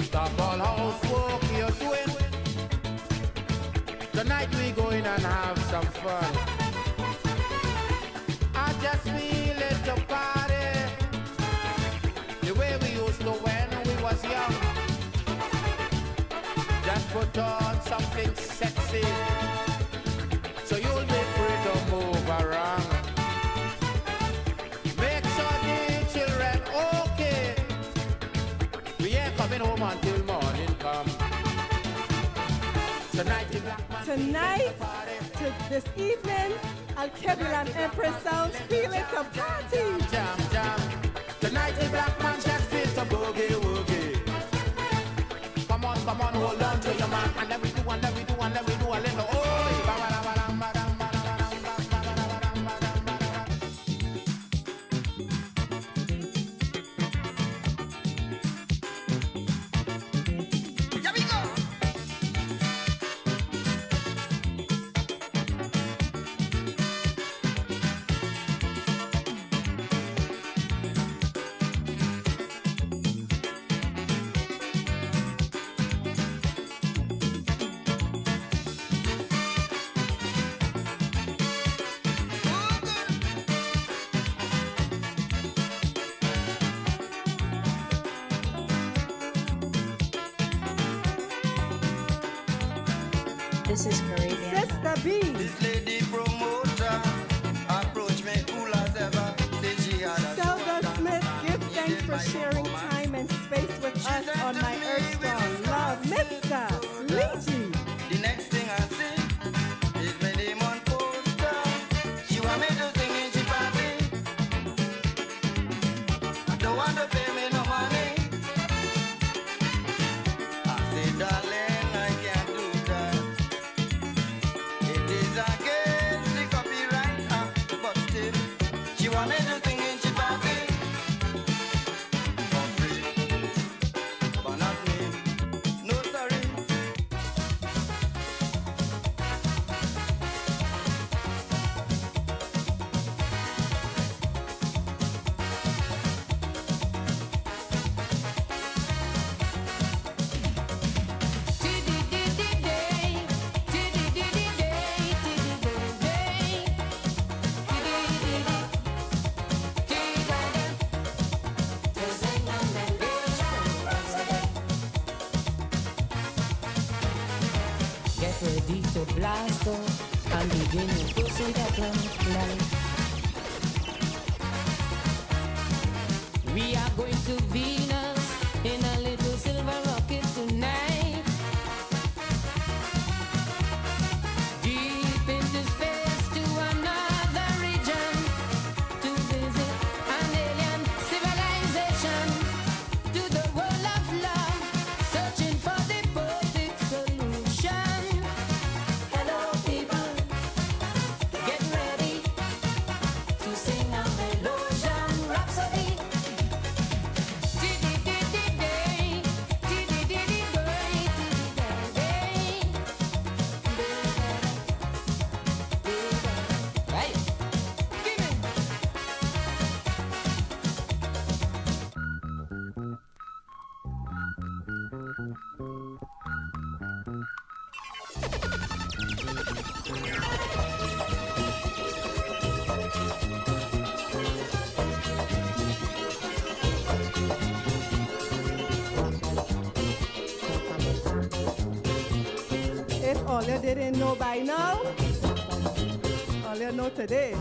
Stop all housework you're doing. Tonight we going and have some fun. I just feel it to party the way we used to when we was young. Just put on something sexy so you'll be free to move around. Make sure the children okay. We ain't coming home until morning come. Tonight, the black man Tonight, to this evening, Alkebulan Empress sounds feeling to party. Jam, jam. Tonight, the black man just feels a boogie woogie. Come on, hold on to your man. And then we do, and then we do, and then we do a little. Oh, This is Caribbean. Sister B. This lady promoter approached me cool as ever. Say she had a Zelda Smith, give thanks for sharing time and space with us on my Earth Strong Love. Mr. Leachy. The next thing I see is my name on poster. She want me to sing in she party. Don't want to pay me no money. I say, darling, I can't do that. It is against the copyright act, but still, she want me to sing in she party. For free, but not me. No sorry. Get ready to blast off and begin your pussy that life. We are going to Venus in a little silver rocket tonight. Deep into space to another region to visit an alien civilization. To the world of love, searching for the perfect solution. Hello people, get ready to sing a Melodian Rhapsody. All you didn't know by now, all you know today.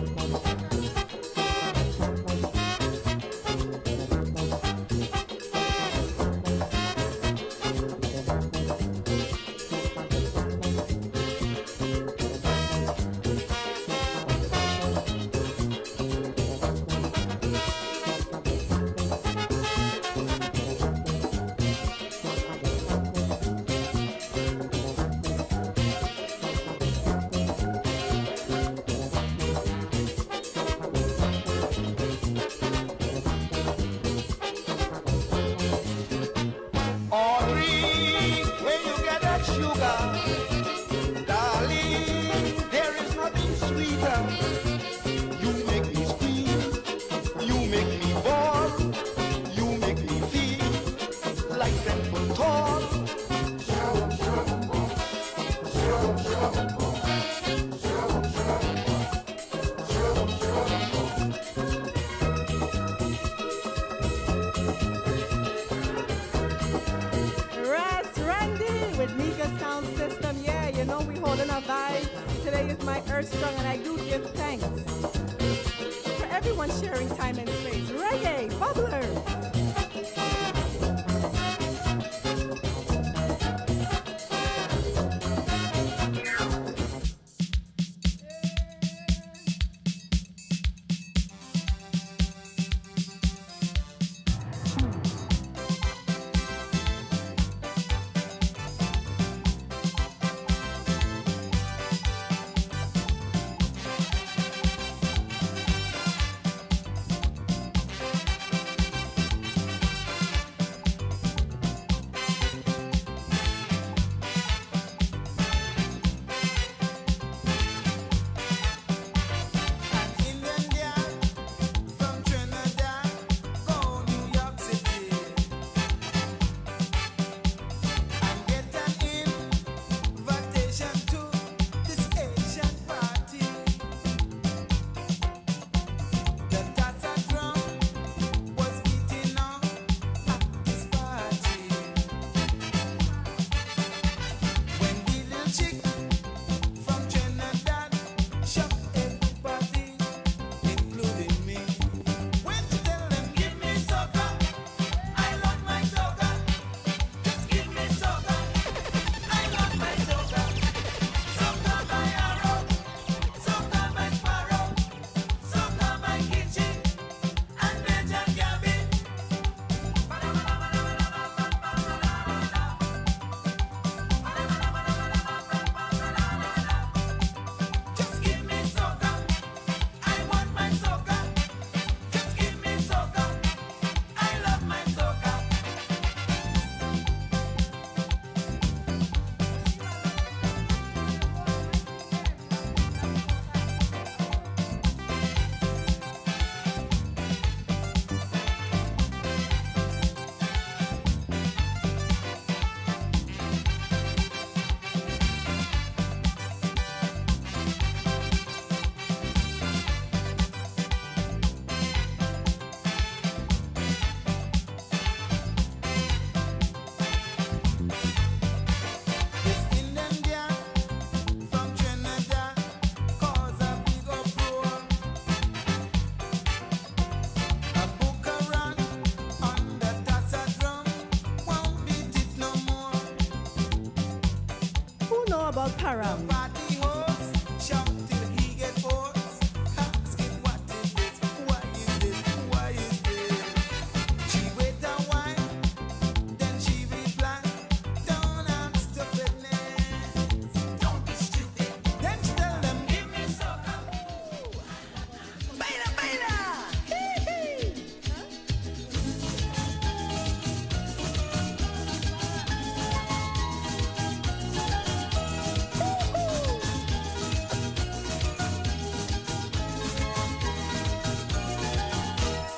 Strong, and I do give thanks for everyone sharing time and space. Reggae, bubbler. About Karam.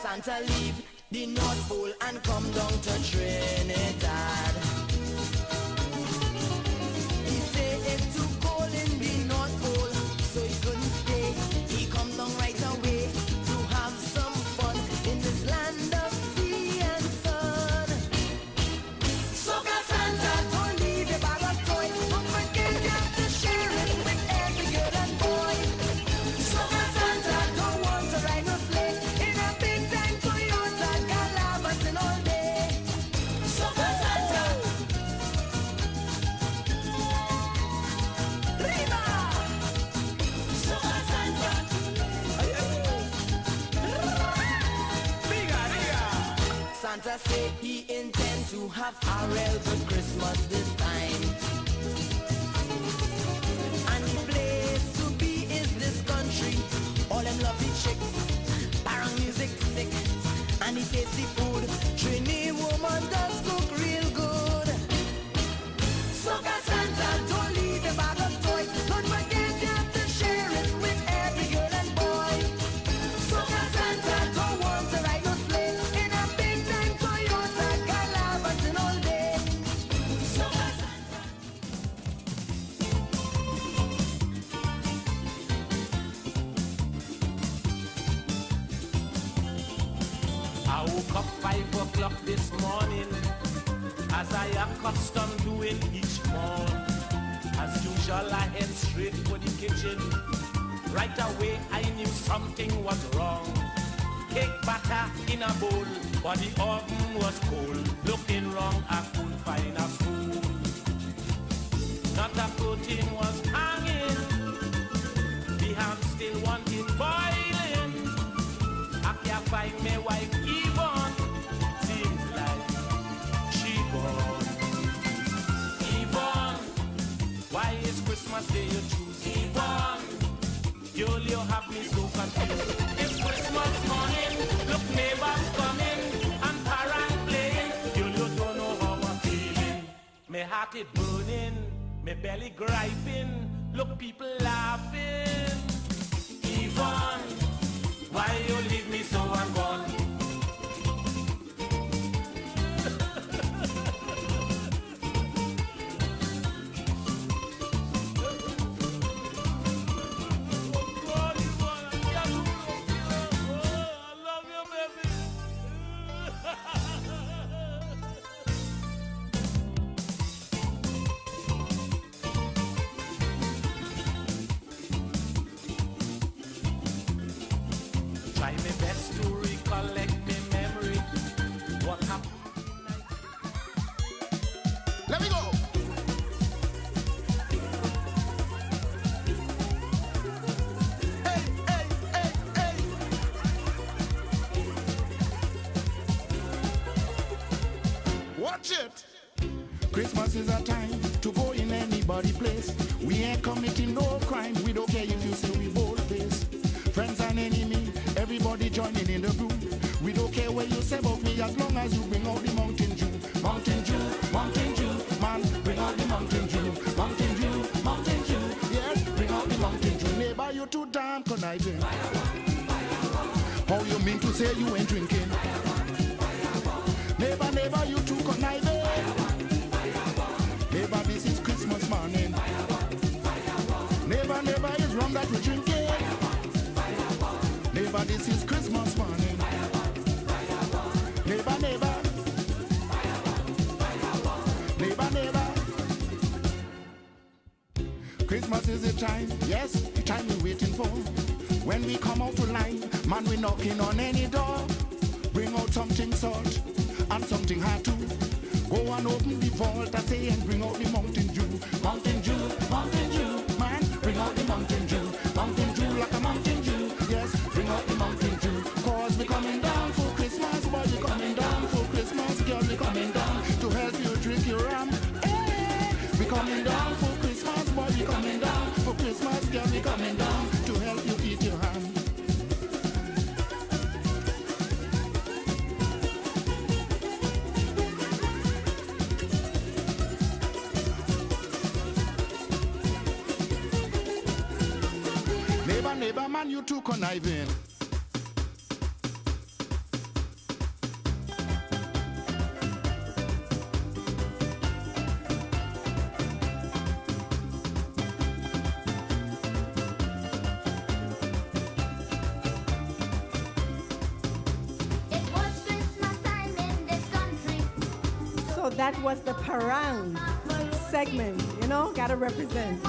Santa leave the North Pole and come down to Trinidad. He say it's too cold in the North Pole, so he couldn't stay. He come down right away to have some fun in this land of sea and sun. Soca Santa, don't leave your bag of toys, don't forget you have to Santa say he intend to have a real good Christmas this time. And the place to be is this country. All them lovely chicks, parang music sick, and the tasty food. Trini woman does cook real good. Soca Santa, don't leave the bag of toys. Don't forget you have to share it with every girl and boy. Soca Santa don't want to ride no sleigh in a big time Toyota Calabasin all day. Soca Santa. I woke up 5 o'clock this morning, as I accustomed doing each morn. As usual, I head straight for the kitchen. Right away, I knew something was wrong. Cake batter in a bowl, but the oven was cold. Looking wrong, I couldn't find a spoon. Not a protein was hanging. The ham still wanted boiling. I can't find my wife even. Seems like she gone. Yvonne, why is Christmas Day you choose? Yvonne, you have me so confused. It's Christmas morning, look neighbors coming, and parents playing. You don't know how I'm feeling. My heart is burning, my belly griping. Look people laughing. Yvonne, why you leave me so ungone? Try my best to recollect my memory. What happened? Let me go. Hey, hey, hey, hey. Watch it. Christmas is a time to go in anybody's place. We ain't committing no crime. We don't care if you say we bold face. Friends and enemy, everybody joining in the group. We don't care what you say about me as long as you bring out the Mountain Dew. Mountain Dew, Mountain Dew, man, bring out the Mountain Dew. Mountain Dew, Mountain Dew, yes, bring out the Mountain Dew. Neighbor, you too damn conniving. How you mean to say you ain't drinking? Neighbor, neighbor, you too conniving. Neighbor, this is Christmas morning. Neighbor, neighbor, it's wrong that we drinking. Neighbor, this is Christmas morning. Neighbor, neighbor. Neighbor, neighbor. Christmas is the time, yes, the time we're waiting for. When we come out to line, man, we knocking on any door. Bring out something salt and something hard too. Go and open the vault, I say, and bring out the Mountain Dew. Mountain Dew, Mountain Dew, man, bring out the Mountain Dew. Mountain Dew like a Mountain Dew, yes, bring out the Mountain Dew. Cause we coming down for Christmas, boy, we coming down for Christmas, girl, we coming down to help you drink your rum. Hey, we coming down for Christmas, boy, we coming down for Christmas, girl, we coming down to help you eat your ham. Neighbor, man, you too conniving. So that was the parang segment, you know, gotta represent.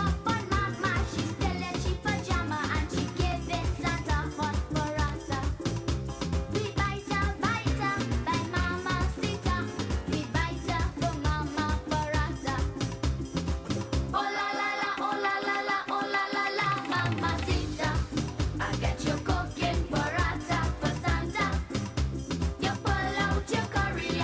Your cooking burrata for Santa. You pull out your curry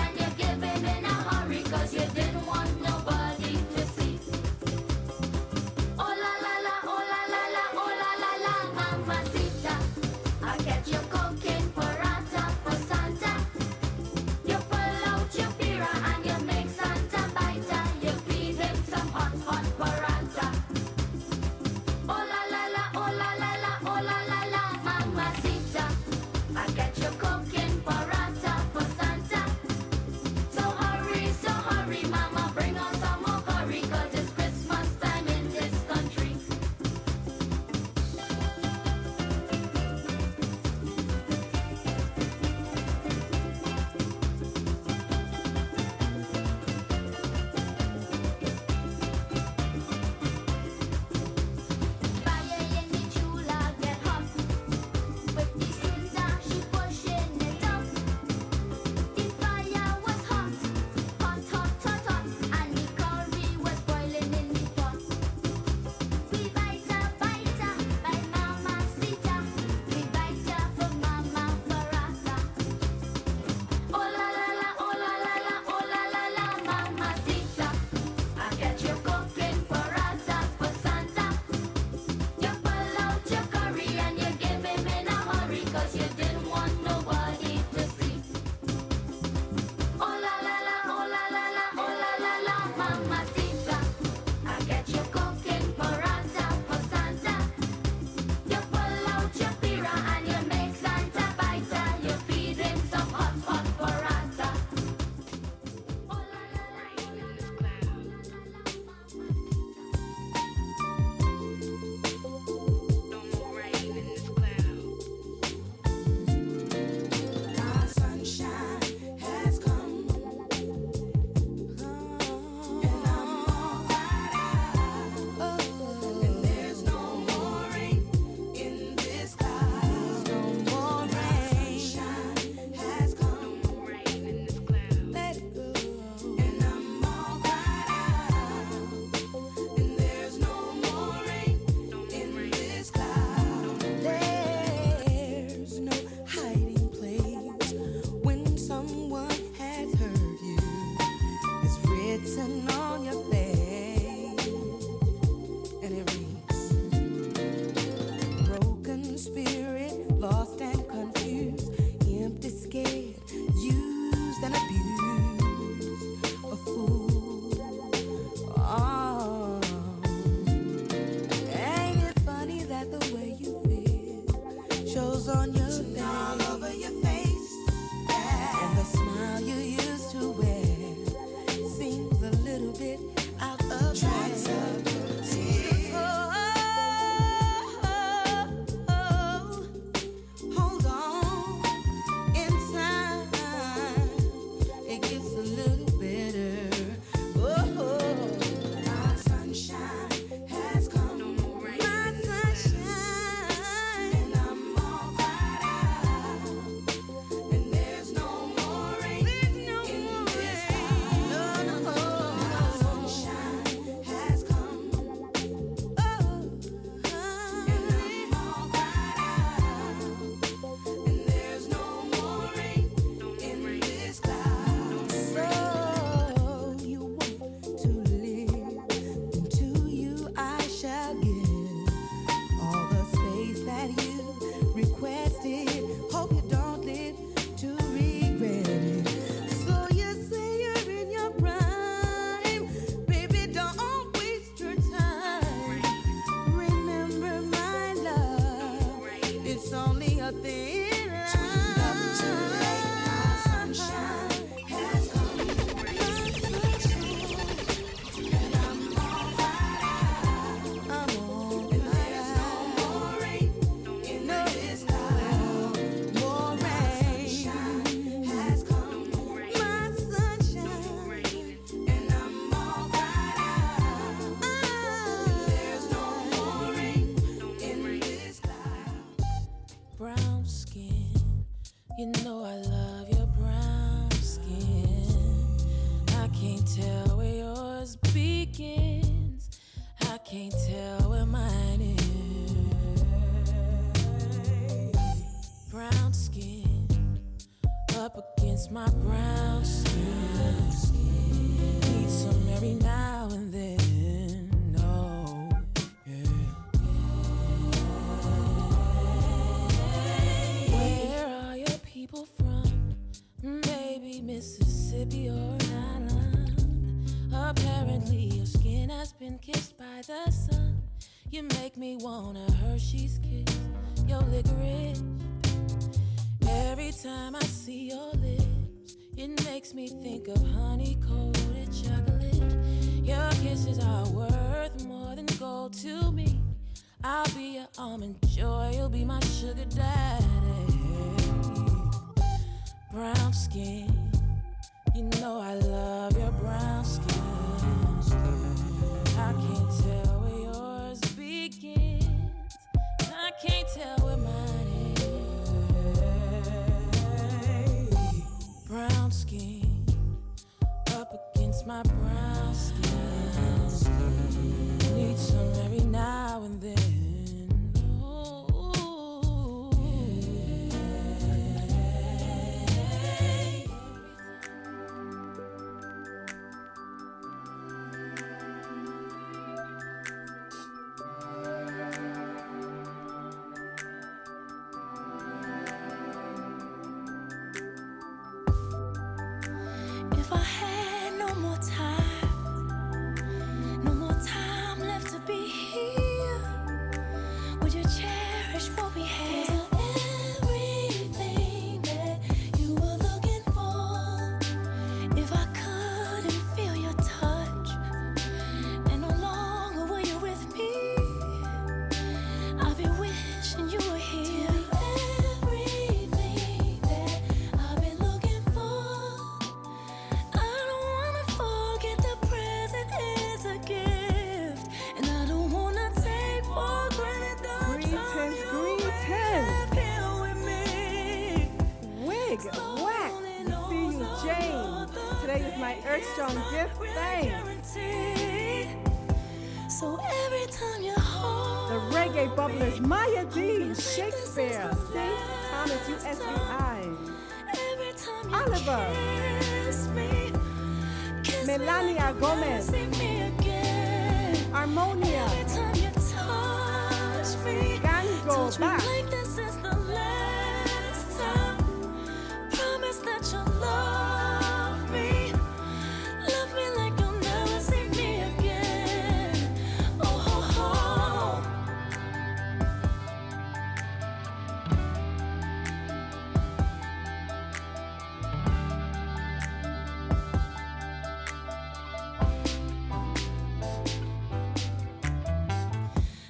can't tell where yours begins. I can't tell where mine is. Brown skin up against my brown skin. Need some every now and then. Oh, yeah. Where are your people from? Maybe Mississippi or an island. Apparently your skin has been kissed by the sun. You make me want a Hershey's kiss, your licorice. Every time I see your lips, it makes me think of honey-coated chocolate. Your kisses are worth more than gold to me. I'll be your almond joy, you'll be my sugar daddy. Brown skin, you know I love your brown skin. I can't tell where yours begins. I can't tell where mine is. Brown skin up against my brown skin. Need some every now and then. If I had no more time left to be here, would you cherish what we had? Everything that you were looking for. If I couldn't feel your touch, and no longer were you with me, I'll be wishing you were here. Everything that I've been looking for. I don't wanna forget the present is a gift, and I don't wanna take for granted the time you have here with me. Wig, whack. See you, Jane. Today is my Earth Strong gift. Thanks. So every time you hold The Reggae Bubblers, Maya Dean, Shakespeare, St. Thomas, USVI, every time you Oliver, kiss me Melania like Gomez, you'll never see me again. Harmonia, Every time you touch me, Gango, touch me back. like this is the last time. Promise that you'll love me like you'll never see me again. Oh, ho, ho.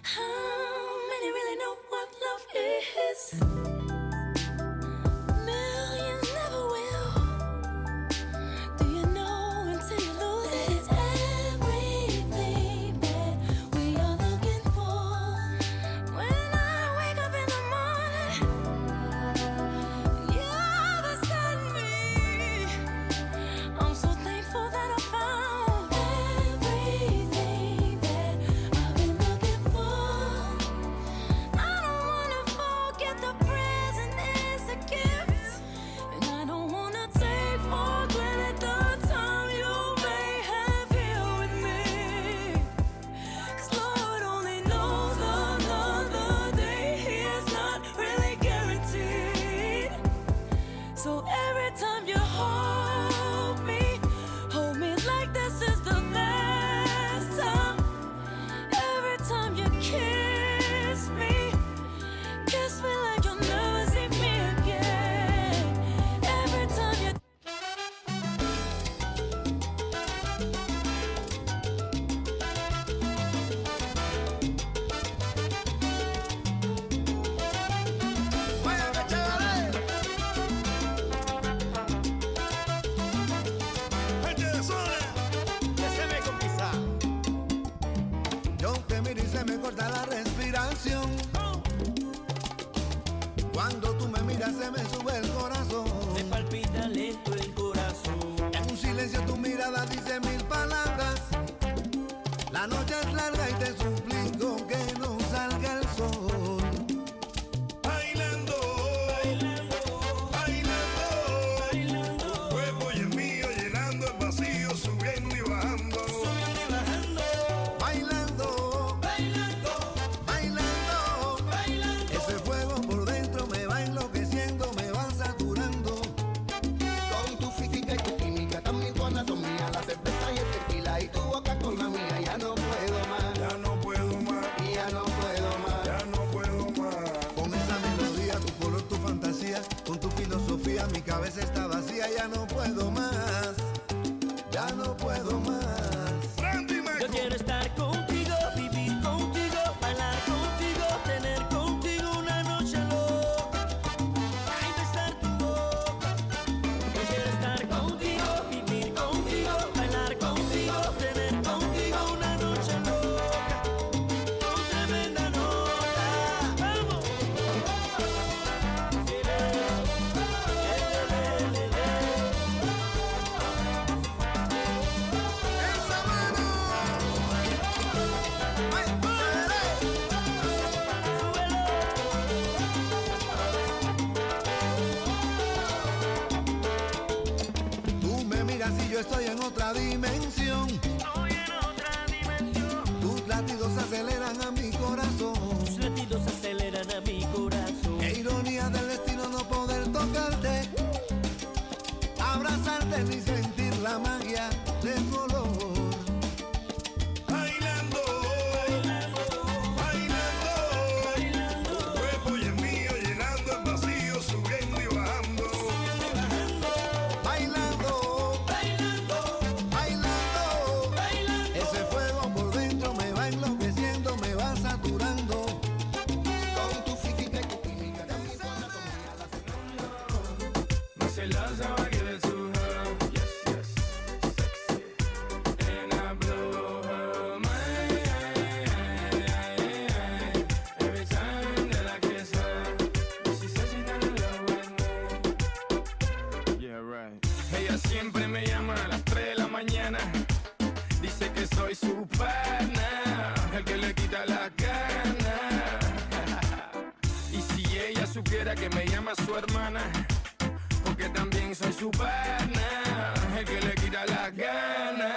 How many really know what love is? La noche es larga y te suplico que no salga el sol. Bailando, bailando, bailando, bailando. Tu cuerpo y el mío llenando el vacío, subiendo y bajando. Subiendo y bajando. Bailando, bailando, bailando, bailando. Ese fuego por dentro me va enloqueciendo, me va saturando. Con tu física y tu química, también tu anatomía, la cerveza y el tequila y tu boca con la mía. Ya no puedo más, ya no puedo más, ya no puedo más, ya no puedo más. Con esa melodía, tu color, tu fantasía, con tu filosofía, mi cabeza está vacía. Ya no puedo más, ya no puedo más. Yo quiero estar contigo, vivir contigo, bailar contigo, tener contigo una noche loca. Ay, besar tu boca. Yo quiero estar contigo, vivir contigo, bailar contigo, tener contigo una noche loca. Con tremenda nota. ¡Vamos! Tú me miras y yo estoy en otra dimensión. Tus latidos aceleran a mi corazón. Tus latidos aceleran a mi corazón. Qué ironía del destino no poder tocarte, abrazarte ni sentir la magia del color. Bailando, bailando, bailando, bailando. Tu cuerpo y el mío llenando el vacío, subiendo y bajando. Subiendo y bajando. Bailando, bailando, bailando, bailando. Ese fuego por dentro me va enloqueciendo, me va saturando. con tu física y tu química, también tu anatomía, la Me say love's how I give it to her. Yes, yes, sexy. And I blow her mind. Every time that I kiss her, she says she's not in love with me. Yeah, right. Ella siempre me llama a las 3 de la mañana. Dice que soy su pana, el que le quita la gana. Y si ella supiera que me llama su hermana, porque también soy su pana, el que le quita la gana.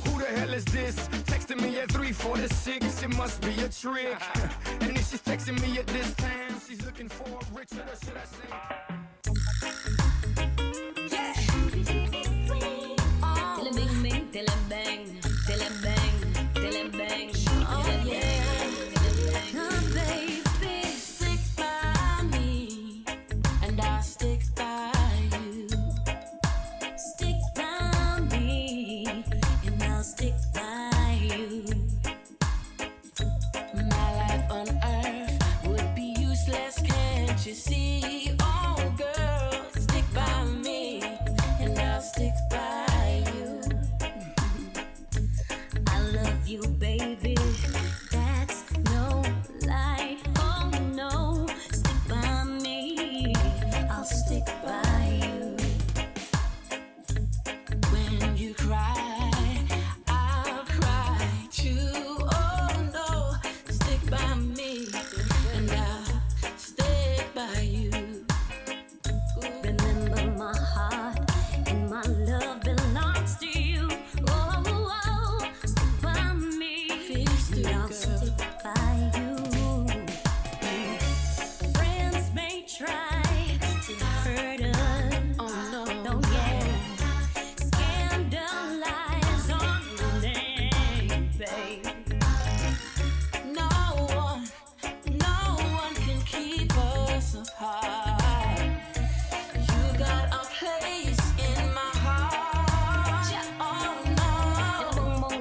Who the hell is this? Texting me at 3:46, it must be a trick. And if she's texting me at this time, she's looking for a Richard, or should I say? Tell him bang, tell him bang, tell him bang, tell him bang. Come baby, stick by me, and I'll stick by you. Stick by me, and I'll stick by you. My life on earth would be useless, can't you see? Oh girl, stick by me, and I'll stick by you. I love you, baby. That's no lie. Oh no, stick by me. I'll stick by you. When you cry, I'll cry too. Oh no, stick by me, and I'll stick by you. Remember my heart and my love belongs to you. Oh, oh, stick by me, and I'll stick by you. Friends may try to hurt us. Oh no, yeah. Scandalize on the name, babe. No one can keep us apart. You got a place in my heart. Oh no.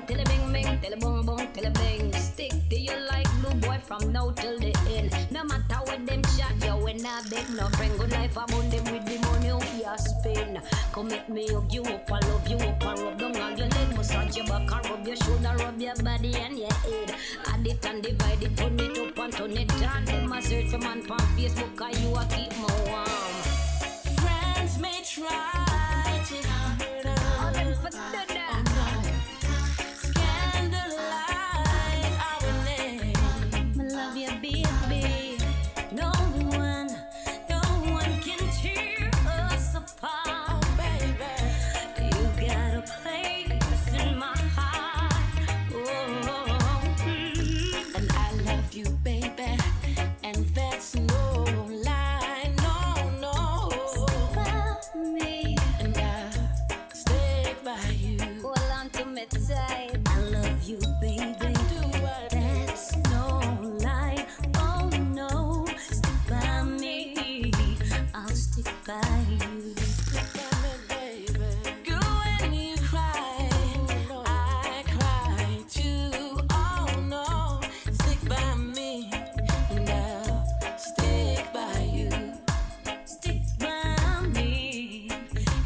Tell a bing bing, tell a boom boom, tell a bing. Stick to you like blue boy from now till the end. No matter what them shot you when I beg no friend. Good life among them with the money we are spend. Come make me hug you up, I love you up, I rub down on your leg, massage your back, I rub your shoulder, rub your body and your head. Add it and divide it, turn it up and turn it down. Them a search for man on Facebook, cause you a keep me warm. Friends may try to hurt us. Oh, them for the the time. I love you, baby. That's no lie. Oh no, stick by me. I'll stick by you. Stick by me, baby. Girl, when you cry, I cry too. Oh no, stick by me. And I'll stick by you. Stick by me.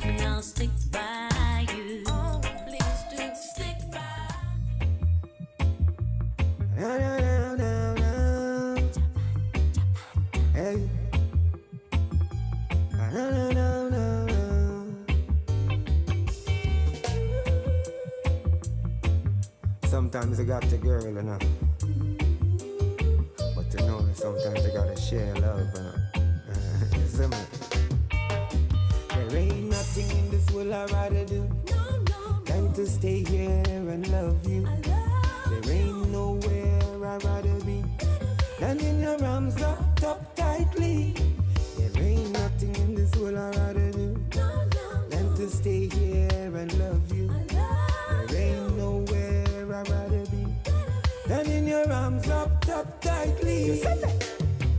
And I'll stick by you. Oh, please do stick by. No, no, no, no, no. Hey. No, no, no, no, no. Sometimes I got the girl, you know. But you know, sometimes I gotta share love, you know. You see me? There ain't nothing in this world I'd rather do than to stay here and love you. There ain't nowhere I'd rather be than in your arms wrapped up tightly. There ain't nothing in this world I'd rather do than to stay here and love you. There ain't nowhere I'd rather be than in your arms wrapped up tightly.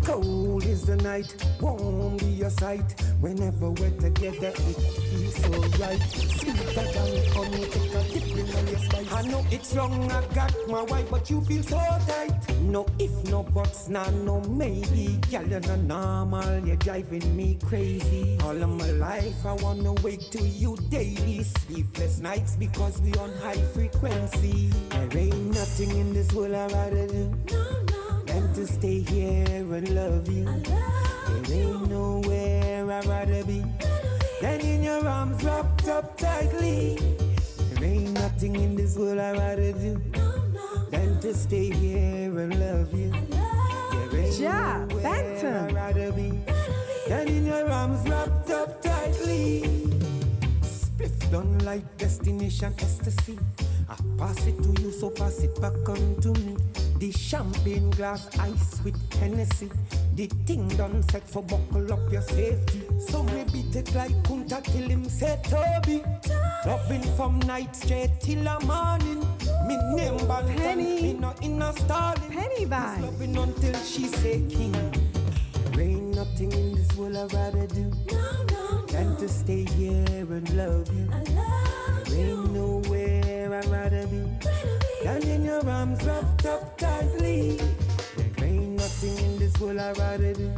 Cold is the night, warm be your sight. Whenever we're together, it feels so right. Sweeter than honey, take a dip in your spice. I know it's wrong, I got my wife, but you feel so tight. No if, no buts, nah, no maybe. Girl, you're not normal, you're driving me crazy. All of my life, I wanna wake to you daily. Sleepless nights because we on high frequency. There ain't nothing in this world I'd rather do than to stay here and love you. There ain't nowhere I'd rather be than in your arms wrapped up tightly. There ain't nothing in this world I'd rather do than to stay here and love you. There ain't nowhere I'd rather be than in your arms wrapped up tightly. Spliff done like destination ecstasy. I pass it to you, so pass it back on to me. The champagne glass ice with Hennessy. The thing done set for buckle up your safety. So me beat it like Kunta till him say Toby. Loving from night straight till the morning. Me name Penny, me no in a stalling. Penny vibe. Loving until she say king. There ain't nothing in this world I'd rather do than to stay here and love you. There ain't nowhere I'd rather be than in your arms wrapped up tightly. There ain't nothing in this world I'd rather do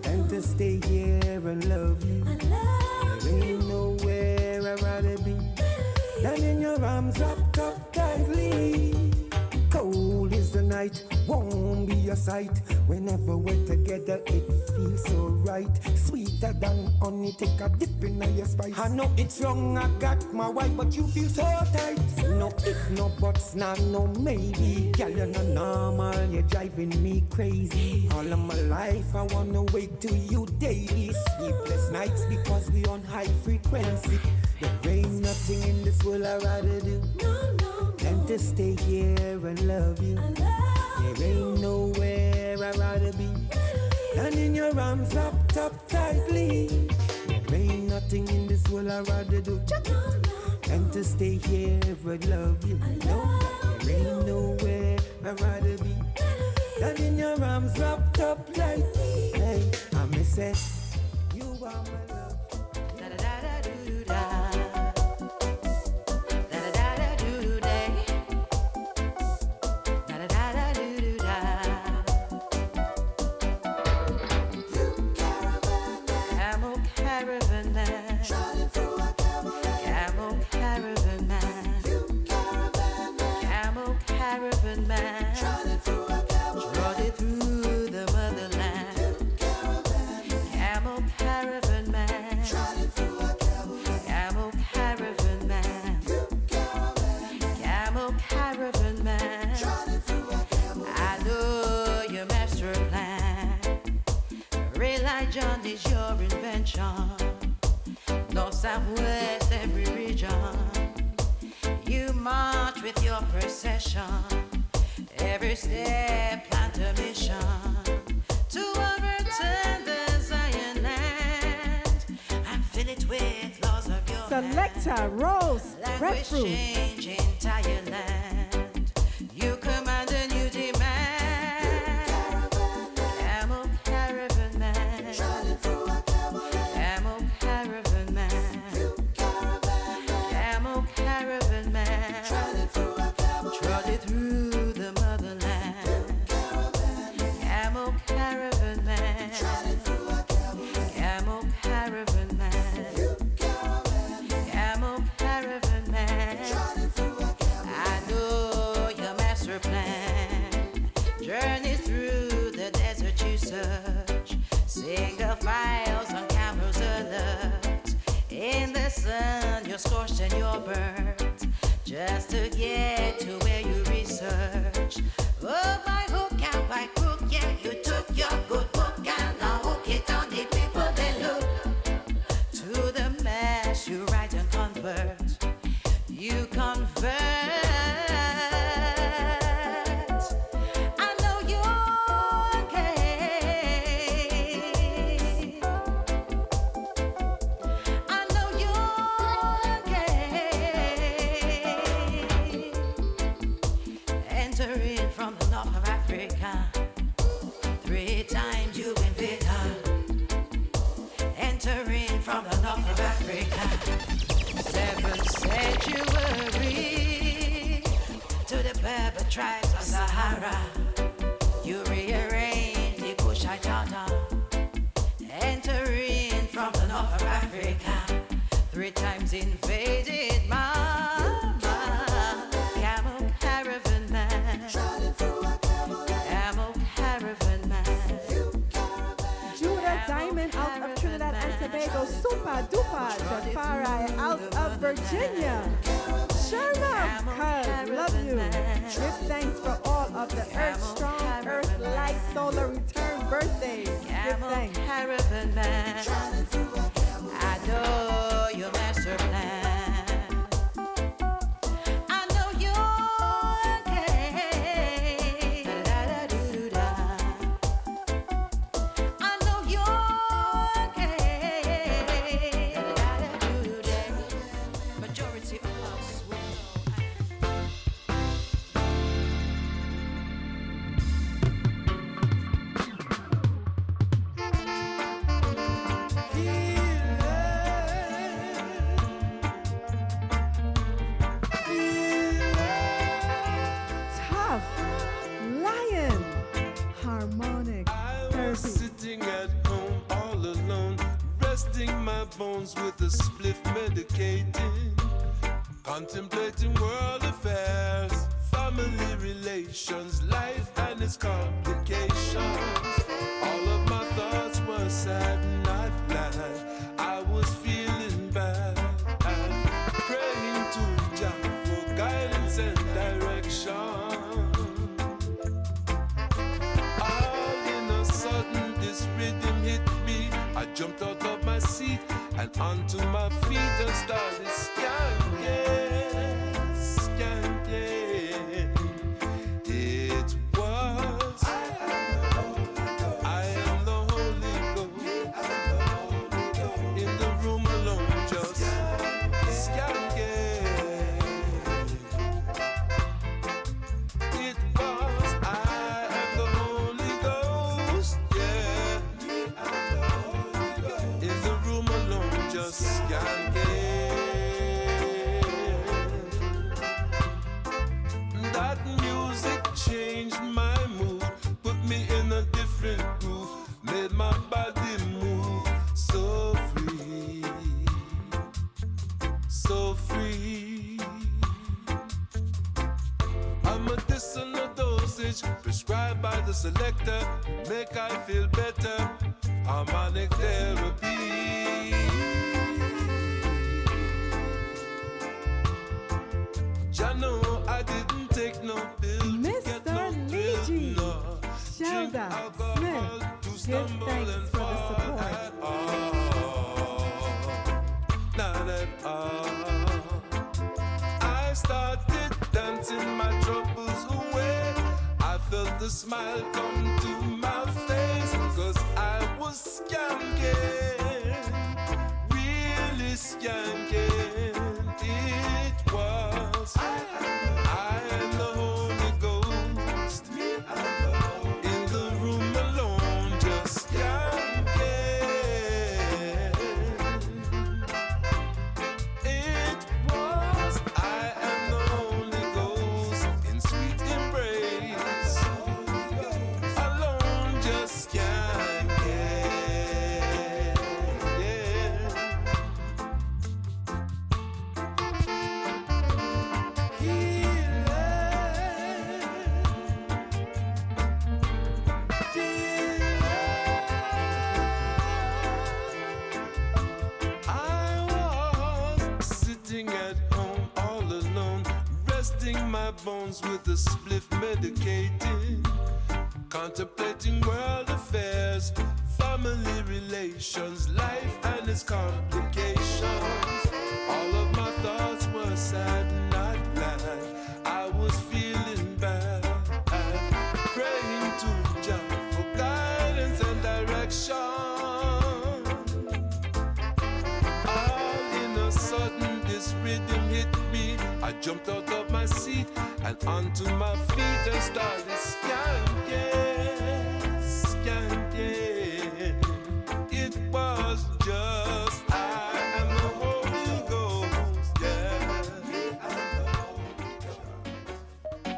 than to stay here and love you. There ain't nowhere I'd rather be than in your arms wrapped up tightly. Cold is the night, warm be your sight. Whenever we're together, it feels so right. Sweeter than honey, take a dip in your spice. I know it's wrong, I got my wife, but you feel so tight. No if, no buts, nah, no maybe. Girl, you're not normal, you're driving me crazy. All of my life, I wanna wake to you daily. Sleepless nights because we on high frequency. There ain't nothing in this world I'd rather do than to stay here and love you. There ain't nowhere I'd rather be than in your arms wrapped up tightly. There ain't nothing in this world I'd rather do than to stay here and love you. No, there ain't nowhere I'd rather be than in your arms wrapped up tightly. Hey, I miss it. You are my love. Religion is your invention. North, south, west, every region. You march with your procession. Every step plant a mission to overturn the Zion land and fill it with laws of your Selector, roast, Language breadfruit. change entire land. You command and you demand. Camel caravan man. Camel caravan man. Camel caravan man. Trotted through the motherland. Camel caravan man. Camel caravan man. Camel caravan man. I know your master plan. Journey through the desert you search. Single files on cameras alert. In the sun you're scorched and you're burnt. Just to get to where you research. Oh, by hook and by crook, yeah, you took your good book and now hook it on the people they look. To the mass you write and convert. You convert. I know you're gay. I know you're gay. Entering from the north of Africa. 3 times you've been bigger. Entering from the north of Africa. 7th century to the Berber tribes of Sahara. You rearrange the Kushite Tata. Entering from the north of Africa. 3 times invaded Mama. Camel caravan man. Camel caravan man. Judah Diamond out of Trinidad and Tobago, Super Duper, Jafari out of Virginia. Sherman, cuz, love you. Give thanks for all of the Earth Strong, Earth Light, Solar Return birthdays. Give thanks. Caravan man. I know your master plan. I know you're gay. Da-da-da-do-do-da. I know you're gay. Da-da-da-do-do-da. Majority of us will Tough Lion Harmonic I was Therapy. sitting at home all alone, resting my bones with a spliff medicating, contemplating world affairs, family relations, life and its complications. All of my thoughts were sad and not glad. I was feeling bad and praying to Jah for guidance and direction. All in a sudden, this rhythm hit me. I jumped out of my seat and onto my feet and started skanking, skanking. It was I am the Holy Ghost in the room alone, just skanking. It was I am the Holy Ghost, yeah. In the room alone, just skanking. That music changed my mood, put me in a different groove, made my body move so free, so free. A medicinal dosage prescribed by the selector, make I feel better. Harmonic therapy. Jano, I didn't take no pill to get no Mr. thrill, Luigi, no. Drink Shelda alcohol Smith, to give stumble thanks and for the fall support. at all. Not at all. I started dancing my troubles away. I felt the smile come to my face, 'cause I was skanking, really skanking. resting my bones with a spliff medicating, contemplating world affairs, family relations, life and its complications. All of my thoughts were sad and not glad. I was feeling bad, praying to Jah for guidance and direction. All in a sudden this rhythm hit me. I jumped out of my seat and onto my feet and started skanking, skanking. It was just I am the Holy Ghost, yeah.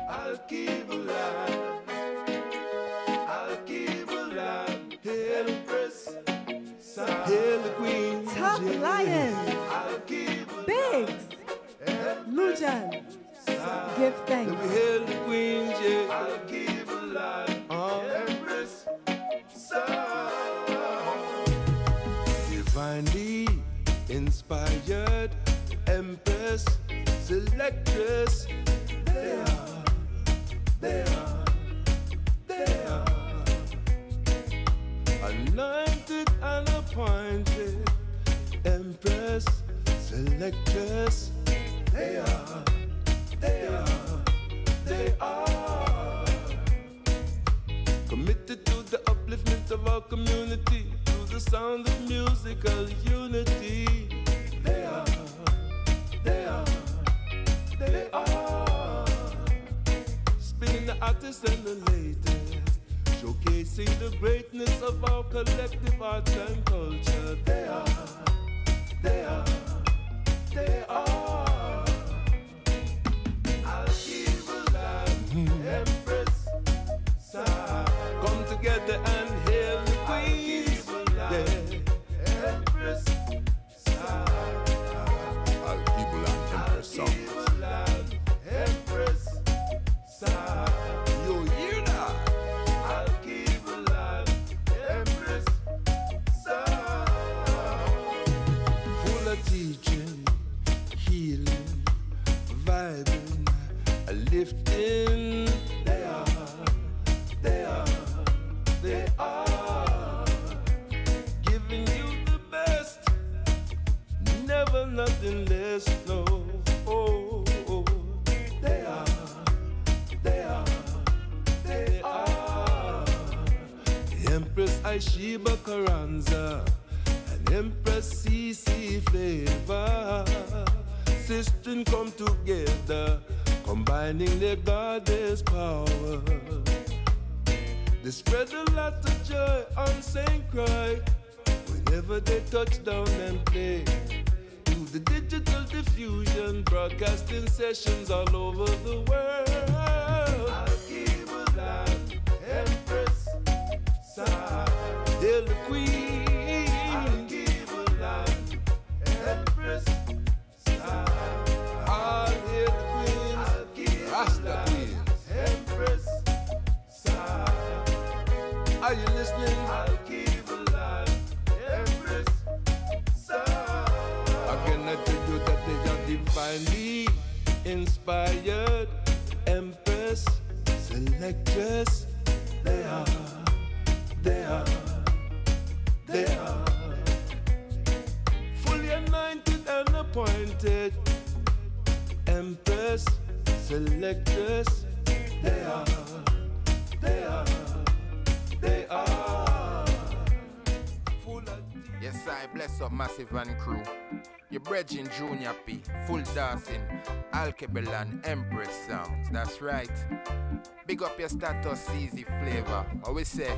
Alkebulan, Alkebulan, Empress, hail the Queen, Tough Lion, Biggs, Lujan, give thanks. We hail the Queen, yeah. Alkebulan, Empress, divinely inspired Empress, Selectress. They are, they are, they are anointed and appointed Empress, Selectress. They are, they are, they are committed to the upliftment of our community through the sound of musical unity. They are, they are, they are spinning the artists and the latest, showcasing the greatness of our collective arts and culture. They are, they are, they are. Empress, come together and hail the Queen. Yeah. Empress, Alkebulan Empress songs. Empress, you hear that? Alkebulan Empress, full of teaching, healing, vibing, lifting. They are, they are, they are giving you the best, never nothing less. No, oh, oh. They are, they are, they are. The Empress Isheba Carranza and Empress CC Flava, sisters come together, combining their goddess power. They spread a lot of joy on St. Croix whenever they touch down and play. Through the digital diffusion, broadcasting sessions all over the world. Alkebulan Empress, hail the Queen. Alkebulan Empress, all hail the Queen. Rasta Queens, Empress, are you listening? Alkebulan Empress, again I tell you that they are divinely inspired Empress, Selectress. They are, they are, they are fully anointed and appointed Empress, Selectress. They are, they are, they are full of. Yes, I bless up Massive and crew. Your brethren Junior P, full dancing, Alkebulan Empress sounds. That's right. Big up your status, easy flavor. Always say,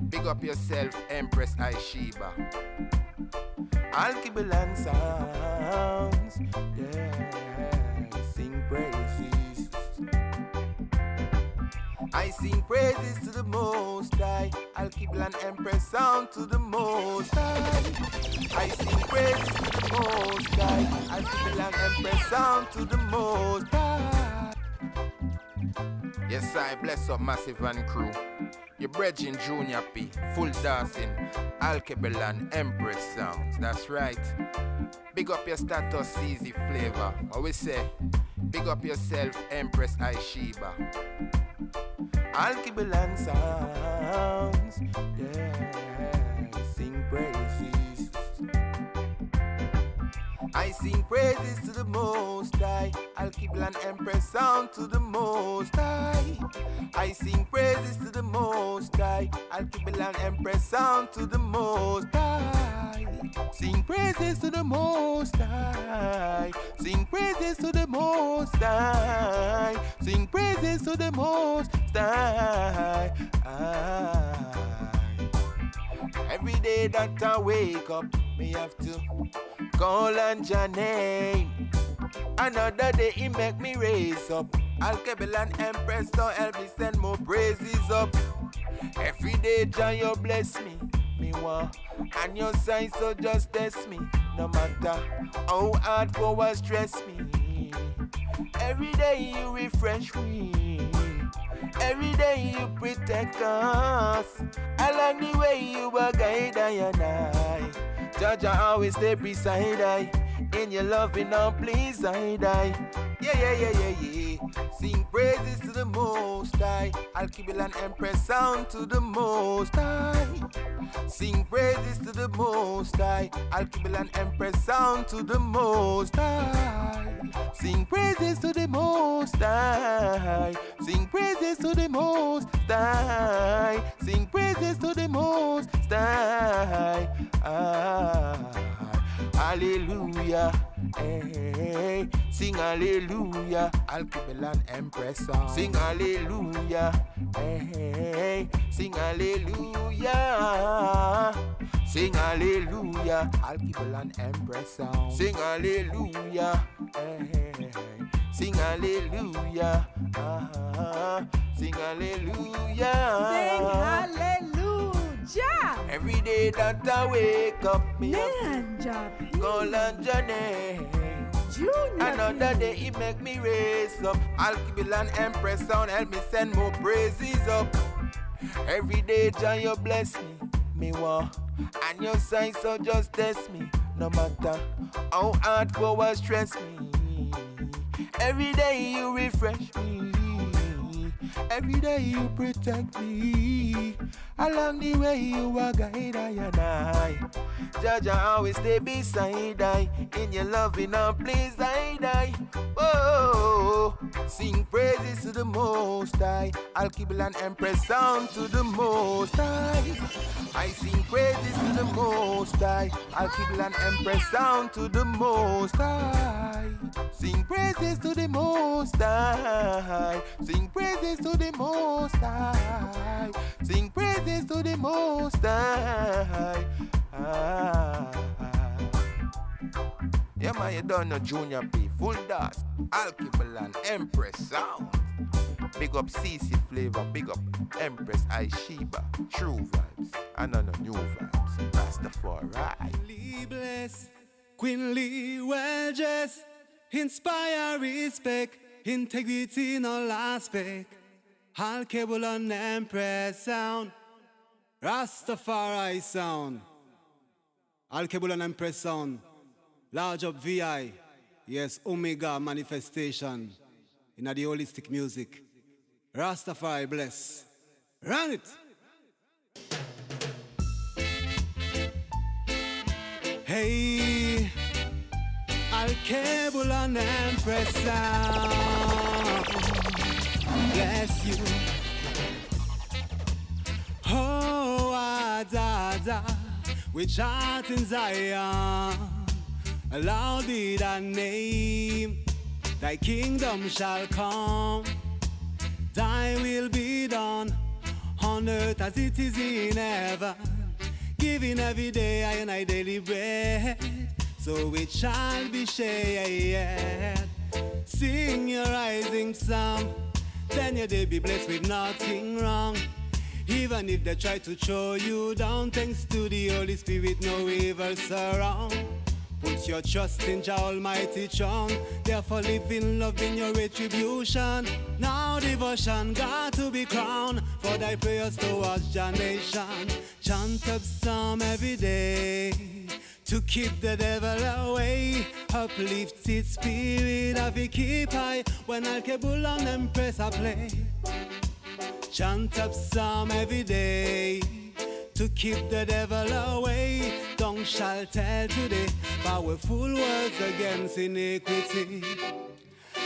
big up yourself, Empress Isheba. Alkebulan sounds, yeah, sing praises. I sing praises to the Most High. Alkebulan Empress sound to the Most High. I sing praises to the Most High. Alkebulan Empress sound to the Most High. Yes, I bless up Massive and crew. Your brethren Junior P, full dancing, Alkebulan Empress sounds. That's right. Big up your status, easy flavor. Always say, Big up yourself, Empress Isheba. Alkebulan sounds, yeah, sing praises. I sing praises to the Most High. Alkebulan Empress sound to the Most High. I sing praises to the Most High. Alkebulan Empress sound to the Most High. Sing praises to the Most High. Sing praises to the Most High. Sing praises to the Most High. Every day that I wake up, me have to call on your name. Another day he make me raise up. Alkebulan Empress, so help me send more praises up. Every day Jah you bless me, me want. And your sign so just test me. No matter how hard for stress me. Every day you refresh me. Every day you protect us. Along the way you will guide I and I. Jah always stay beside I. In your loving now please I die. Yeah. Sing praises to the Most High. Alkebulan Empress sound to the Most High. Sing praises to the Most High. Alkebulan Empress sound to the Most High. Sing praises to the Most High. Sing praises to the Most High. Sing praises to the Most High. Hallelujah. Hey, sing hallelujah. Alkebulan Empress song. Sing hallelujah. Hey, sing hallelujah. Sing hallelujah. Alkebulan Empress song. Sing hallelujah. Hey, sing hallelujah. Sing hallelujah. Sing hallelujah. Every day that I wake up, me Ninja call on your name. Junior Another day he make me raise up. Alkebulan Empress sound help me send more praises up. Every day Jah you bless me want. And your sign so just test me. No matter how hard for stress me. Every day you refresh me. Every day you protect me. Along the way you are guide I and I. Jah always stay beside I. In your loving now please I die. Oh, sing praises to the Most High. Alkebulan Empress sound to the Most High. I sing praises to the Most High. Alkebulan Empress sound to the Most High. Sing praises to the Most High. Sing praises to the Most High. Sing praises to the Most High. Yeah man, you don't know Junior P. Full dance. Alkebulan Empress sound. Big up CC Flava. Big up Empress Isheba. True vibes. And on the new vibes. Rastafari. Lee bless. Queen Lee well dressed. Inspire respect. Integrity in all aspect. Alkebulan Empress sound. Rastafari sound. Alkebulan Empress sound. Large up VI. Yes, Omega manifestation. In the holistic music. Rastafari bless. Run it! Hey, Alkebulan Empress sound. Bless you. Oh, da, which art in Zion. Aloud be thy name. Thy kingdom shall come. Thy will be done on earth as it is in heaven. Giving every day I and I daily bread, so it shall be shared. Sing your rising song, then your day be blessed with nothing wrong. Even if they try to throw you down, thanks to the Holy Spirit, no evil surround. Put your trust in Jah Almighty John. Therefore live in love in your retribution. Now devotion got to be crowned for thy prayers towards Jah nation. Chant up psalm every day To keep the devil away, uplift its spirit of a keep high. When Alkebulan Empress I play, chant up psalm every day. To keep the devil away, tongue shall tell today powerful words against iniquity.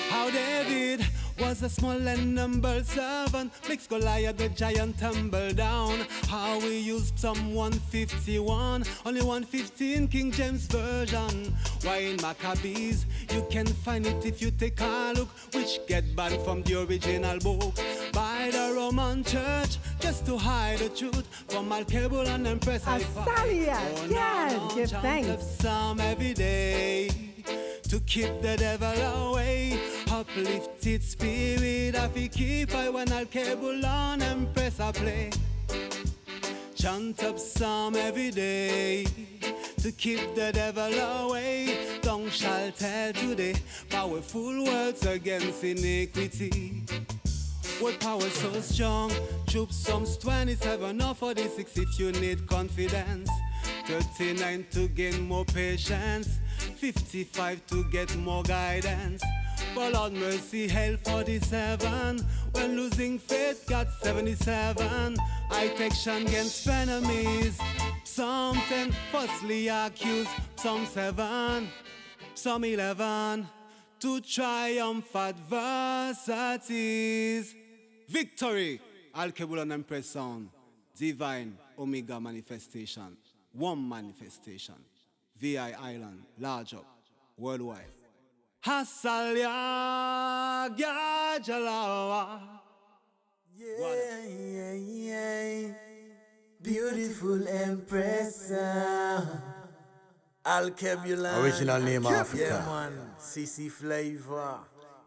How David was a small and humble servant, makes Goliath the giant tumble down. How we used Psalm 151, only 115 King James Version. Why in Maccabees you can find it if you take a look, which get banned from the original book by the Roman Church, just to hide the truth from Alkebulan Empress. Asalia, yeah, give thanks. Psalm every day. To keep the devil away, uplift its spirit of a keep I when Alkebulan Empress I play. Chant up psalm every day. To keep the devil away, tongue shall tell today powerful words against iniquity. With power so strong, troops Psalms 27 or 46 if you need confidence. 39 to gain more patience, 55 to get more guidance. For Lord mercy, hell 47. When losing faith, got 77. I take action against enemies. Psalm 10, falsely accused. Psalm 7, Psalm 11. To triumph adversities. Victory! Alkebulan Empress sound. Divine Omega manifestation. One manifestation. VI Island, large up, worldwide. Hasalia Gajalawa. Yeah. Beautiful Empress. Alkebulan. Original name Africa. Yeah, man. CC Flava.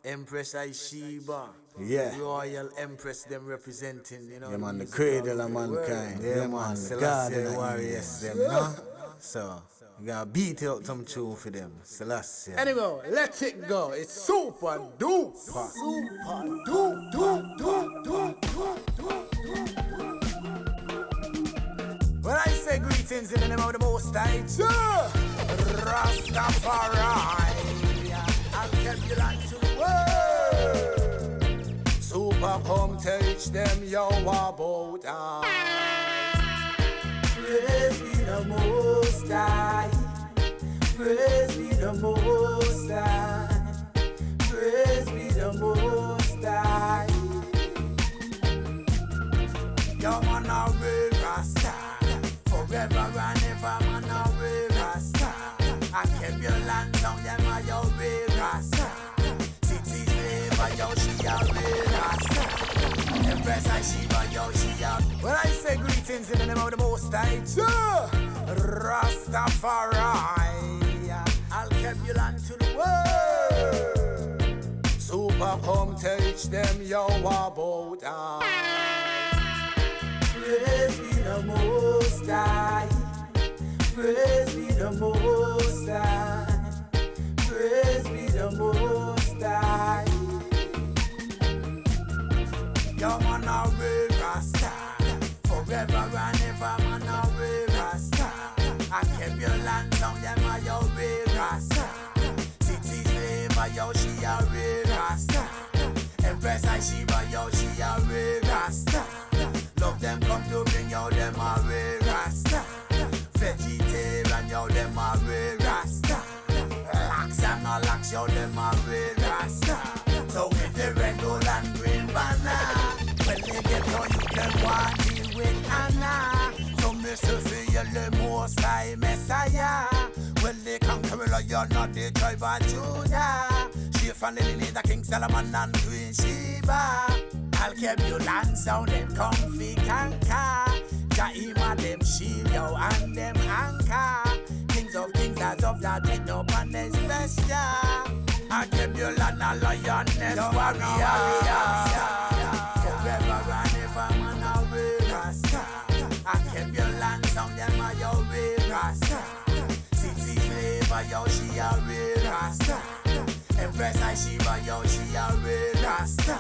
Empress Isheba. Yeah. Royal Empress, them representing, you know. Yeah, man, the cradle of mankind. Yeah, man, the garden warriors, them, you know. So, you gotta beat out some tune for them. Selectresses. Anyway, let it go. It's super duper. Super duper. When I say greetings in the name of the Most High, Rastafari, Alkebulan to the world. Super come teach them yo about I. Praise be the Most High. Praise be the Most High. Praise be the Most High. Yo man a real Rasta. Forever and ever man a real Rasta. I keep your land down them a yo real Rasta. City Flava yo she a real Rasta. Empress Isheba yo she a. When I say greetings in the name of the Most High, Rastafari, Alkebulan to the world. Super come teach them yo about I. Praise be the Most High. Praise be the Most High. Praise be the Most High. Yo man a real Rasta. Forever and ever man a real Rasta. I keep your land down them a yo real Rasta. City Flava yo she a real Rasta. Empress Isheba yo she a real Rasta. Love them come to bring yo them a real Rasta. Vegetarian yo them a real Rasta. Lax and no lax yo them a real Rasta. So with the red, gold and green banner, when they get on you can walk in with Anna. So Mr. Feel the Most High Messiah. Well they conquer you're not the tribe of Judah. She from the lineage of King Solomon and Queen Sheba. Alkebulan sound them comfy canker. Jaima them shield yo and them anchor. Kings of kings as of that take no pan special. Alkebulan a lioness warrior. Forever and ever man a real Rasta. Alkebulan sound them a yo real Rasta. City Flava yo she a real Rasta. Empress Isheba yo she a real Rasta.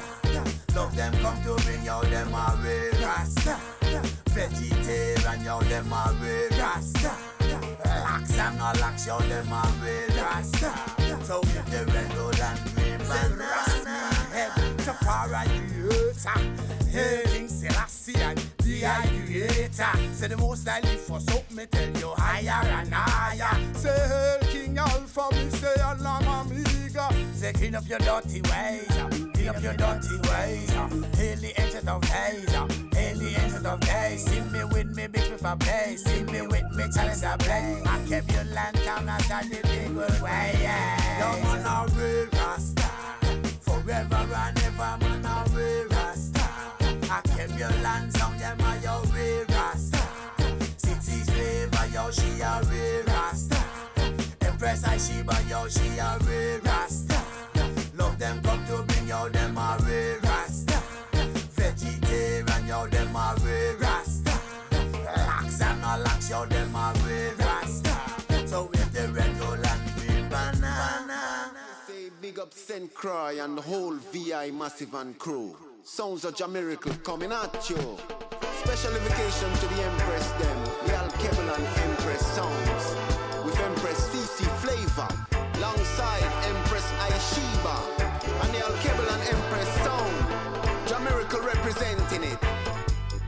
Love them come to bring yo them a real Rasta. Vegetarian yo them a real Rasta. Lax Locks and no locks, yo, them a real rasta. So if the red, gold and green banana head to far right the earth. Hey, King Selassie and the creator. Say the most I live for soap, me tell you higher and higher. Say hail King Alpha, me say Alam Amiga. Say clean up your dirty ways, clean up your dirty ways. Hail the ancient of days, hail the ancient of days. See me with me big with a play, see me with me challenge a play. I kept your land down and done the big good way, yeah. Yo man a real rasta, forever and ever man a real rasta. I kept your land down, them a yo real rasta. City's Flava, yo she a real rasta. Empress Isheba, yo she a real rasta. Love them come to bring yo, them a real rasta. Vegetarian, yo them a real rasta. Lax and no lax, yo them a real rasta. So if the red, gold and green banana. Say big up Saint Croix and the whole VI Massive and crew. Sounds of Jamaica coming at you. Special invocation to the Empress them, the Alkebulan Empress sounds. With Empress CC Flava, alongside Empress Isheba, and the Alkebulan Empress sound. Jamaica representing it.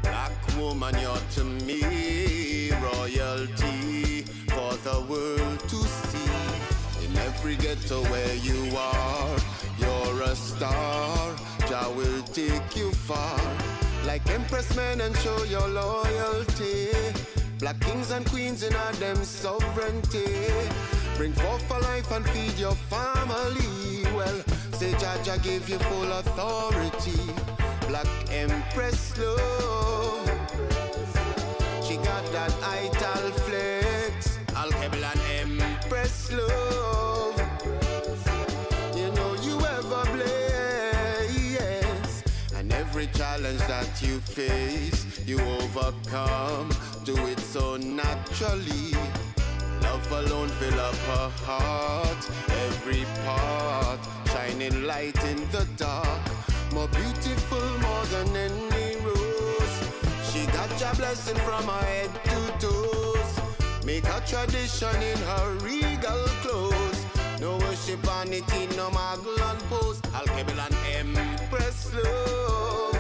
Black woman, you're to me royalty for the world to see. In every ghetto where you are, you're a star. Jah will take you far. Like Empress men and show your loyalty. Black kings and queens in our them sovereignty. Bring forth a life and feed your family. Well, say Jah give you full authority. Black Empress love. She got that ital flex. Alkebulan Empress love. You know you ever blaze. And every challenge that you face, you overcome. Do it so naturally. Love alone fill up her heart. Every part, shining light in the dark. More beautiful, more than any rose. She got your blessing from her head to toes. Make a tradition in her regal clothes. No worship vanity, no muggle and pose. Alkebulan Empress love.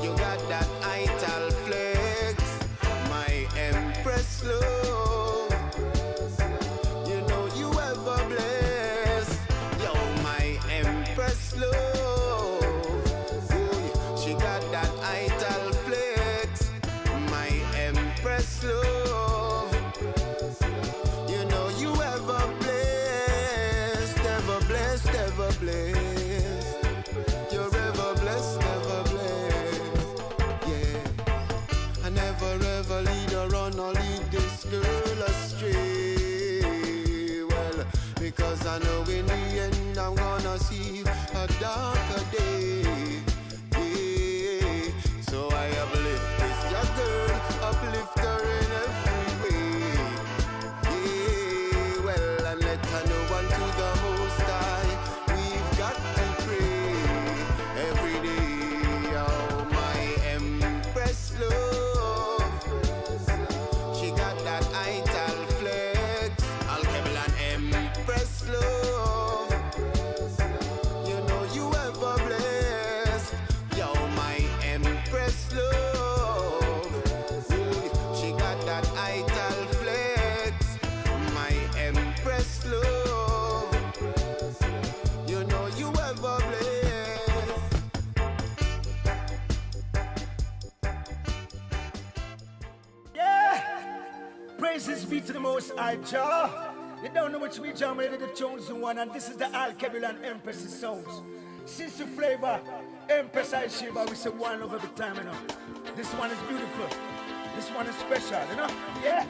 You got that ital flex, my Empress love. You know you ever blessed. Yo, my Empress love. Ooh, she got that ital flex, my Empress love. You know you ever blessed, ever blessed, ever blessed. You're ever blessed, ever blessed. Yeah, I never ever lead her on or lead this girl astray. Well, because I know in the end I'm gonna see a darker day. Yeah, so I uplift this your girl, uplift her in every way. Yeah, well, and let her know unto the Most High we've got to pray every day. Oh, my Empress love. She got that ital flex. Alkebulan Empress love. You know you ever blessed. Yo, my Empress love. Ooh, she got that ital flex. My Empress love. You know you ever blessed. Yeah! Praises be to the Most High Jah. You don't know which we Jah made the chosen one, and this is the Alkebulan Empress's songs. Sister Flava, Empress Isheba, we say one love every time, you know. This one is beautiful. This one is special, you know? Yeah?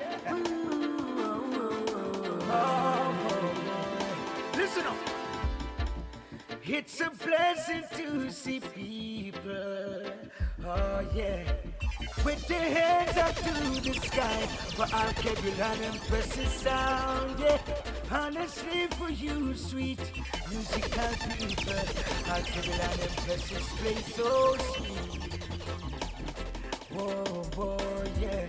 Listen up. It's a blessing to see people, oh yeah, with their hands up to the sky for Alkebulan Empress's sound, yeah. Honestly for you, sweet musical people, Alkebulan Empress's play so sweet. Whoa, boy, yeah.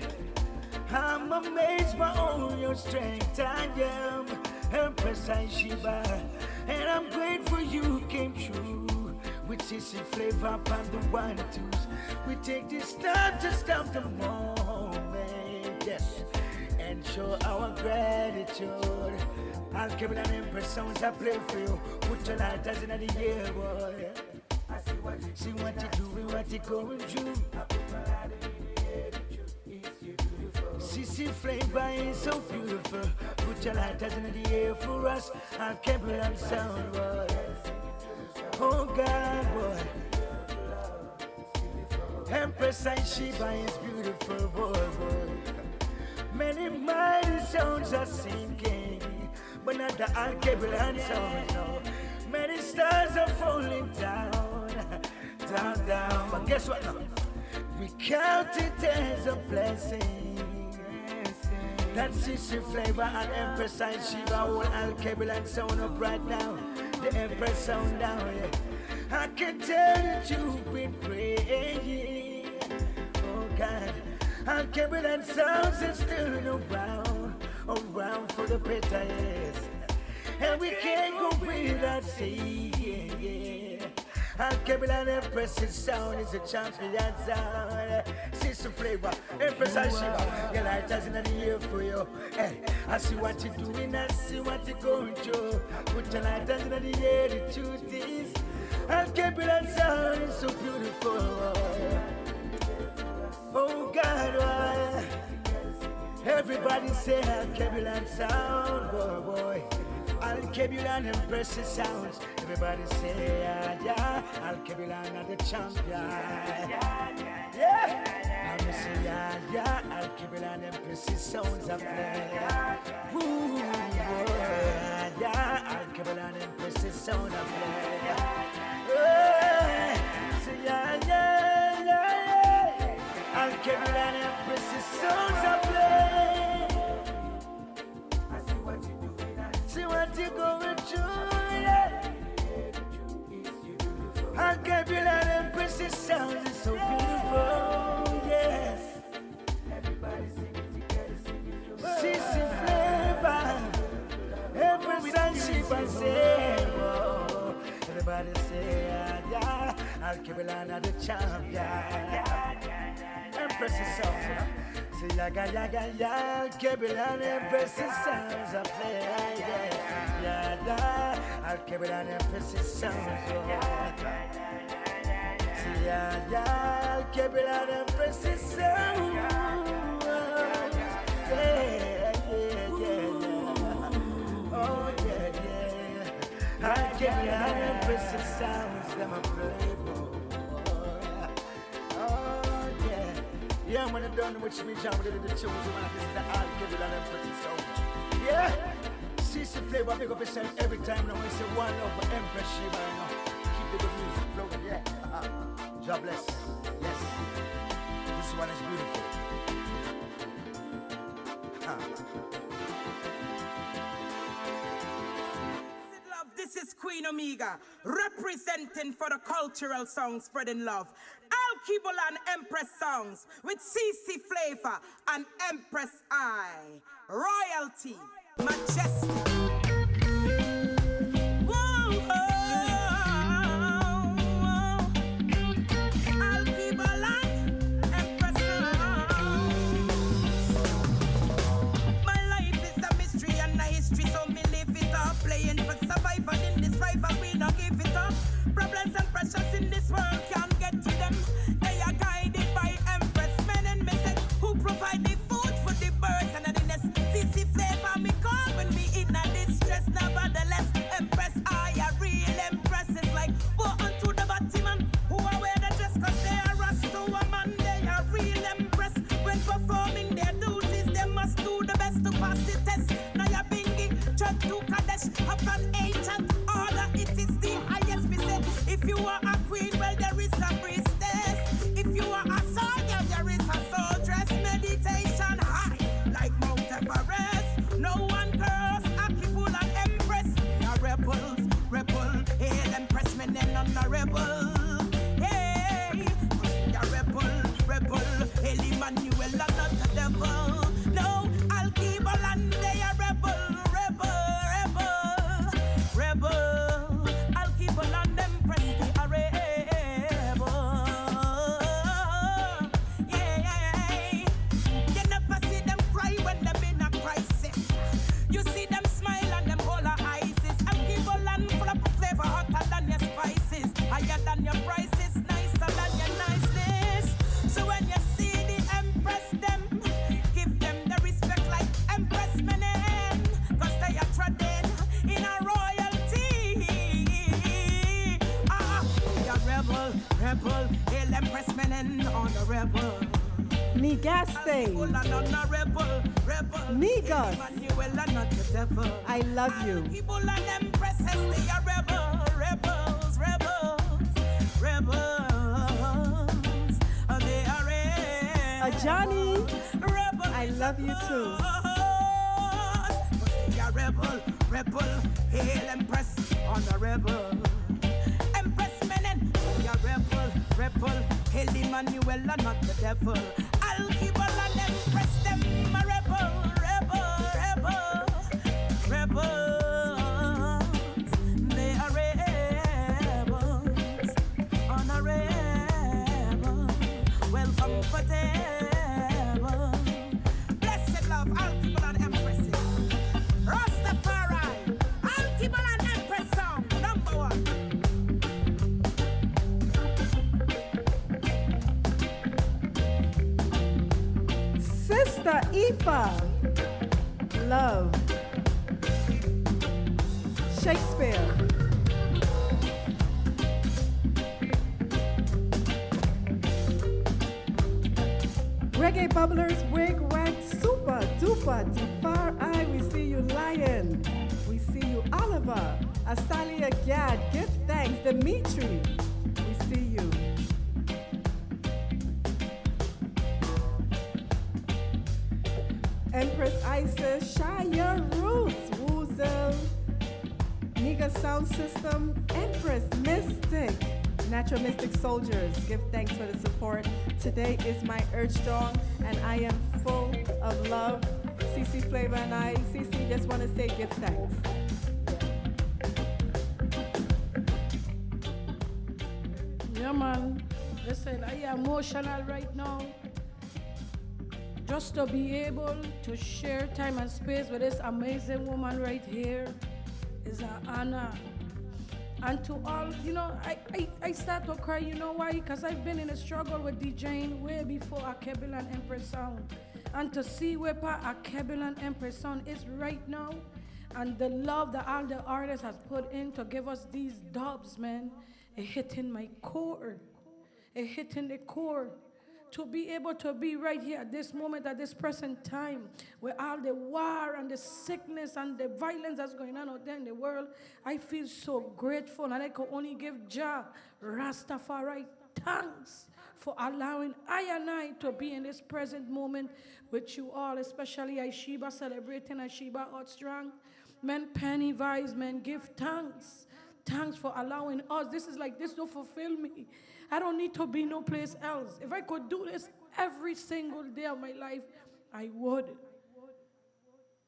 I'm amazed by all your strength. I am Empress Isheba, and I'm grateful you came through with sissy flavor on the 1 2s. We take this time to stop the moment, yes, and show our gratitude. Alkebulan Empress sounds I play for you. Put your lighters in the air, boy. See what you doing, what you going through. Sissy flavor is so beautiful. Put your lighters in the air for us. Alkebulan sound, boy. Oh God, boy. Empress Isheba is beautiful, boy. Many mighty sounds are sinking, but not the Alkebulan sound, no. Many stars are falling down, down. But guess what? No. We count it as a blessing. That sissy flavor and Empress Isheba whole Alkebulan sound up right now. The Empress sound down, yeah. I can tell that you've been praying. Oh God, Alkebulan sounds is still around for the better, yes. And we can't go without saying, yeah. Alkebulan Empress's sound is a champion sound. Sister flavor, Empress Isheba, your lighters in the air for you. Hey, I see what you're doing, I see what you're going through. Put your lighters in the air, the truth is, Alkebulan sound is so beautiful. Oh God, why? Everybody say Alkebulan sound, boy. Alkebulan Empress's sounds. Everybody say, yeah. Alkebulan are the champion. Yeah. I'm say, yeah. Alkebulan Empress's sounds are play. Ooh, yeah. Alkebulan Empress's sound are play. Say, yeah. Alkebulan Empress's sounds are play. See what you're going through, yeah. Alkebulan Empress's sound is so beautiful, yes. Everybody sing it together, sing it together. Sissy flavor, Empress Isheba say, oh. Everybody say, yeah. Alkebulan are the champion. Empress's sound, say, yaga, Alkebulan Empress's sounds are playing, yeah. Alkebulan Empress's sounds, say, Alkebulan Empress's sounds, yeah. Oh, yeah. Alkebulan Empress's sounds, them a play, boy. Yeah, when I'm done with me, jam with the tunes, man, this is the Alkebulan Empress sound. Yeah, Sissy flavor, big up yourself every time. Now we say one love for Empress Sheba, you know. Keep the good music flowing, yeah. God bless. Yes, this one is beautiful. This is Queen Omega, representing for the cultural song spreading love. Alkebulan Empress songs with CC Flavor and Empress I. Royalty, majestic. Playing for survival in this rival, we don't give it up. Problems and pressures in this world can't get to them. They are guided by Empress men and men who provide the food for the birds and the nest. CC Flavor me call when we in a distress. Nevertheless, Empress I a real Empress. It's like go unto the Batman who are wear the dress cause they are us to a man. They are real Empress. When performing their duties, they must do the best to pass the test. Now you're bingy, truck to up an ancient order, it is the highest. We say, if you are a queen, well, there is a priestess. If you are a soldier, there is a soldiers. Meditation high, like Mount Everest. No one curse, Alkebulan Empress. The rebel, hail Empress, men and on the rebel. Hey, the rebel, hail Emmanuel, and not the devil. rebel. Hail Empress men and honorable. Nigaste. Niggas. I love you. Alkebulan Empresses, they are rebels. They are Johnny. I love you too. They are rebel. Hail Empress, honorable. Empress men and they are rebel. Hail Emmanuel, not the devil. Alkebulan Empress, them a rebels. They are rebels, honorable, well comfortable. Blessed love, Alkebulan Empresses. Rastafari, Alkebulan Empress song, number 1. Sister Aoife. Love. Shakespeare. Reggae bubblers, wig, wag, super, duper, far eye, we see you, Lion. We see you, Oliver. Asalia Gad, give thanks, Dimitri. We see you. Empress Isis, Shia Roots, Woozle, Niga Sound System, Empress Mystic, Natural Mystic Soldiers, give thanks for the support. Today is my Earth Strong, and I am full of love. CC Flava and I, CC, just want to say give thanks. Yeah, man. Listen, I am emotional right now. Just to be able to share time and space with this amazing woman right here is an honor. And to all, I start to cry, you know why? Because I've been in a struggle with DJing way before Alkebulan Empress sound. And to see where Alkebulan Empress sound is right now, and the love that all the artists has put in to give us these dubs, man, it hit in my core. It hit in the core. To be able to be right here at this moment, at this present time, where all the war and the sickness and the violence that's going on out there in the world, I feel so grateful, and I can only give Jah Rastafari thanks for allowing I to be in this present moment with you all, especially Isheba, celebrating Isheba out strong. Man, Penny Vibes, man, give thanks. Thanks for allowing us. This don't fulfill me. I don't need to be no place else. If I could do this every single day of my life, I would.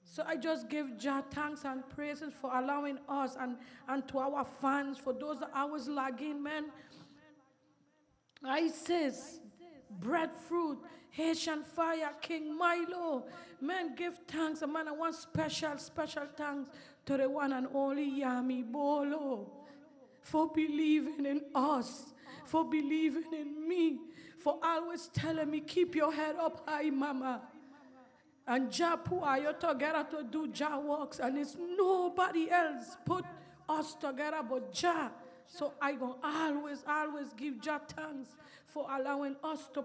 So I just give Jah thanks and praises for allowing us and to our fans, for those that I was lagging, man. A.E.S, Breadfruit, Haitian Fire, King Milo. Man, give thanks. And man, I want special thanks to the one and only Yami Bolo for believing in us, for believing in me, for always telling me, keep your head up high, mama. And Jah put you together to do Jah works, and it's nobody else put us together but Jah. So I gonna always give Jah thanks for allowing us to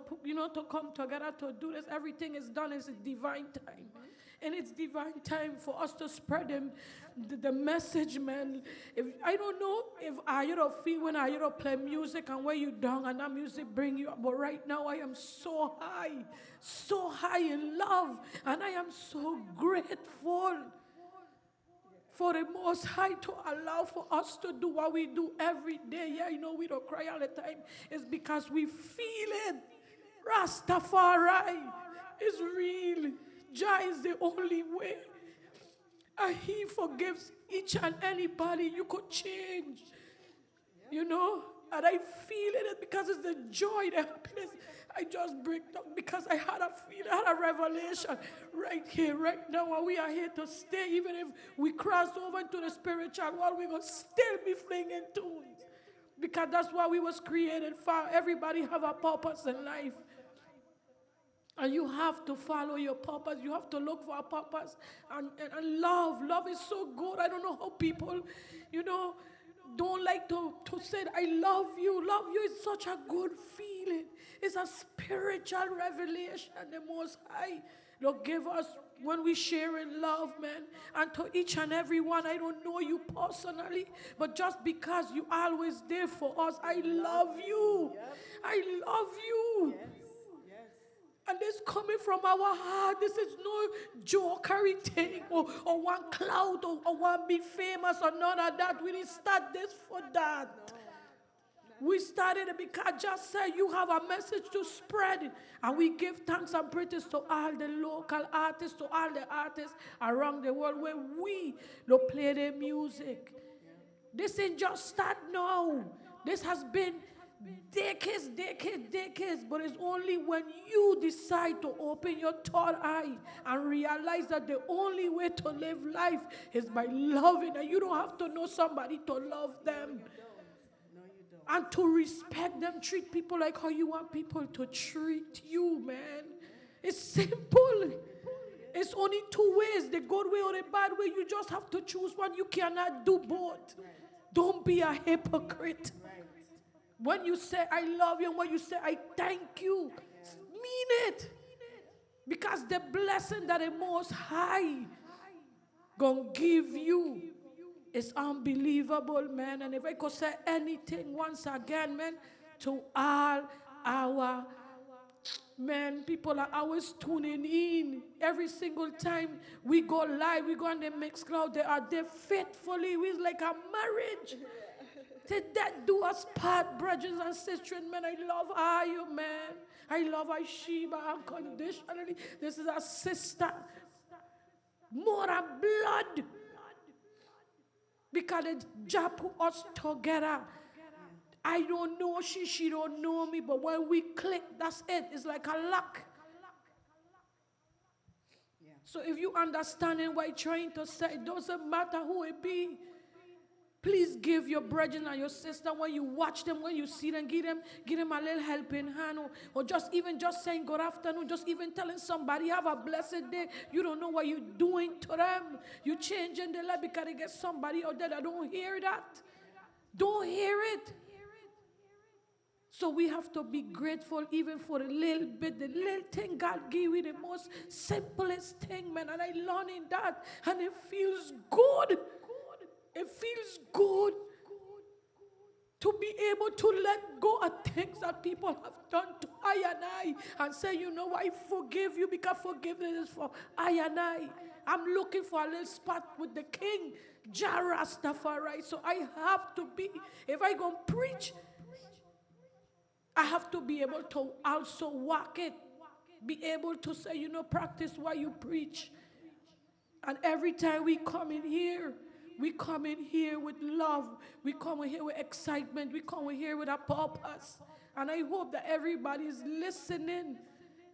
to come together to do this. Everything is done. It's a divine time. And it's divine time for us to spread the message, man. I don't know if I feel when I play music and where you down and that music bring you up. But right now I am so high in love. And I am so grateful for the Most High to allow for us to do what we do every day. Yeah, we don't cry all the time. It's because we feel it. Rastafari is real. Jah is the only way. And He forgives each and anybody. You could change. And I feel it because it's the joy, the happiness. I just break down because I had a feeling, I had a revelation right here, right now. And we are here to stay. Even if we cross over into the spiritual world, we're going to still be flinging tunes. Because that's what we was created for. Everybody have a purpose in life. And you have to follow your purpose. You have to look for a purpose. And love. Love is so good. I don't know how people, don't like to say, I love you. Love you is such a good feeling. It's a spiritual revelation the Most High give us when we share in love, man. And to each and every one, I don't know you personally, but just because you always there for us, I love you. I love you. And this coming from our heart. This is no jokery thing or one cloud or one be famous or none of that. We didn't start this for that. We started it because I just said you have a message to spread. And we give thanks and praises to all the local artists, to all the artists around the world where we don't play their music. This ain't just start now. This has been decades, but it's only when you decide to open your third eye and realize that the only way to live life is by loving, and you don't have to know somebody to love them. And to respect them, treat people like how you want people to treat you, man. It's simple. It's only two ways, the good way or the bad way. You just have to choose one. You cannot do both. Don't be a hypocrite. When you say, I love you, and when you say, I thank you, mean it. Because the blessing that the Most High gonna give you is unbelievable, man. And if I could say anything once again, man, to all our people are always tuning in. Every single time we go live, we go on the Mixcloud, they are there faithfully. It's like a marriage. Did that do us part, brothers and sisters, man? I love you, man. I love Isheba unconditionally. This is our sister. More than blood. Because the job put us together. I don't know she don't know me, but when we click, that's it. It's like a lock. So if you understanding what I'm trying to say, it doesn't matter who it be. Please give your brethren and your sister, when you watch them, when you see them, give them a little helping hand, or just saying good afternoon, just even telling somebody have a blessed day. You don't know what you're doing to them. You're changing their life because they get somebody out there that don't hear that. Don't hear it. So we have to be grateful even for a little bit, the little thing God gave you, the most simplest thing, man. And I learning that, and it feels good. It feels good to be able to let go of things that people have done to I and say, you know what, I forgive you because forgiveness is for I. I'm looking for a little spot with the King, Jah Rastafari. So I have to be, if I go preach, I have to be able to also walk it. Be able to say, you know, practice what you preach. And every time we come in here with love. We come in here with excitement. We come in here with a purpose. And I hope that everybody is listening.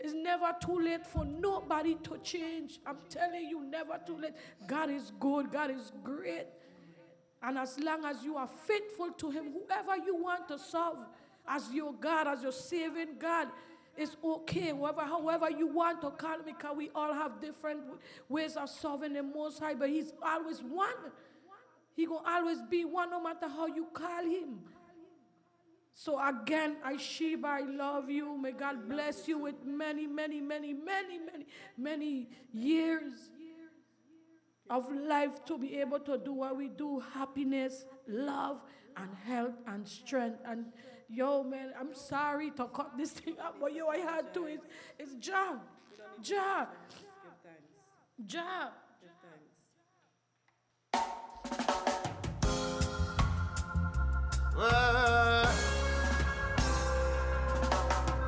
It's never too late for nobody to change. I'm telling you, never too late. God is good. God is great. And as long as you are faithful to Him, whoever you want to serve as your God, as your saving God, it's okay. However you want to call Him, because we all have different ways of serving the Most High, but He's always one. He will always be one no matter how you call Him. So again, Isheba, I love you. May God bless you with many, many, many, many, many, many years of life to be able to do what we do. Happiness, love, and health and strength. And yo, man, I'm sorry to cut this thing up, but yo, I had to. It's Jah. Jah. Jah.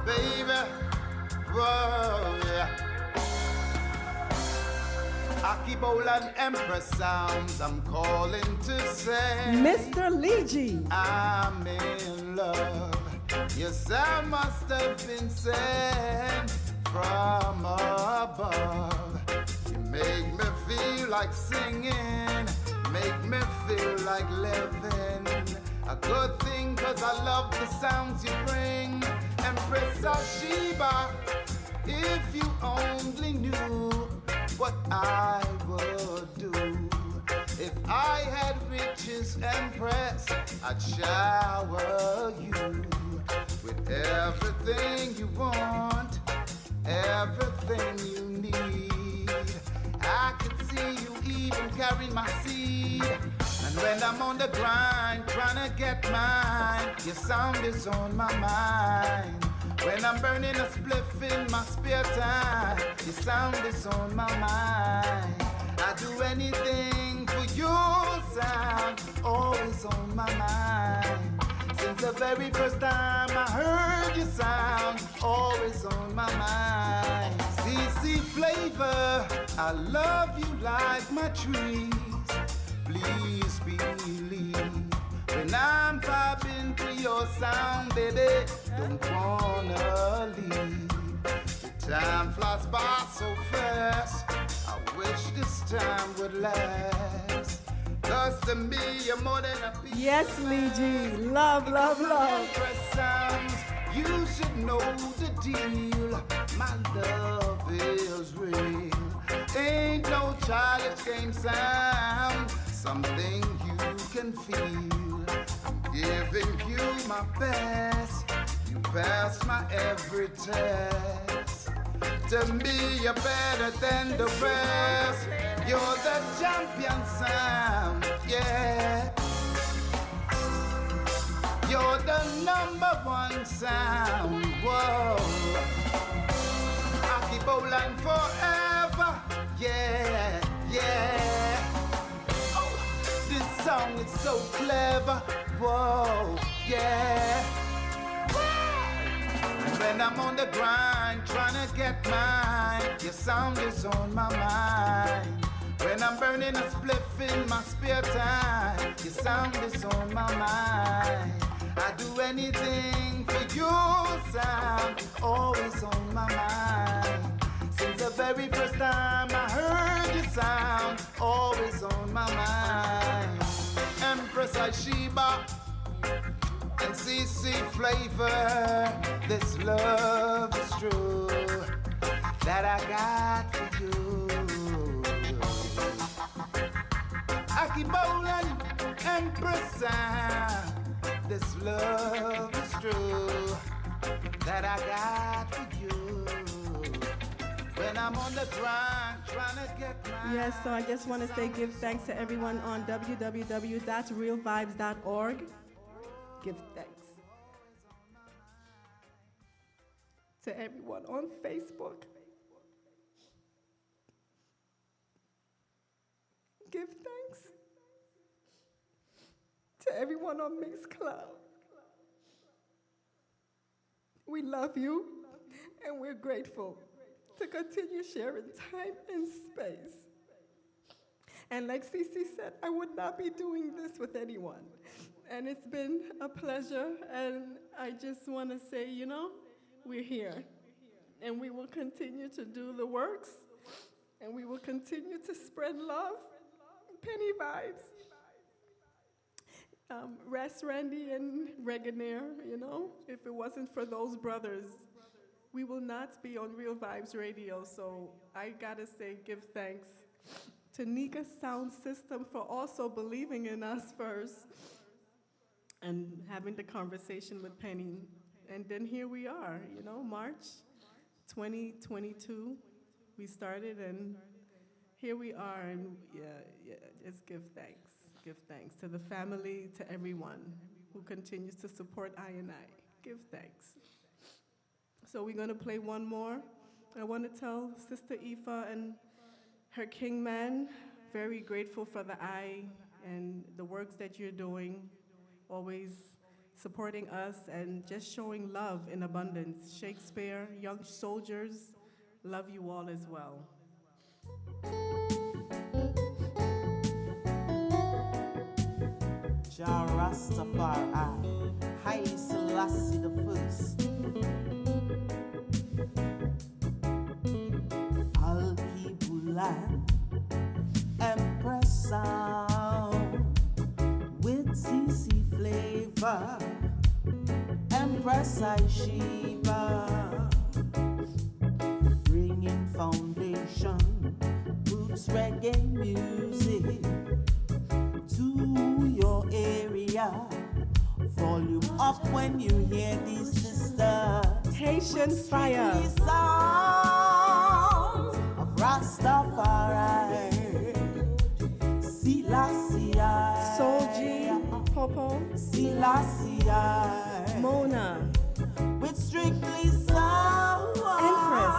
Baby, whoa, yeah. Alkebulan Empress sounds, I'm calling to say, Mr. Leegee, I'm in love. Yes, I must have been sent from above. You make me feel like singing, make me feel like living. A good thing, cause I love the sounds you bring. Empress Isheba, if you only knew what I would do If I had riches, Empress, I'd shower you with everything you want, everything you need. I could see you even carry my seed. And when I'm on the grind, trying to get mine, your sound is on my mind. When I'm burning a spliff in my spare time, your sound is on my mind. I do anything for your sound, always on my mind. Since the very first time I heard your sound, always on my mind. CC Flavor, I love you like my trees. Please believe when I'm vibing to your sound, baby, don't wanna leave. The time flies by so fast, I wish this time would last. Cause to me, you're more than a piece. Yes, Lee G. Love, love, love. Sounds, you should know the deal. My love is real. Ain't no childish game sound. Something you can feel. I'm giving you my best. You pass my every test. To me, you're better than the rest. You're the champion sound, yeah. You're the #1 sound, whoa. Alkebulan forever, yeah, yeah. Oh, this song is so clever, whoa, yeah. When I'm on the grind, trying to get mine, your sound is on my mind. When I'm burning a spliff in my spare time, your sound is on my mind. I do anything for your sound, always on my mind. Since the very first time I heard your sound, always on my mind. Empress Isheba and CC Flavor, this love is true that I got for you. Alkebulan Empress, this love is true that I got for you. When I'm on the grind, trying to get my... Yes, so I just want to say give thanks to everyone on www.realvibes.org. Give thanks to everyone on Facebook. Give thanks to everyone on Mixcloud. We love you and we're grateful to continue sharing time and space. And like Cece said, I would not be doing this with anyone. And it's been a pleasure, and I just want to say, you know, we're here. And we will continue to do the works, and we will continue to spread love, penny vibes. Rest Randy and Reggae, you know, if it wasn't for those brothers, we will not be on Real Vibes Radio. So I gotta say, give thanks to Nika Sound System for also believing in us first and having the conversation with Penny. And then here we are, you know, March 2022, we started, and here we are, and just give thanks. Give thanks to the family, to everyone who continues to support I and I. Give thanks. So we're going to play one more. I want to tell Sister Aoife and her king man, very grateful for the I and the works that you're doing, always supporting us and just showing love in abundance. Shakespeare, young soldiers, love you all as well. Jah Rastafari, Haile Selassie the First. Alkebulan Empress sound with CC Flava, Empress Isheba, bringing foundation, roots reggae music. volume up when you hear these sisters. Haitian fire. These sounds of Rastafari. Selassie. Soji, Popo, Selassie. Mona, with strictly sound. Empress,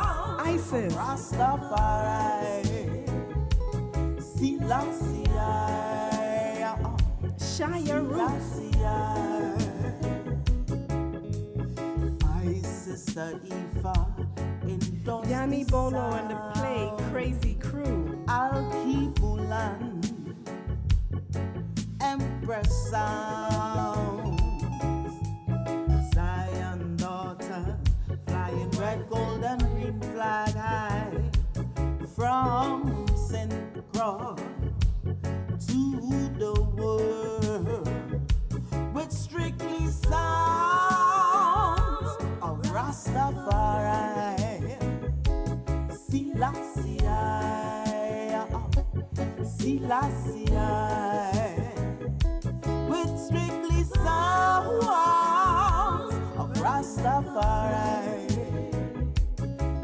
Isis, Rastafari. Selassie. Shire Roots, Sister Eva, Yami Bolo and the Play Crazy Crew, Alkebulan Empress sounds, Zion daughter, flying red, gold, and green flag high from St. Croix to the world with strictly sounds of Rastafari. Selassie, Selassie, with strictly sounds of Rastafari.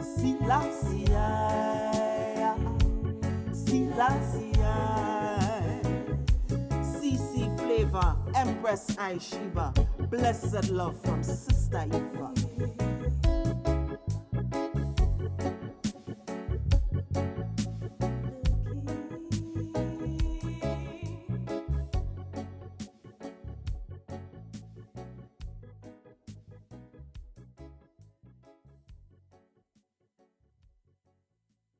Selassie, Selassie. Flava, Empress Isheba, blessed love from Sister Eva.